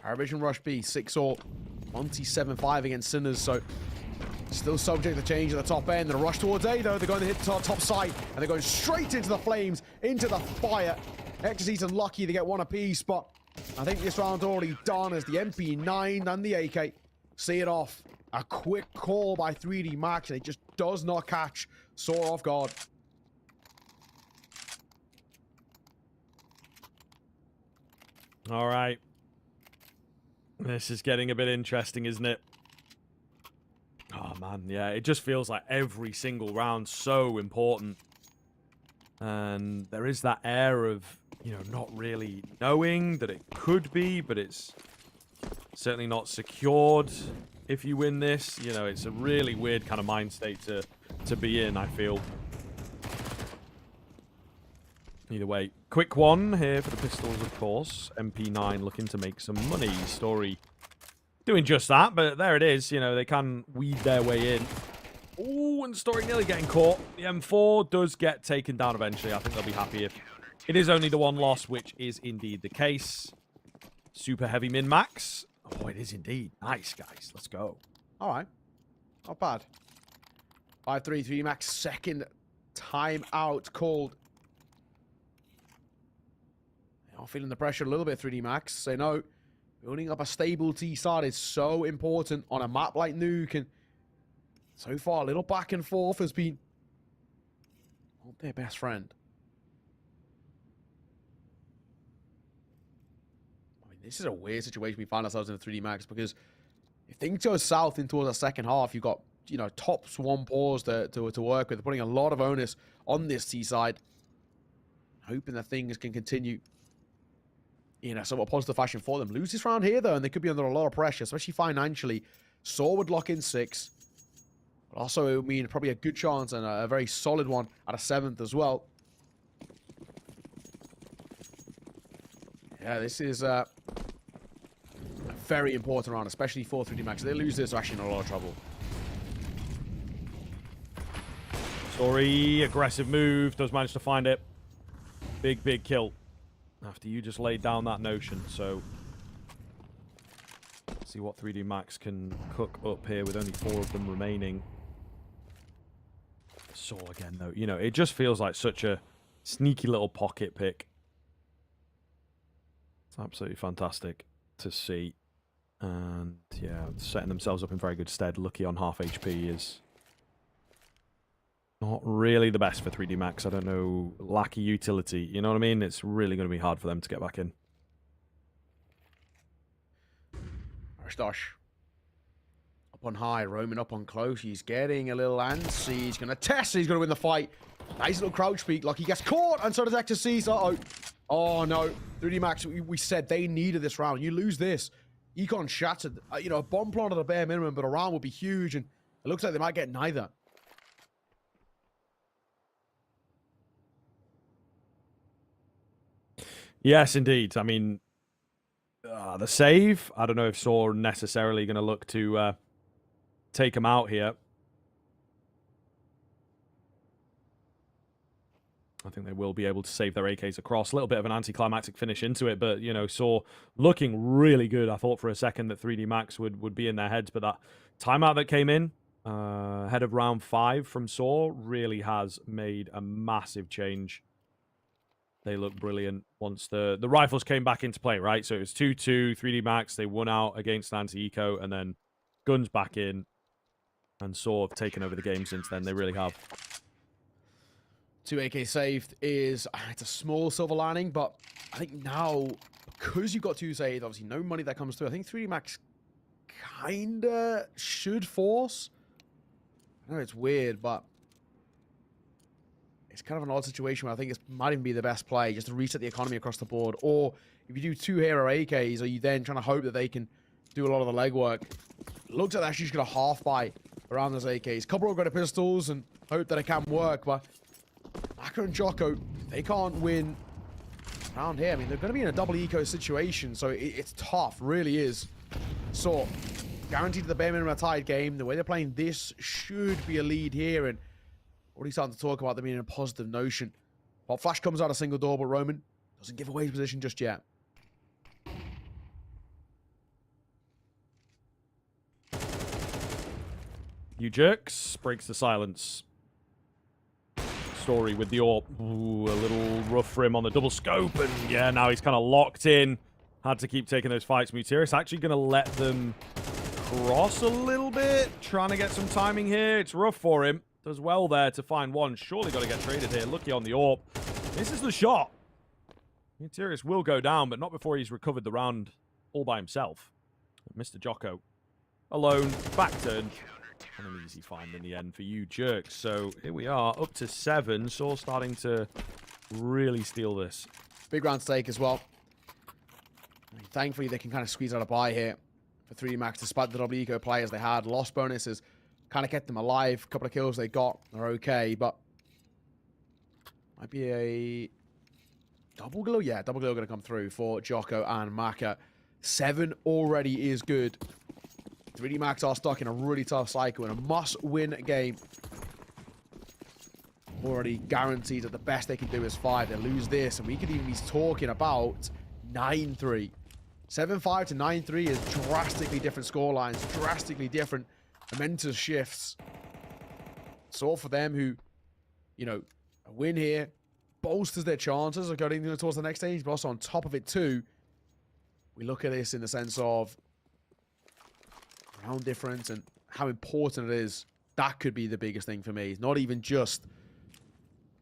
Speaker 3: Paravision Rush B, 6-0. Monty 7-5 against Sinners, so still subject to change at the top end. The rush towards A, though. They're going to hit the top side, and they're going straight into the flames, into the fire. Ecstasy's unlucky to get one apiece, but I think this round's already done as the MP9 and the AK see it off. A quick call by 3D Max, and it just does not catch Saw off guard.
Speaker 2: All right. This is getting a bit interesting, isn't it? Oh, man, yeah. It just feels like every single round so important. And there is that air of, you know, not really knowing that it could be, but it's certainly not secured if you win this. You know, it's a really weird kind of mind state to be in, I feel. Either way, quick one here for the pistols, of course. MP9 looking to make some money. Story doing just that, but there it is. You know, they can weed their way in. Oh, and Story nearly getting caught. The M4 does get taken down eventually. I think they'll be happy if it is only the one loss, which is indeed the case. Super heavy min-max. Oh, it is indeed. Nice, guys. Let's go.
Speaker 3: All right. Not bad. 5-3, 3D Max, second time out called. They are feeling the pressure a little bit, 3D Max. Say no. Building up a stable T side is so important on a map like Nuke, and so far, a little back and forth has been not their best friend. I mean, this is a weird situation we find ourselves in a 3D Max, because if things go south into the second half, you've got, you know, top swan paws to work with. They're putting a lot of onus on this T side, hoping that things can continue in a somewhat positive fashion for them. Lose this round here, though, and they could be under a lot of pressure, especially financially. Saw would lock in 6. But also, it would mean probably a good chance and a very solid one at a 7th as well. Yeah, this is a very important round, especially for 3D Max. If they lose this, they're actually in a lot of trouble.
Speaker 2: Story, aggressive move, does manage to find it. Big, big kill. After you just laid down that notion, so... Let's see what 3D Max can cook up here with only 4 of them remaining. Saw again, though. You know, it just feels like such a sneaky little pocket pick. It's absolutely fantastic to see. And, yeah, setting themselves up in very good stead. Lucky on half HP is... not really the best for 3D Max. I don't know. Lack of utility. You know what I mean? It's really going to be hard for them to get back in.
Speaker 3: Aristosh. Up on high. Roaming up on close. He's getting a little antsy. He's going to test. He's going to win the fight. Nice little crouch peek. Like he gets caught. And so does Ecstasy's. Uh-oh. Oh, no. 3D Max, we said they needed this round. You lose this. Econ shattered. You know, a bomb plant at a bare minimum, but a round would be huge. And it looks like they might get neither.
Speaker 2: Yes, indeed. I mean, the save, I don't know if Saw necessarily going to look to take him out here. I think they will be able to save their AKs across. A little bit of an anticlimactic finish into it, but, you know, Saw looking really good. I thought for a second that 3D Max would be in their heads, but that timeout that came in ahead of round 5 from Saw really has made a massive change. They look brilliant once the rifles came back into play, right? So it was 2-2, 3D Max. They won out against anti-eco, and then guns back in. And Saw have taken over the game since then. They really have.
Speaker 3: 2 AK saved is... it's a small silver lining, but I think now, because you've got 2 saved, obviously no money that comes through, I think 3D Max kind of should force. I know it's weird, but... it's kind of an odd situation where I think it might even be the best play just to reset the economy across the board. Or if you do 2 hero AKs, are you then trying to hope that they can do a lot of the legwork? Looks like they're actually just going to half buy around those AKs. Couple of got pistols and hope that it can work, but Maka and Jocko, they can't win around here. I mean, they're going to be in a double eco situation, so it's tough, really is. So, guaranteed to the bare minimum a tied game. The way they're playing this should be a lead here, and already starting to talk about them being in a positive notion. Well, Flash comes out a single door, but Roman doesn't give away his position just yet.
Speaker 2: You jerks breaks the silence. Story with the AWP. Ooh, a little rough for him on the double scope, and yeah, now he's kind of locked in. Had to keep taking those fights. Mutiris actually going to let them cross a little bit, trying to get some timing here. It's rough for him. Does well there to find one. Surely got to get traded here. Lucky on the AWP. This is the shot. Mutiris will go down, but not before he's recovered the round all by himself. Mr. Jocko alone. Back turn. And an easy find in the end for you jerks. So here we are, up to 7. Saw starting to really steal this.
Speaker 3: Big round stake as well. I mean, thankfully, they can kind of squeeze out a buy here for 3D Max, despite the double eco players they had. Lost bonuses kind of kept them alive. A couple of kills they got are okay, but might be a double glow. Yeah, double glow going to come through for Jocko and Maka. 7 already is good. 3D Max are stuck in a really tough cycle in a must-win game. Already guaranteed that the best they can do is 5. They lose this, and we could even be talking about 9-3. 7-5 to 9-3 is drastically different scorelines, drastically different momentous shifts. It's all for them who, you know, a win here bolsters their chances of going towards the next stage, but also on top of it too, we look at this in the sense of round difference and how important it is. That could be the biggest thing for me. It's not even just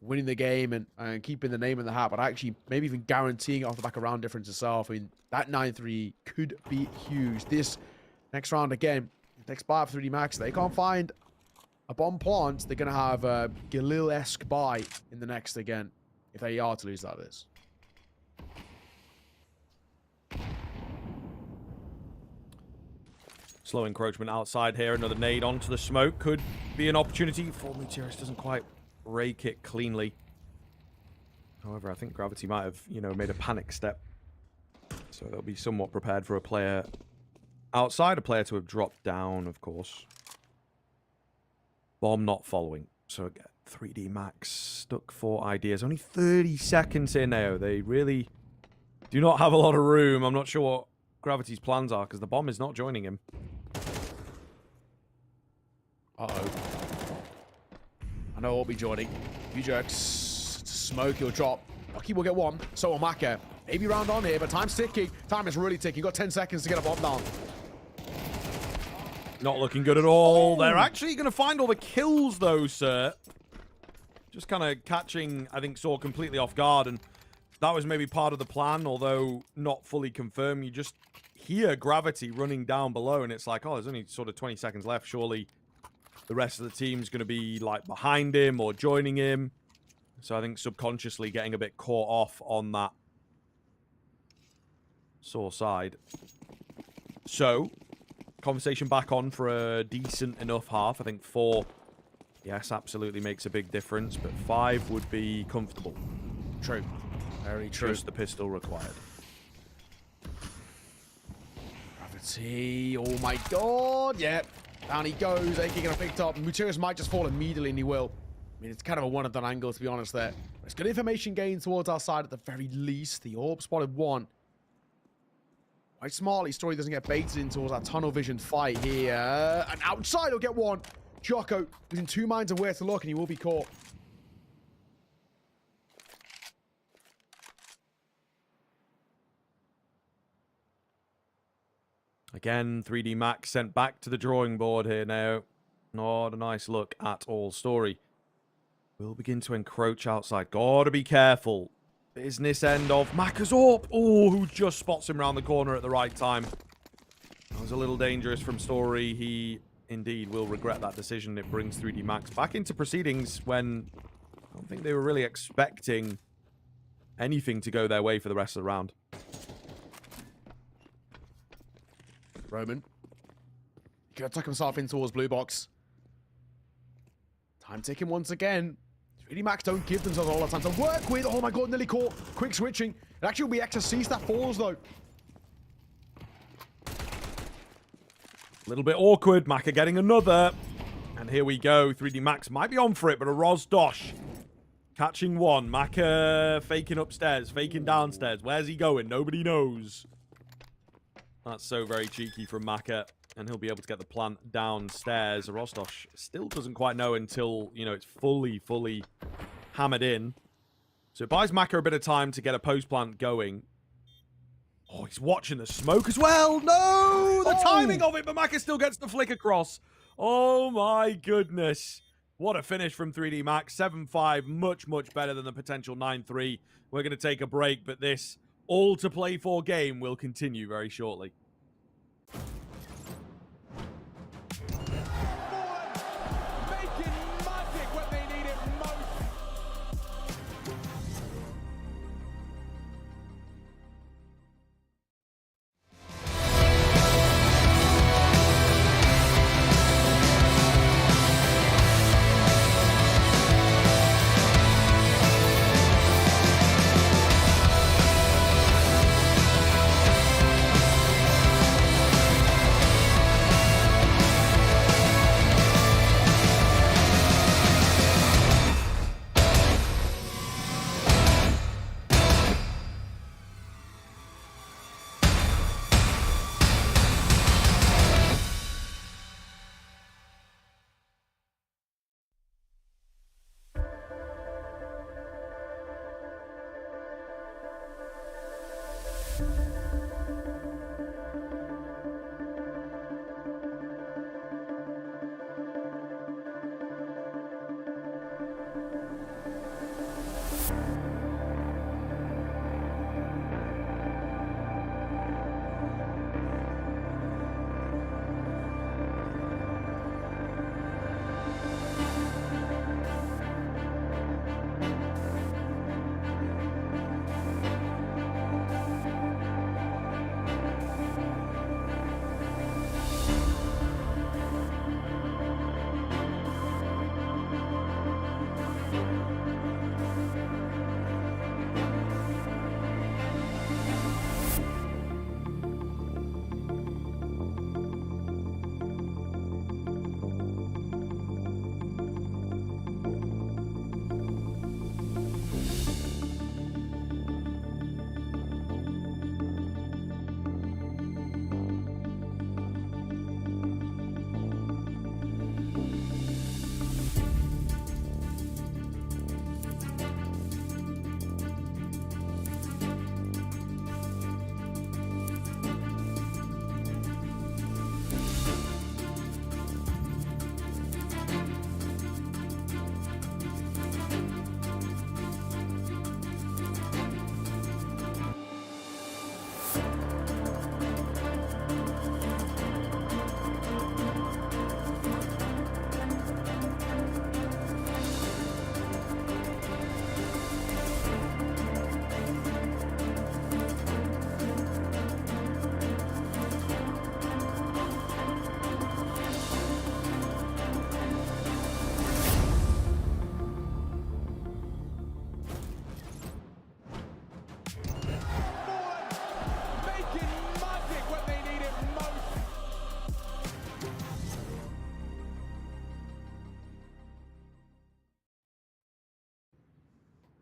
Speaker 3: winning the game and keeping the name in the hat, but actually maybe even guaranteeing it off the back of round difference itself. I mean, that 9-3 could be huge. This next round, again, next buy for 3D Max, they can't find a bomb plant. They're going to have a Galil-esque buy in the next again, if they are to lose that is.
Speaker 2: Slow encroachment outside here. Another nade onto the smoke. Could be an opportunity for Mutiris. Doesn't quite rake it cleanly. However, I think Gravity might have, you know, made a panic step. So they'll be somewhat prepared for a player outside. A player to have dropped down, of course. Bomb not following. So 3D Max stuck for ideas. Only 30 seconds here now. They really do not have a lot of room. I'm not sure what Gravity's plans are because the bomb is not joining him.
Speaker 3: Uh-oh. I know I'll be joining. If you jerks smoke, you'll drop. Lucky will get one. So will Maka. Maybe round on here, but time's ticking. Time is really ticking. You've got 10 seconds to get a bomb down.
Speaker 2: Not looking good at all. They're actually going to find all the kills, though, sir. Just kind of catching, I think, Saw completely off guard. And that was maybe part of the plan, although not fully confirmed. You just hear Gravity running down below, and it's like, oh, there's only sort of 20 seconds left. Surely the rest of the team's going to be, like, behind him or joining him. So I think subconsciously getting a bit caught off on that Saw side. So, conversation back on for a decent enough half. I think 4, yes, absolutely makes a big difference, but 5 would be comfortable.
Speaker 3: True. Very true.
Speaker 2: Just the pistol required.
Speaker 3: Gravity. Oh my god. Yep. Down he goes. AK gonna picked up. Mutirius might just fall immediately, and he will. I mean, it's kind of a one-and-done angle, to be honest, there. It's good information gained towards our side at the very least. The orb spotted 1. Quite smartly, Story doesn't get baited in towards that tunnel vision fight here. And outside he'll get 1. Jocko is in 2 minds of where to look, and he will be caught.
Speaker 2: Again, 3D Max sent back to the drawing board here now. Not a nice look at all. Story will begin to encroach outside. Gotta be careful. Business end of Maka's up. Oh, who just spots him around the corner at the right time. That was a little dangerous from Story. He indeed will regret that decision. It brings 3D Max back into proceedings when I don't think they were really expecting anything to go their way for the rest of the round.
Speaker 3: Roman. Gonna tuck himself in towards blue box. Time ticking once again. 3D Max don't give themselves all the time to work with. Oh my god, nearly caught. Quick switching. It actually will be XSCs that falls, though.
Speaker 2: A little bit awkward. Maka getting another. And here we go. 3D Max might be on for it, but a Roz Dosh catching 1. Maka faking upstairs, faking downstairs. Where's he going? Nobody knows. That's so very cheeky from Maka. And he'll be able to get the plant downstairs. Rostosh still doesn't quite know until, you know, it's fully hammered in. So it buys Maka a bit of time to get a post plant going. Oh, he's watching the smoke as well. No! The timing of it, but Maka still gets the flick across. Oh my goodness. What a finish from 3D Max. 7-5, much better than the potential 9-3. We're going to take a break, but this all to play for game will continue very shortly.
Speaker 5: Making magic when they need it most.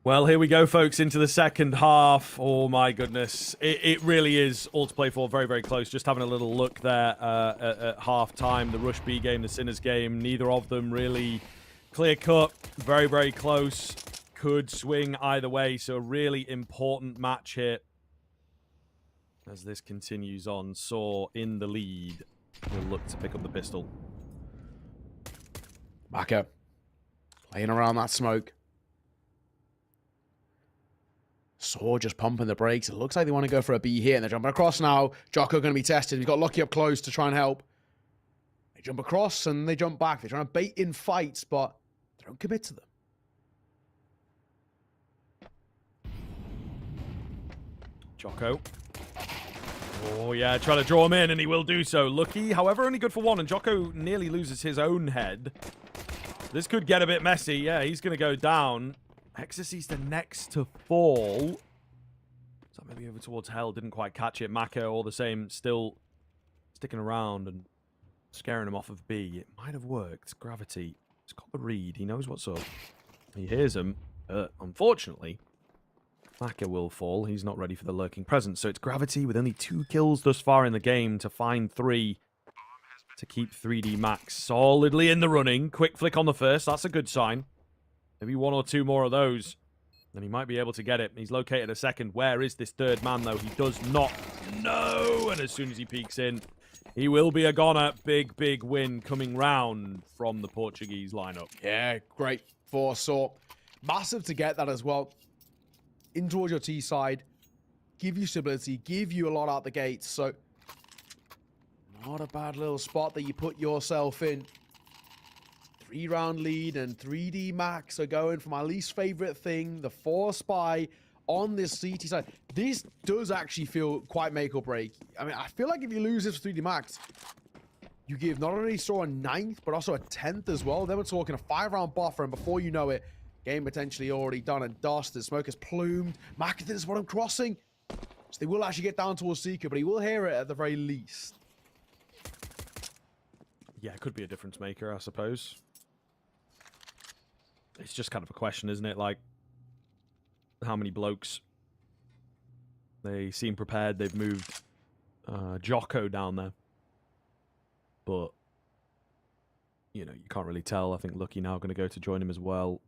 Speaker 2: Well, here we go, folks, into the second half. Oh, my goodness. It really is all to play for. Very, very close. Just having a little look there at half-time. The Rush B game, the Sinners game. Neither of them really clear-cut. Very, very close. Could swing either way. So a really important match here. As this continues on, Saw in the lead. Will look to pick up the pistol.
Speaker 3: Maka playing around that smoke. Saw just pumping the brakes. It looks like they want to go for a B here, and they're jumping across now. Jocko going to be tested. He's got Lucky up close to try and help. They jump across and they jump back. They're trying to bait in fights, but they don't commit to them.
Speaker 2: Jocko. Oh, yeah, trying to draw him in, and he will do so. Lucky, however, only good for one, and Jocko nearly loses his own head. This could get a bit messy. Yeah, he's going to go down. Exorcy's the next to fall. So maybe over towards Hell. Didn't quite catch it. Maka, all the same, still sticking around and scaring him off of B. It might have worked. Gravity. He's got the read. He knows what's up. He hears him. Unfortunately, Maka will fall. He's not ready for the lurking presence. So it's Gravity with only 2 kills thus far in the game to find 3 to keep 3D Max solidly in the running. Quick flick on the first. That's a good sign. Maybe 1 or 2 more of those, then he might be able to get it. He's located a second. Where is this third man, though? He does not know. And as soon as he peeks in, he will be a goner. Big, big win coming round from the Portuguese lineup.
Speaker 3: Yeah, great for Saw. Massive to get that as well. In towards your T side. Give you stability. Give you a lot out the gates. So, not a bad little spot that you put yourself in. 3-round lead, and 3D Max are going for my least favorite thing, the 4 spy on this CT side. This does actually feel quite make or break. I mean, I feel like if you lose this for 3D Max, you give not only Saw a 9th, but also a 10th as well. Then we're talking a 5-round buffer, and before you know it, game potentially already done and dusted. Smoke is plumed. Maka thinks what I'm crossing. So they will actually get down towards Seeker, but he will hear it at the very least.
Speaker 2: Yeah, it could be a difference maker, I suppose. It's just kind of a question, isn't it? Like, how many blokes? They seem prepared. They've moved Jocko down there. But, you know, you can't really tell. I think Lucky now going to go to join him as well.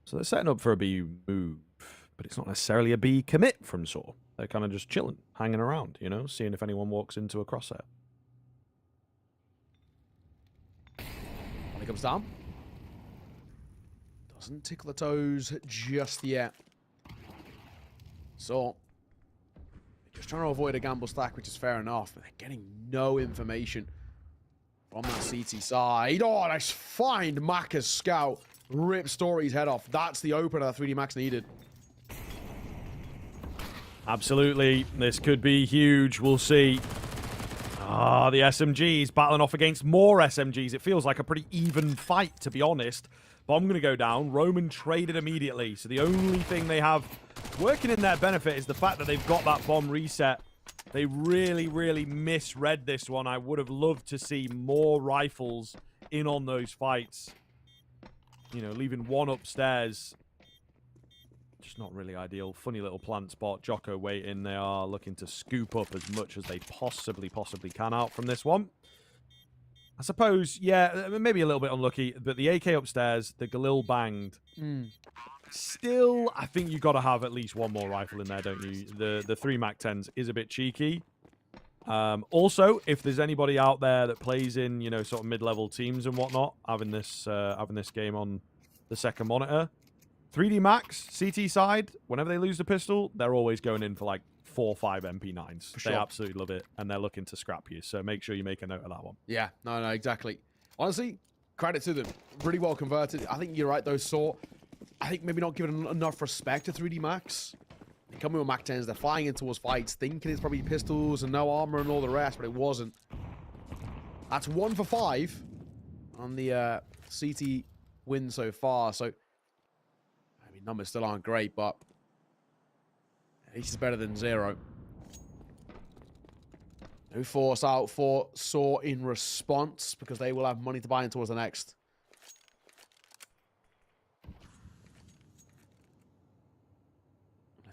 Speaker 2: So they're setting up for a B move. But it's not necessarily a B commit from Saw. They're kind of just chilling, hanging around, you know, seeing if anyone walks into a crosshair.
Speaker 3: When he comes down. Doesn't tickle the toes just yet. So, just trying to avoid a gamble stack, which is fair enough. But they're getting no information from that CT side. Oh, nice find. Maka's scout. Rip Story's head off. That's the opener that 3D Max needed.
Speaker 2: Absolutely. This could be huge. We'll see. Ah, the SMGs battling off against more SMGs. It feels like a pretty even fight, to be honest. Bomb going to go down. Roman traded immediately. So the only thing they have working in their benefit is the fact that they've got that bomb reset. They really, really misread this one. I would have loved to see more rifles in on those fights. You know, leaving one upstairs. Just not really ideal. Funny little plant spot. Jocko waiting. They are looking to scoop up as much as they possibly can out from this one. I suppose, yeah, maybe a little bit unlucky, but the AK upstairs, the Galil banged. Still, I think you've got to have at least one more rifle in there, don't you? The 3 MAC-10s is a bit cheeky. Also, if there's anybody out there that plays in, you know, sort of mid-level teams and whatnot, having this game on the second monitor, 3D Max, CT side, whenever they lose the pistol, they're always going in for like 4 or 5 MP9s.
Speaker 3: Sure.
Speaker 2: They absolutely love it, and they're looking to scrap you. So make sure you make a note of that one.
Speaker 3: Yeah, no, exactly. Honestly, credit to them. Really well converted. I think you're right, though, Saw. I think maybe not giving enough respect to 3D Max. They come in with MAC-10s, they're flying in towards fights, thinking it's probably pistols and no armor and all the rest, but it wasn't. That's 1 for 5 on the CT win so far. So, I mean, numbers still aren't great, but at least it's better than 0. No force out for Saw in response because they will have money to buy in towards the next.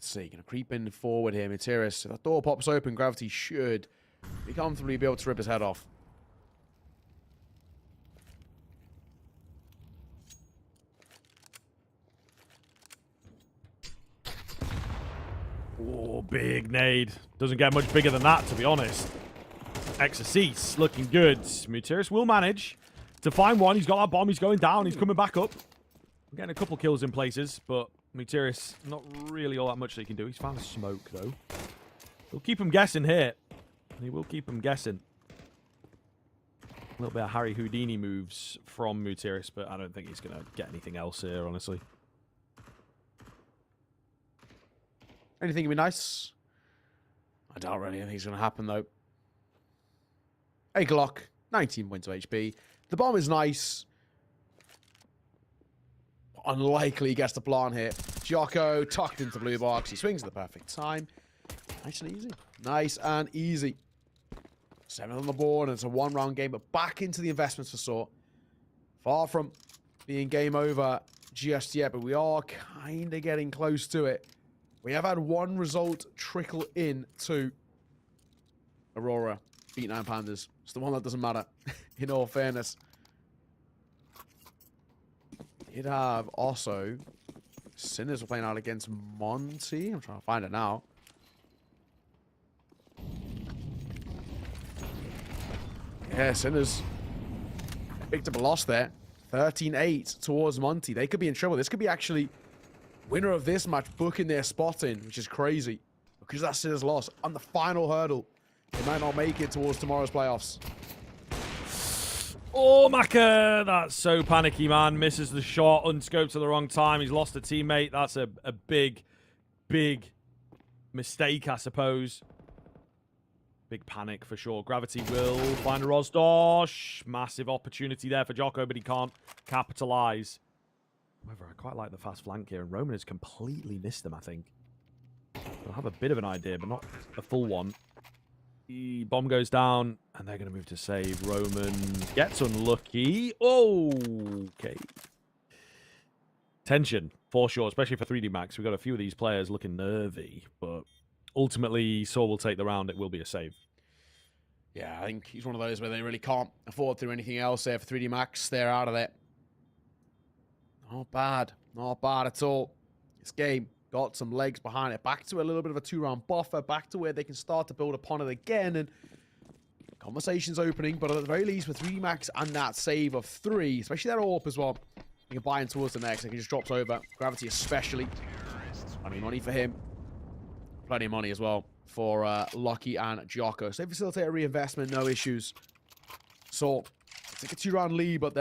Speaker 3: Let's see. Going to creep in forward here. Materis. If that door pops open, Gravity should be comfortably be able to rip his head off.
Speaker 2: Oh, big nade. Doesn't get much bigger than that, to be honest. Exorcist looking good. Materis will manage to find one. He's got that bomb. He's going down. He's coming back up. Getting a couple kills in places, but Materis, not really all that much that he can do. He's found a smoke, though. He'll keep him guessing here. He will keep him guessing. A little bit of Harry Houdini moves from Materis, but I don't think he's going to get anything else here, honestly.
Speaker 3: Anything would be nice? I doubt really anything's going to happen, though. A Glock, 19 points of HP. The bomb is nice. Unlikely he gets the plant hit. Jocko tucked into blue box. He swings at the perfect time. Nice and easy. Nice and easy. 7 on the board, and it's a one-round game, but back into the investments for Saw. Far from being game over just yet, but we are kind of getting close to it. We have had one result trickle in to Aurora. Beat 9 Pandas. It's the one that doesn't matter, in all fairness. Did have also Sinners were playing out against Monty. I'm trying to find it now. Yeah, Sinners picked up a loss there. 13-8 towards Monty. They could be in trouble. This could be actually winner of this match booking their spot in, which is crazy. Because that Sinners loss on the final hurdle. They might not make it towards tomorrow's playoffs.
Speaker 2: Oh, Maka! That's so panicky, man. Misses the shot, unscoped at the wrong time. He's lost a teammate. That's a big, big mistake, I suppose. Big panic for sure. Gravity will find a Rosdosh. Massive opportunity there for Jocko, but he can't capitalize. However, I quite like the fast flank here, and Roman has completely missed them, I think. I'll have a bit of an idea, but not a full one. The bomb goes down, and they're going to move to save. Roman gets unlucky. Oh, okay. Tension, for sure, especially for 3D Max. We've got a few of these players looking nervy, but ultimately, Saw will take the round. It will be a save.
Speaker 3: Yeah, I think he's one of those where they really can't afford to do anything else there for 3D Max. They're out of there. Not bad. Not bad at all. This game got some legs behind it. Back to a little bit of a 2-round buffer. Back to where they can start to build upon it again. And conversations opening. But at the very least, with 3D Max and that save of 3, especially that AWP as well, you can buy in towards the next. He just drops over. Gravity especially. Plenty of money for him. Plenty of money as well for Lucky and Jocko. So they facilitate a reinvestment. No issues. So it's like a 2-round lead, but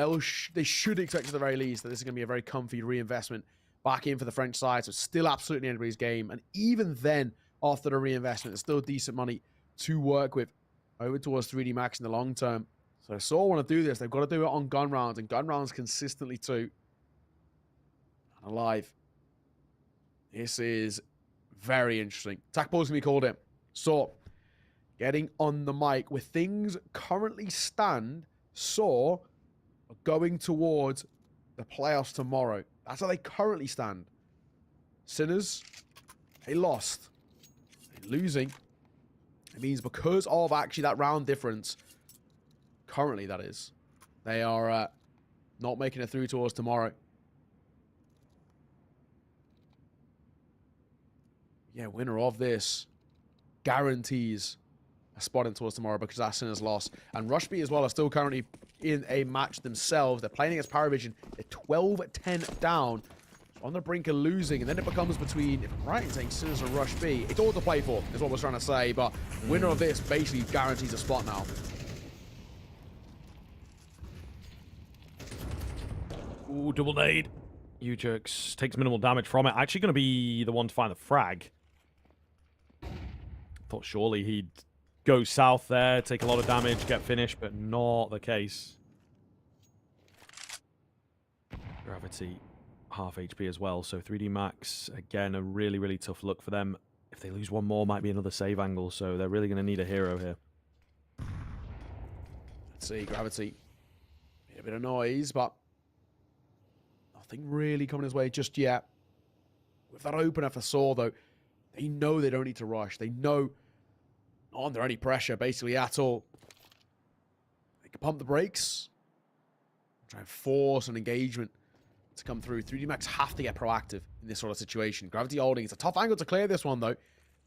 Speaker 3: they should expect at the very least that this is going to be a very comfy reinvestment back in for the French side. So it's still absolutely anybody's game. And even then, after the reinvestment, there's still decent money to work with over towards 3D Max in the long term. So if Saw want to do this, they've got to do it on gun rounds, and gun rounds consistently too. And alive. This is very interesting. Attack ball's going to be called in. So, getting on the mic. With things currently stand, Saw are going towards the playoffs tomorrow. That's how they currently stand. Sinners, they lost. They're losing. It means because of actually that round difference, currently that is, they are not making it through towards tomorrow. Yeah, winner of this guarantees a spot in towards tomorrow because that Sinners loss. And Rushby as well are still currently in a match themselves. They're playing against Paravision. They're 12-10 down. On the brink of losing. And then it becomes between, if I'm right in saying Sinners and Rushby. It's all to play for, is what we're trying to say. But winner of this basically guarantees a spot now.
Speaker 2: Ooh, double nade. U-Jerks takes minimal damage from it. Actually going to be the one to find the frag. Thought surely he'd go south there, take a lot of damage, get finished, but not the case. Gravity, half HP as well, so 3D Max, again, a really, really tough look for them. If they lose one more, might be another save angle, so they're really going to need a hero here.
Speaker 3: Let's see, Gravity. Made a bit of noise, but nothing really coming his way just yet. With that opener for Saw, though, They know they don't need to rush. They know not under any pressure, basically, at all. They can pump the brakes. Try and force an engagement to come through. 3D Max have to get proactive in this sort of situation. Gravity holding. It's a tough angle to clear this one, though.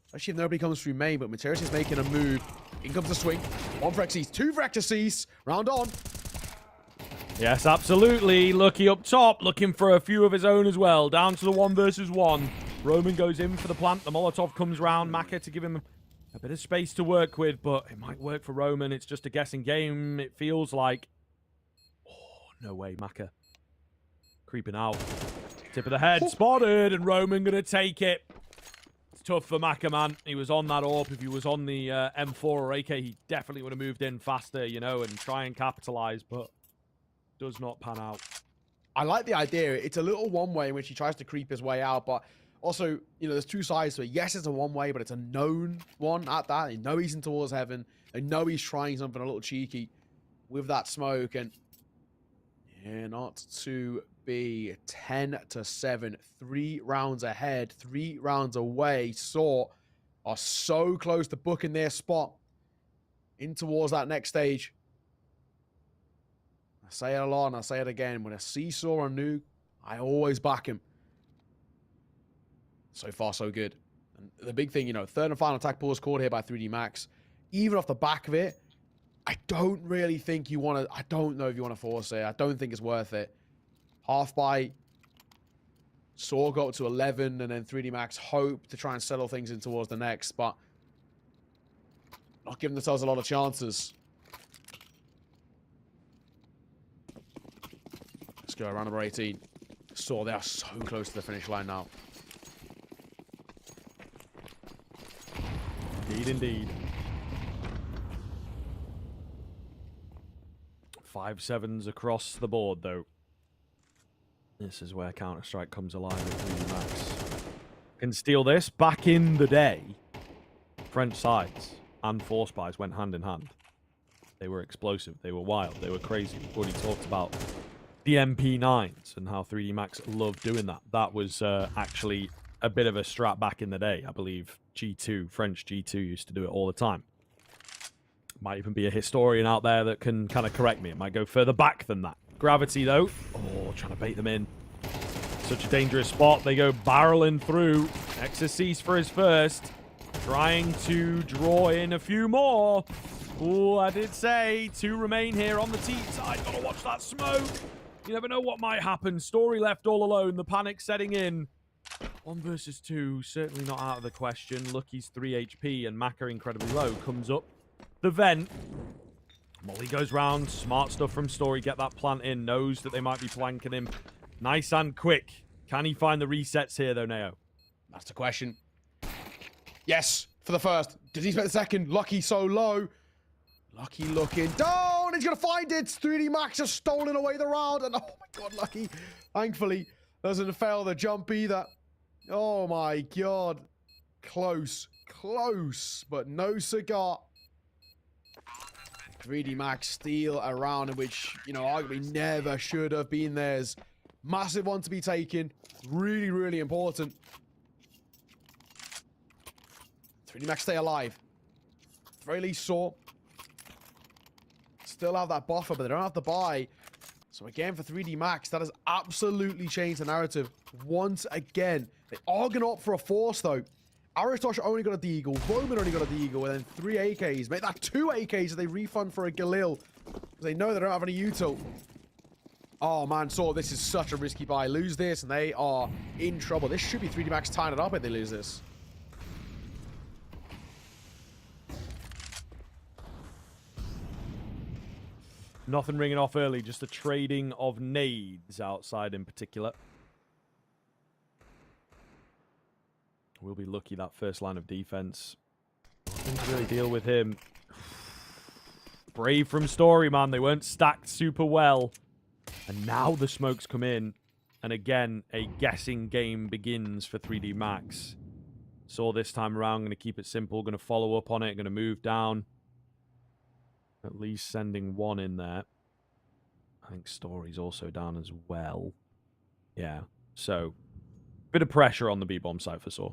Speaker 3: Especially if nobody comes through main, but Materis is making a move. In comes the swing. 1 for Xyz, 2 for Xyz. Round on.
Speaker 2: Yes, absolutely. Lucky up top, looking for a few of his own as well. Down to the 1 versus 1. Roman goes in for the plant. The Molotov comes round. Maka to give him a bit of space to work with, but it might work for Roman. It's just a guessing game, it feels like. Oh, no way, Maka. Creeping out. Tip of the head, spotted, and Roman going to take it. It's tough for Maka, man. He was on that AWP. If he was on the M4 or AK, he definitely would have moved in faster, you know, and try and capitalize, but does not pan out.
Speaker 3: I like the idea. It's a little one-way in which he tries to creep his way out, but also, you know, there's 2 sides to it. Yes, it's a one-way, but it's a known one at that. They know he's in towards heaven. They know he's trying something a little cheeky with that smoke, and yeah, not to be 10-7. 3 rounds ahead, 3 rounds away. Saw are so close to booking their spot in towards that next stage. I say it a lot and I say it again. When I see Saw on Nuke, I always back him. So far, so good. And the big thing, you know, 3rd and final attack pool is called here by 3D Max. Even off the back of it, I don't really think you want to... I don't know if you want to force it. I don't think it's worth it. Half by Saw got up to 11, and then 3D Max hope to try and settle things in towards the next, but not giving themselves a lot of chances. Let's go, round number 18. Saw, they are so close to the finish line now.
Speaker 2: Indeed, indeed. 5 7s across the board, though. This is where Counter-Strike comes alive with 3D Max. Can steal this. Back in the day, French sides and Force Buys went hand in hand. They were explosive. They were wild. They were crazy. We've already talked about the MP9s and how 3D Max loved doing that. That was actually a bit of a strat back in the day. I believe G2, French G2 used to do it all the time. Might even be a historian out there that can kind of correct me. It might go further back than that. Gravity, though. Oh, trying to bait them in. Such a dangerous spot. They go barreling through. Xyz for his first. Trying to draw in a few more. Oh, I did say 2 remain here on the team side. Gotta watch that smoke. You never know what might happen. Story left all alone. The panic setting in. 1 versus 2. Certainly not out of the question. Lucky's 3 HP and Maka incredibly low. Comes up the vent. Molly goes round. Smart stuff from Story. Get that plant in. Knows that they might be flanking him. Nice and quick. Can he find the resets here, though, Neo?
Speaker 3: That's the question. Yes, for the first. Did he spend the second? Lucky so low. Lucky looking down. He's going to find it. 3D Max has stolen away the round. And oh my God, Lucky, thankfully, doesn't fail the jump either. Oh my God. Close. Close. But no cigar. 3D Max steal a round in which, you know, arguably never should have been theirs. Massive one to be taken. Really, really important. 3D Max stay alive. At the very least, Saw still have that buffer, but they don't have the buy. So again, for 3D Max, that has absolutely changed the narrative once again. They are going to opt for a force, though. Aristosh only got a Deagle. Roman only got a Deagle, and then 3 AKs. Make that 2 AKs if they refund for a Galil. Because they know they don't have any util. Oh, man, Saw, this is such a risky buy. Lose this, and they are in trouble. This should be 3D Max tying it up if they lose this.
Speaker 2: Nothing ringing off early, just the trading of nades outside in particular. We'll be lucky that first line of defense. Nothing to really deal with him. Brave from Story, man. They weren't stacked super well. And now the smokes come in. And again, a guessing game begins for 3D Max. Saw this time around, going to keep it simple. Going to follow up on it. Going to move down. At least sending 1 in there. I think Story's also down as well. Yeah. So, bit of pressure on the B-bomb side for Saw.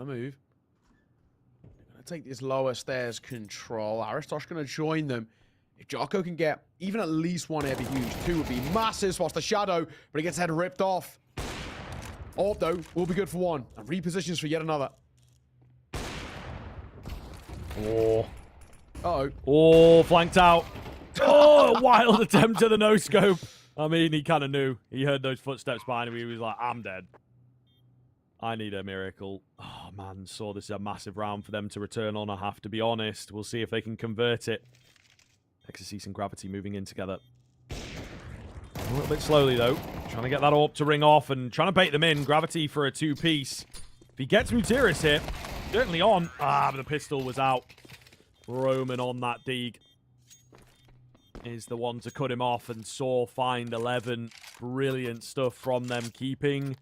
Speaker 3: Gotta move. They're gonna take this lower stairs control. Aristosh gonna join them. If Jocko can get even at least one, it'd be huge. Two would be massive. Spots the shadow, but he gets his head ripped off. Oh, though, will be good for one. And repositions for yet another.
Speaker 2: Oh.
Speaker 3: Uh-oh.
Speaker 2: Oh, flanked out. Oh, wild attempt to the no-scope. I mean, he kind of knew. He heard those footsteps behind him. He was like, I'm dead. I need a miracle. Oh, man, saw this is a massive round for them to return on, I have to be honest. We'll see if they can convert it. Exorcist and Gravity moving in together. A little bit slowly, though. Trying to get that AWP to ring off and trying to bait them in. Gravity for a two-piece. If he gets Mutiris here, certainly on. Ah, but the pistol was out. Roman on that Deeg is the one to cut him off, and Saw find 11. Brilliant stuff from them, keeping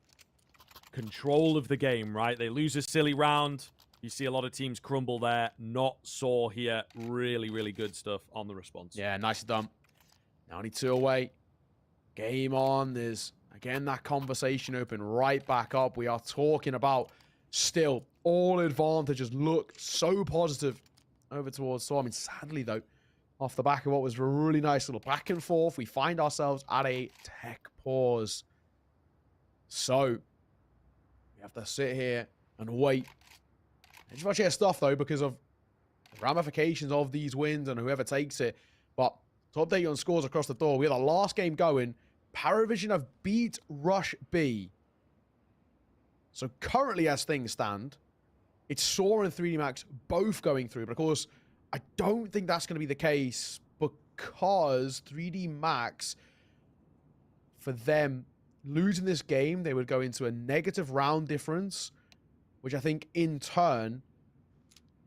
Speaker 2: control of the game, right? They lose a silly round. You see a lot of teams crumble there. Not Saw here. Really, really good stuff on the response.
Speaker 3: Yeah, nicely done. Now only 2 away. Game on. There's, again, that conversation open right back up. We are talking about still all advantages look so positive over towards Saw. I mean, sadly, though, off the back of what was a really nice little back and forth, we find ourselves at a tech pause. So, we have to sit here and wait. It's much here stuff, though, because of the ramifications of these wins and whoever takes it. But to update you on scores across the door, we had the last game going. Paravision have beat Rush B. So currently, as things stand, it's Saw and 3D Max both going through. But of course, I don't think that's going to be the case because 3D Max, for them, losing this game, they would go into a negative round difference, which I think in turn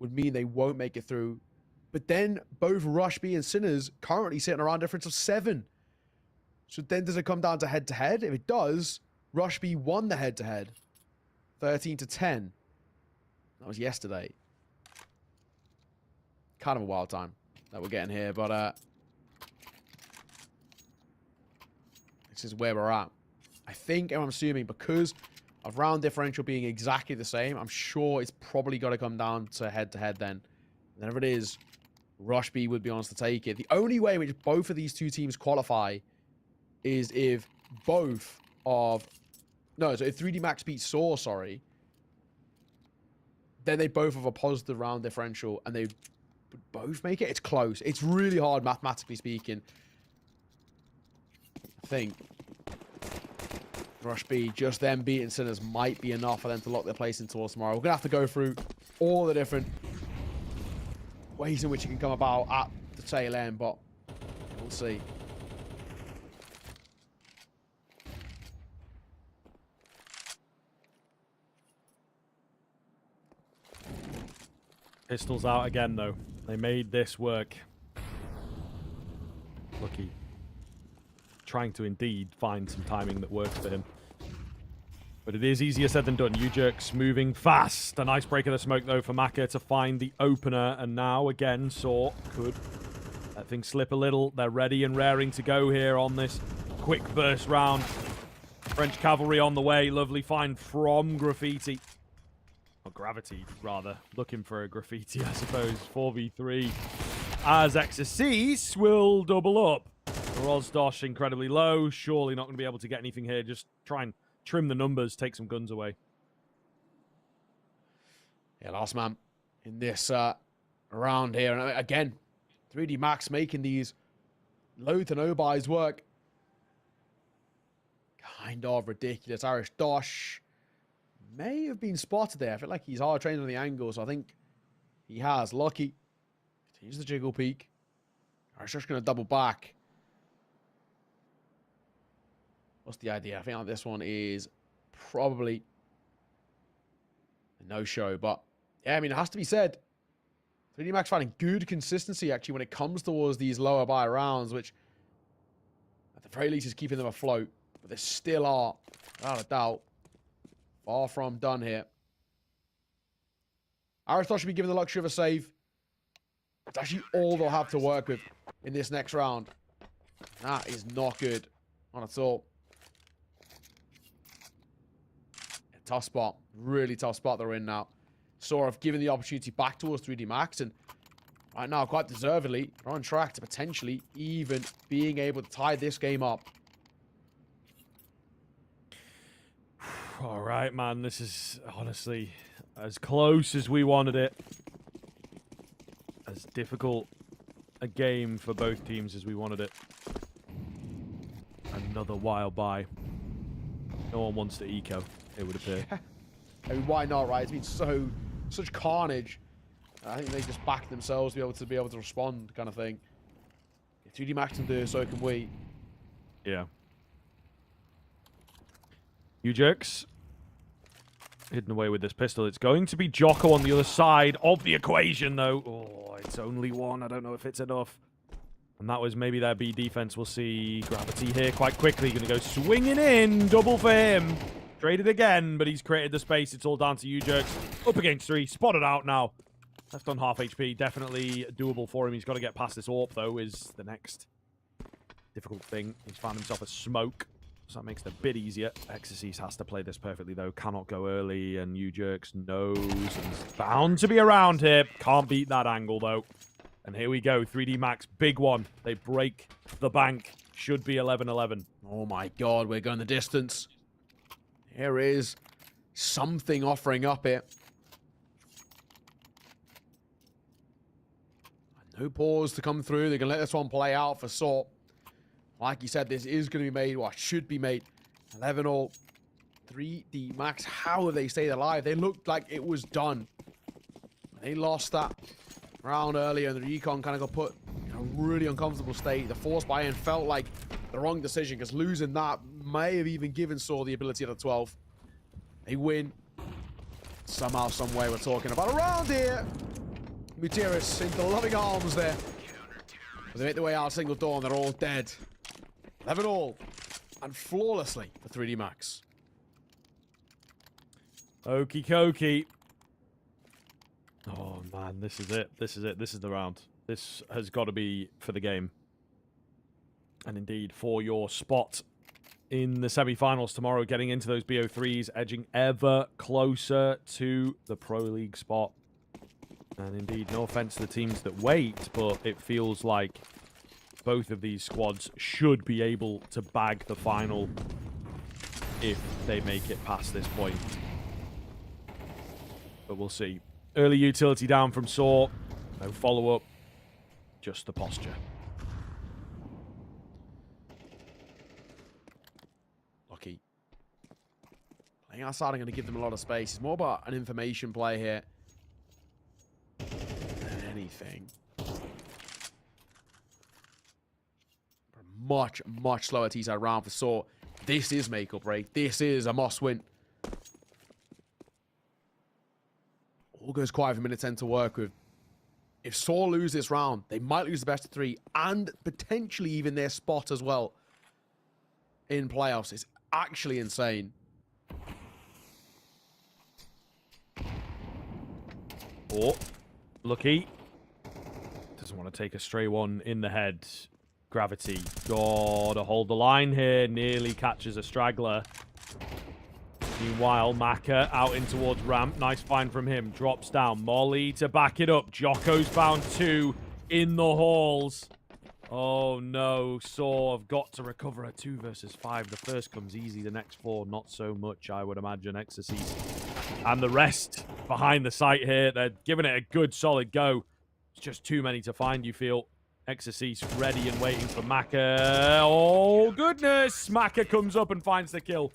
Speaker 3: would mean they won't make it through. But then both Rush B and Sinners currently sit in a round difference of 7. So then does it come down to head-to-head? If it does, Rush B won the head-to-head. 13-10. That was yesterday. Kind of a wild time that we're getting here, but this is where we're at. I think, and I'm assuming, because of round differential being exactly the same, I'm sure it's probably got to come down to head-to-head then. And if it is, Rush B would be honest to take it. The only way in which both of these two teams qualify is if both of... No, so if 3D Max beats Saw, sorry, then they both have a positive round differential, and they would both make it. It's close. It's really hard, mathematically speaking. I think Rush B, just them beating Sinners might be enough for them to lock their place in towards tomorrow. We're going to have to go through all the different ways in which it can come about at the tail end, but we'll see.
Speaker 2: Pistols out again, though. They made this work. Lucky. Trying to indeed find some timing that works for him. But it is easier said than done. U-Jerks moving fast. A nice break of the smoke, though, for Maka to find the opener. And now, again, Saw could let things slip a little. They're ready and raring to go here on this quick burst round. French cavalry on the way. Lovely find from Graffiti. Or Gravity, rather. Looking for a Graffiti, I suppose. 4v3. As Exorcist will double up. Rozdosh incredibly low. Surely not going to be able to get anything here. Just try and trim the numbers, take some guns away.
Speaker 3: Yeah, last man in this round here. And again, 3D Max making these low to no buys work. Kind of ridiculous. Irish Dosh may have been spotted there. I feel like he's hard trained on the angle, so I think he has. Lucky. Continues the jiggle peek. Irish Dosh going to double back. What's the idea? I think like this one is probably a no-show. But, yeah, I mean, it has to be said. 3D Max finding good consistency, actually, when it comes towards these lower buy rounds, which, at the very least, is keeping them afloat. But they still are, without a doubt, far from done here. Aristotle should be given the luxury of a save. It's actually all they'll have to work with in this next round. That is not good. Not at all. Tough spot. Really tough spot they're in now. sort of given the opportunity back towards 3D Max, and right now, quite deservedly, are on track to potentially even being able to tie this game up.
Speaker 2: All right, man. This is honestly as close as we wanted it. As difficult a game for both teams as we wanted it. Another wild buy. No one wants to eco, it would appear.
Speaker 3: I mean, why not, right? It's been such carnage. I think they just backed themselves to be able to respond, kind of thing. If 2D Max can do it, so can we.
Speaker 2: Yeah. You jerks. Hidden away with this pistol. It's going to be Jocko on the other side of the equation, though. Oh, it's only one. I don't know if it's enough. And that was maybe their B defense. We'll see Gravity here quite quickly. Going to go swinging in. Double for him. Traded again, but he's created the space. It's all down to you jerks. Up against 3. Spotted out now. Left on half HP. Definitely doable for him. He's got to get past this AWP, though, is the next difficult thing. He's found himself a smoke. So that makes it a bit easier. Exorcist has to play this perfectly, though. Cannot go early, and you jerks knows. And he's bound to be around here. Can't beat that angle, though. And here we go. 3D Max, big one. They break the bank. Should be 11-11.
Speaker 3: Oh my god, we're going the distance. Here is something offering up here. No pause to come through. They're going to let this one play out for Sort. Like you said, this is going to be made, or should be made, 11-all. 3D Max, how have they stayed alive? They looked like it was done. They lost that round earlier, and the recon kind of got put in a really uncomfortable state. The force buy-in felt like the wrong decision, because losing that may have even given Saw the ability at the 12. They win. Somehow, some way, we're talking about around here. Mutiris into loving arms there. But they make their way out single door, and they're all dead. 11-all. And flawlessly for 3D Max.
Speaker 2: Okie dokie. Oh, man, this is it. This is it. This is the round. This has got to be for the game. And indeed, for your spot in the semi-finals tomorrow, getting into those BO3s, edging ever closer to the Pro League spot. And indeed, no offense to the teams that wait, but it feels like both of these squads should be able to bag the final if they make it past this point. But we'll see. Early utility down from Saw. No follow-up. Just the posture.
Speaker 3: Lucky. Playing outside, I'm going to give them a lot of space. It's more about an information play here than anything. Much, much slower T-side round for Saw. This is make or break. This is a must win. All goes quiet for minute 10 to work with. If Saw lose this round, they might lose the best of 3 and potentially even their spot as well in playoffs. It's actually insane.
Speaker 2: Oh, Lucky. Doesn't want to take a stray one in the head. Gravity. Gotta hold the line here. Nearly catches a straggler. Meanwhile, Maka out in towards ramp. Nice find from him. Drops down. Molly to back it up. Jocko's found 2 in the halls. Oh no. Saw have got to recover a 2 versus 5. The first comes easy. The next 4, not so much, I would imagine. Exorcist and the rest behind the site here. They're giving it a good, solid go. It's just too many to find, you feel. Exorcist ready and waiting for Maka. Oh, goodness. Maka comes up and finds the kill.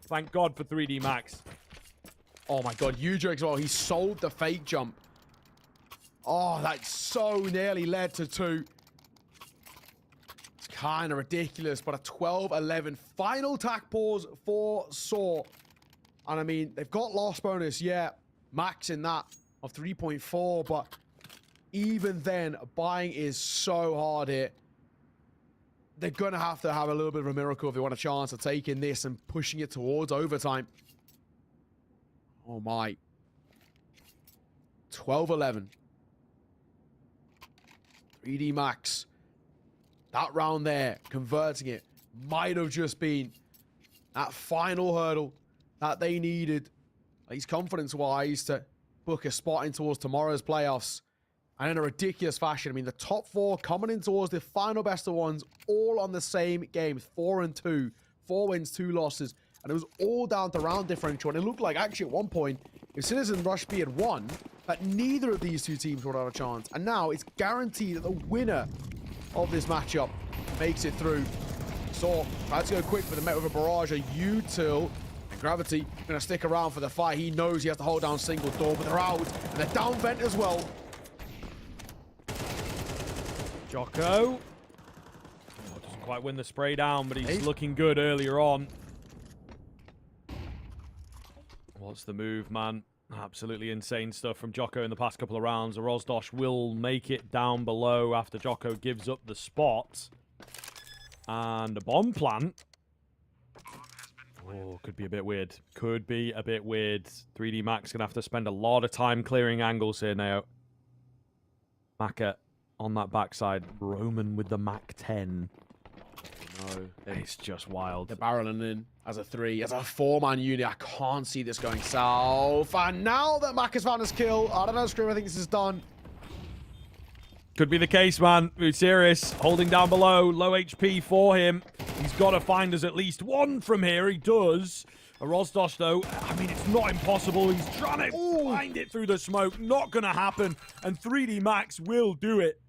Speaker 2: Thank God for 3D Max.
Speaker 3: Oh my god, Udrick as well. He sold the fake jump. Oh, that so nearly led to 2. It's kind of ridiculous, but a 12-11 final tack pause for Saw. And I mean, they've got loss bonus, yeah, max in that of 3.4, but even then, buying is so hard here. They're going to have a little bit of a miracle if they want a chance of taking this and pushing it towards overtime. Oh my. 12-11. 3D Max. That round there, converting it, might have just been that final hurdle that they needed, at least confidence-wise, to book a spot in towards tomorrow's playoffs. And in a ridiculous fashion, I mean, the top 4 coming in towards the final best of ones, all on the same game, 4-2, 4 wins, 2 losses. And it was all down to round differential. And it looked like actually at one point, if Sinners and Rush B had won, that neither of these 2 teams would have a chance. And now it's guaranteed that the winner of this matchup makes it through. So, tries to go quick, but they met with a barrage, a util. And Gravity going to stick around for the fight. He knows he has to hold down single door, but they're out. And they're down vent as well.
Speaker 2: Jocko. Oh, doesn't quite win the spray down, but he's looking good earlier on. What's the move, man? Absolutely insane stuff from Jocko in the past couple of rounds. Rozdosh will make it down below after Jocko gives up the spot. And a bomb plant. Oh, could be a bit weird. Could be a bit weird. 3D Mac's going to have to spend a lot of time clearing angles here now. Maka on that backside. Roman with the Mac 10. No, it's just wild.
Speaker 3: They're barreling in as a 3, as a 4-man unit. I can't see this going south. And now that Mac has found his kill, I don't know, Scream, I think this is done.
Speaker 2: Could be the case, man. Serious. Holding down below. Low HP for him. He's got to find us at least one from here. He does. A Rozdosh, though, I mean, it's not impossible. He's trying to find it through the smoke. Not going to happen. And 3D Max will do it.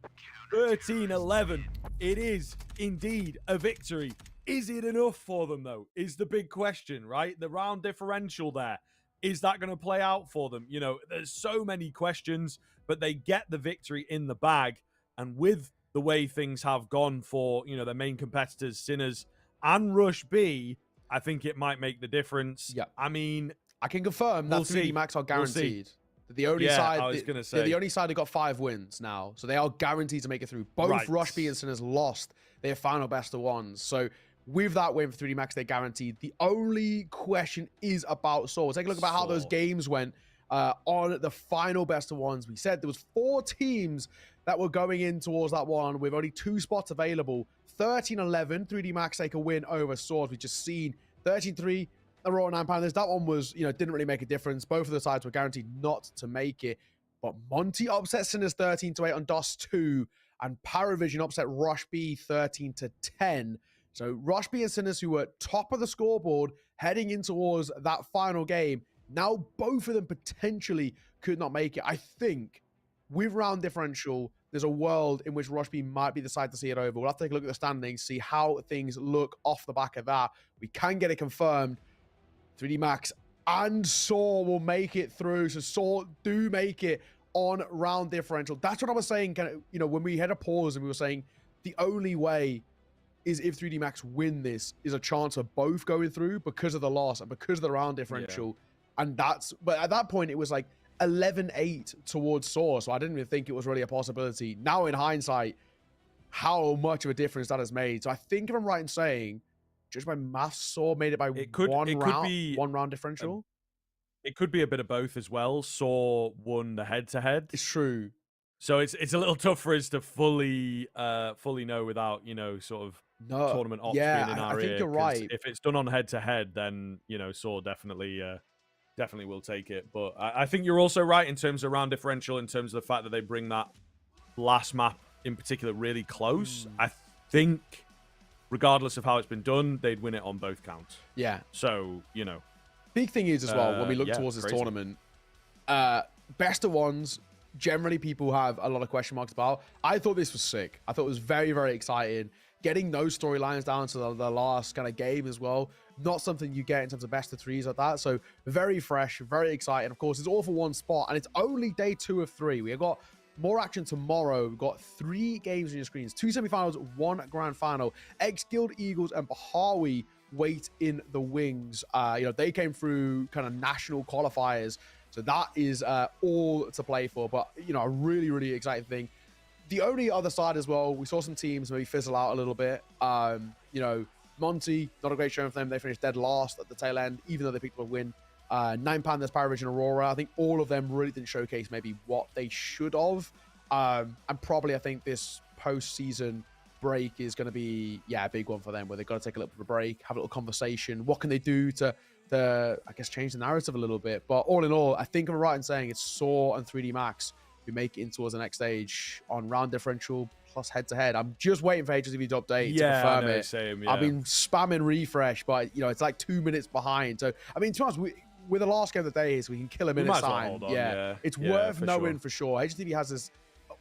Speaker 2: 13-11. It is indeed a victory. Is it enough for them, though, is the big question, right? The round differential there. Is that going to play out for them? You know, there's so many questions, but they get the victory in the bag. And with the way things have gone for, you know, their main competitors, Sinners and Rush B, I think it might make the difference.
Speaker 3: Yeah.
Speaker 2: I mean,
Speaker 3: I can confirm that 3D Max are guaranteed. The only side,
Speaker 2: I was going to say.
Speaker 3: The only side that got 5 wins now. So they are guaranteed to make it through. Both Rush B and Sinners lost their final best of ones. So with that win for 3D Max, they're guaranteed. The only question is about Soul. Take a look about how those games went on the final best of ones. We said there was 4 teams that were going in towards that one with only 2 spots available. 13-11, 3D Max take a win over Swords. We've just seen 13-3. The Raw 9 Panthers, that one was, you know, didn't really make a difference. Both of the sides were guaranteed not to make it. But Monty upset Sinners 13-8 on DOS 2, and Paravision upset Rush B 13-10. So Rush B and Sinners, who were top of the scoreboard heading in towards that final game, now both of them potentially could not make it. I think with round differential, there's a world in which Rush B might be the side to see it over. We'll have to take a look at the standings, see how things look off the back of that. We can get it confirmed. 3D Max and Saw will make it through. So Saw do make it on round differential. That's what I was saying, kind of, you know, when we had a pause and we were saying the only way is if 3D Max win this is a chance of both going through because of the loss and because of the round differential. Yeah. And but at that point it was like 11-8 towards Saw. So I didn't even think it was really a possibility. Now in hindsight, how much of a difference that has made. So I think if I'm right in saying, judged by maths, Saw made it by one round differential.
Speaker 2: It could be a bit of both as well. Saw won the head-to-head.
Speaker 3: It's true.
Speaker 2: So it's a little tough for us to fully know without, you know, sort of tournament ops being in our ear.
Speaker 3: I think you're right.
Speaker 2: If it's done on head-to-head, then, you know, Saw definitely will take it. But I think you're also right in terms of round differential, in terms of the fact that they bring that last map in particular really close. I think, regardless of how it's been done, they'd win it on both counts.
Speaker 3: Yeah.
Speaker 2: So, you know.
Speaker 3: Big thing is as well, when we look towards this tournament, best of ones, generally people have a lot of question marks about. I thought this was sick. I thought it was very, very exciting. Getting those storylines down to the last kind of game as well. Not something you get in terms of best of 3s like that. So very fresh, very exciting. Of course, it's all for one spot, and it's only day 2 of 3. We have got more action tomorrow. We've got 3 games on your screens, 2 semifinals, 1 grand final. Ex-Guild Eagles and Bahawi wait in the wings. You know, they came through kind of national qualifiers. So that is all to play for. But, you know, a really, really exciting thing. The only other side as well, we saw some teams maybe fizzle out a little bit. You know, Monty, not a great showing for them. They finished dead last at the tail end, even though they picked up a win. 9 Panthers, Paravision, Aurora. I think all of them really didn't showcase maybe what they should have. And probably I think this postseason break is going to be, a big one for them, where they've got to take a little bit of a break, have a little conversation. What can they do to to, I guess, change the narrative a little bit. But all in all, I think I'm right in saying it's Saw and 3D Max who make it in towards the next stage on round differential plus head-to-head. I'm just waiting for HSTV to update to confirm it.
Speaker 2: Same,
Speaker 3: I've been spamming refresh, but, you know, it's like 2 minutes behind. So, I mean, to be honest, with the last game of the day is we can kill a minute's time. It's worth knowing for sure. HSTV has this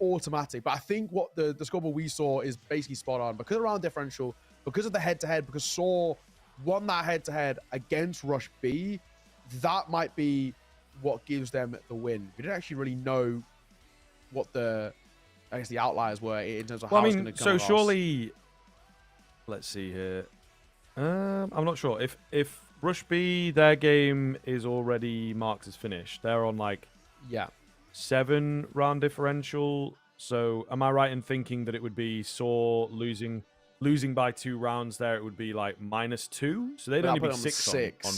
Speaker 3: automatic, but I think what the scoreboard we saw is basically spot on because of round differential, because of the head-to-head, because Saw won that head-to-head against Rush B. That might be what gives them the win. We didn't actually really know what the outliers were in terms of how it's going to come across.
Speaker 2: Surely, let's see here. I'm not sure if Rush B, their game is already marked as finished. They're on like 7 round differential. So am I right in thinking that it would be Saw losing by 2 rounds there? It would be like -2. So they'd only be 6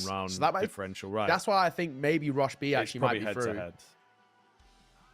Speaker 2: on round differential, right?
Speaker 3: That's why I think maybe Rush B actually might be through.
Speaker 2: Head.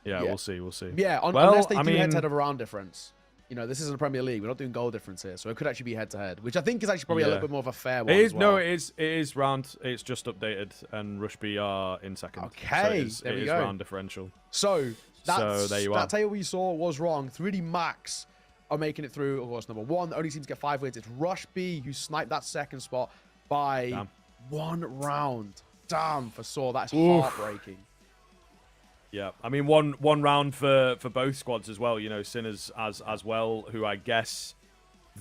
Speaker 2: Yeah, we'll see.
Speaker 3: Yeah, unless they do head-to-head of a round difference. You know, this isn't a Premier League. We're not doing goal difference here. So it could actually be head-to-head, which I think is actually probably a little bit more of a fair one as well.
Speaker 2: No, it is round. It's just updated, and Rush B are in second.
Speaker 3: Okay,
Speaker 2: so
Speaker 3: there we
Speaker 2: go. It is round differential.
Speaker 3: So
Speaker 2: there you are.
Speaker 3: That table we saw was wrong. 3D Max are making it through. Of course, number 1 only seems to get 5 wins. It's Rush B who sniped that second spot by 1 round. Damn, for Saw. That's heartbreaking.
Speaker 2: Yeah, I mean one round for both squads as well. You know, Sinners as well, who I guess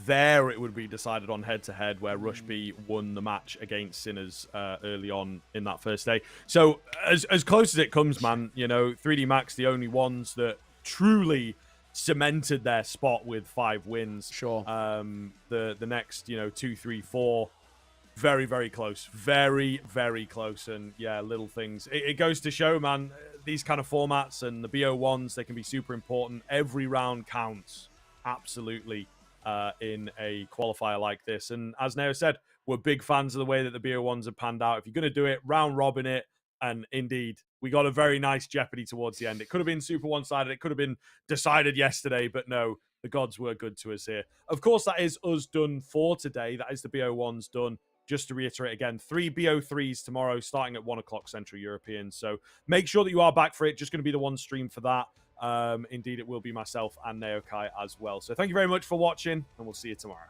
Speaker 2: there it would be decided on head-to-head, where Rush B won the match against Sinners early on in that first day. So as close as it comes, man. You know, 3D Max the only ones that truly cemented their spot with 5 wins.
Speaker 3: Sure.
Speaker 2: The next 2, 3, 4. Very, very close. Very, very close. And yeah, little things. It goes to show, man, these kind of formats and the BO1s, they can be super important. Every round counts. Absolutely. In a qualifier like this. And as Neo said, we're big fans of the way that the BO1s have panned out. If you're going to do it, round robin it. And indeed, we got a very nice Jeopardy towards the end. It could have been super one-sided. It could have been decided yesterday, but no, the gods were good to us here. Of course, that is us done for today. That is the BO1s done. Just to reiterate again, 3 BO3s tomorrow, starting at 1 o'clock Central European. So make sure that you are back for it. Just going to be the one stream for that. Indeed, it will be myself and Naokai as well. So thank you very much for watching, and we'll see you tomorrow.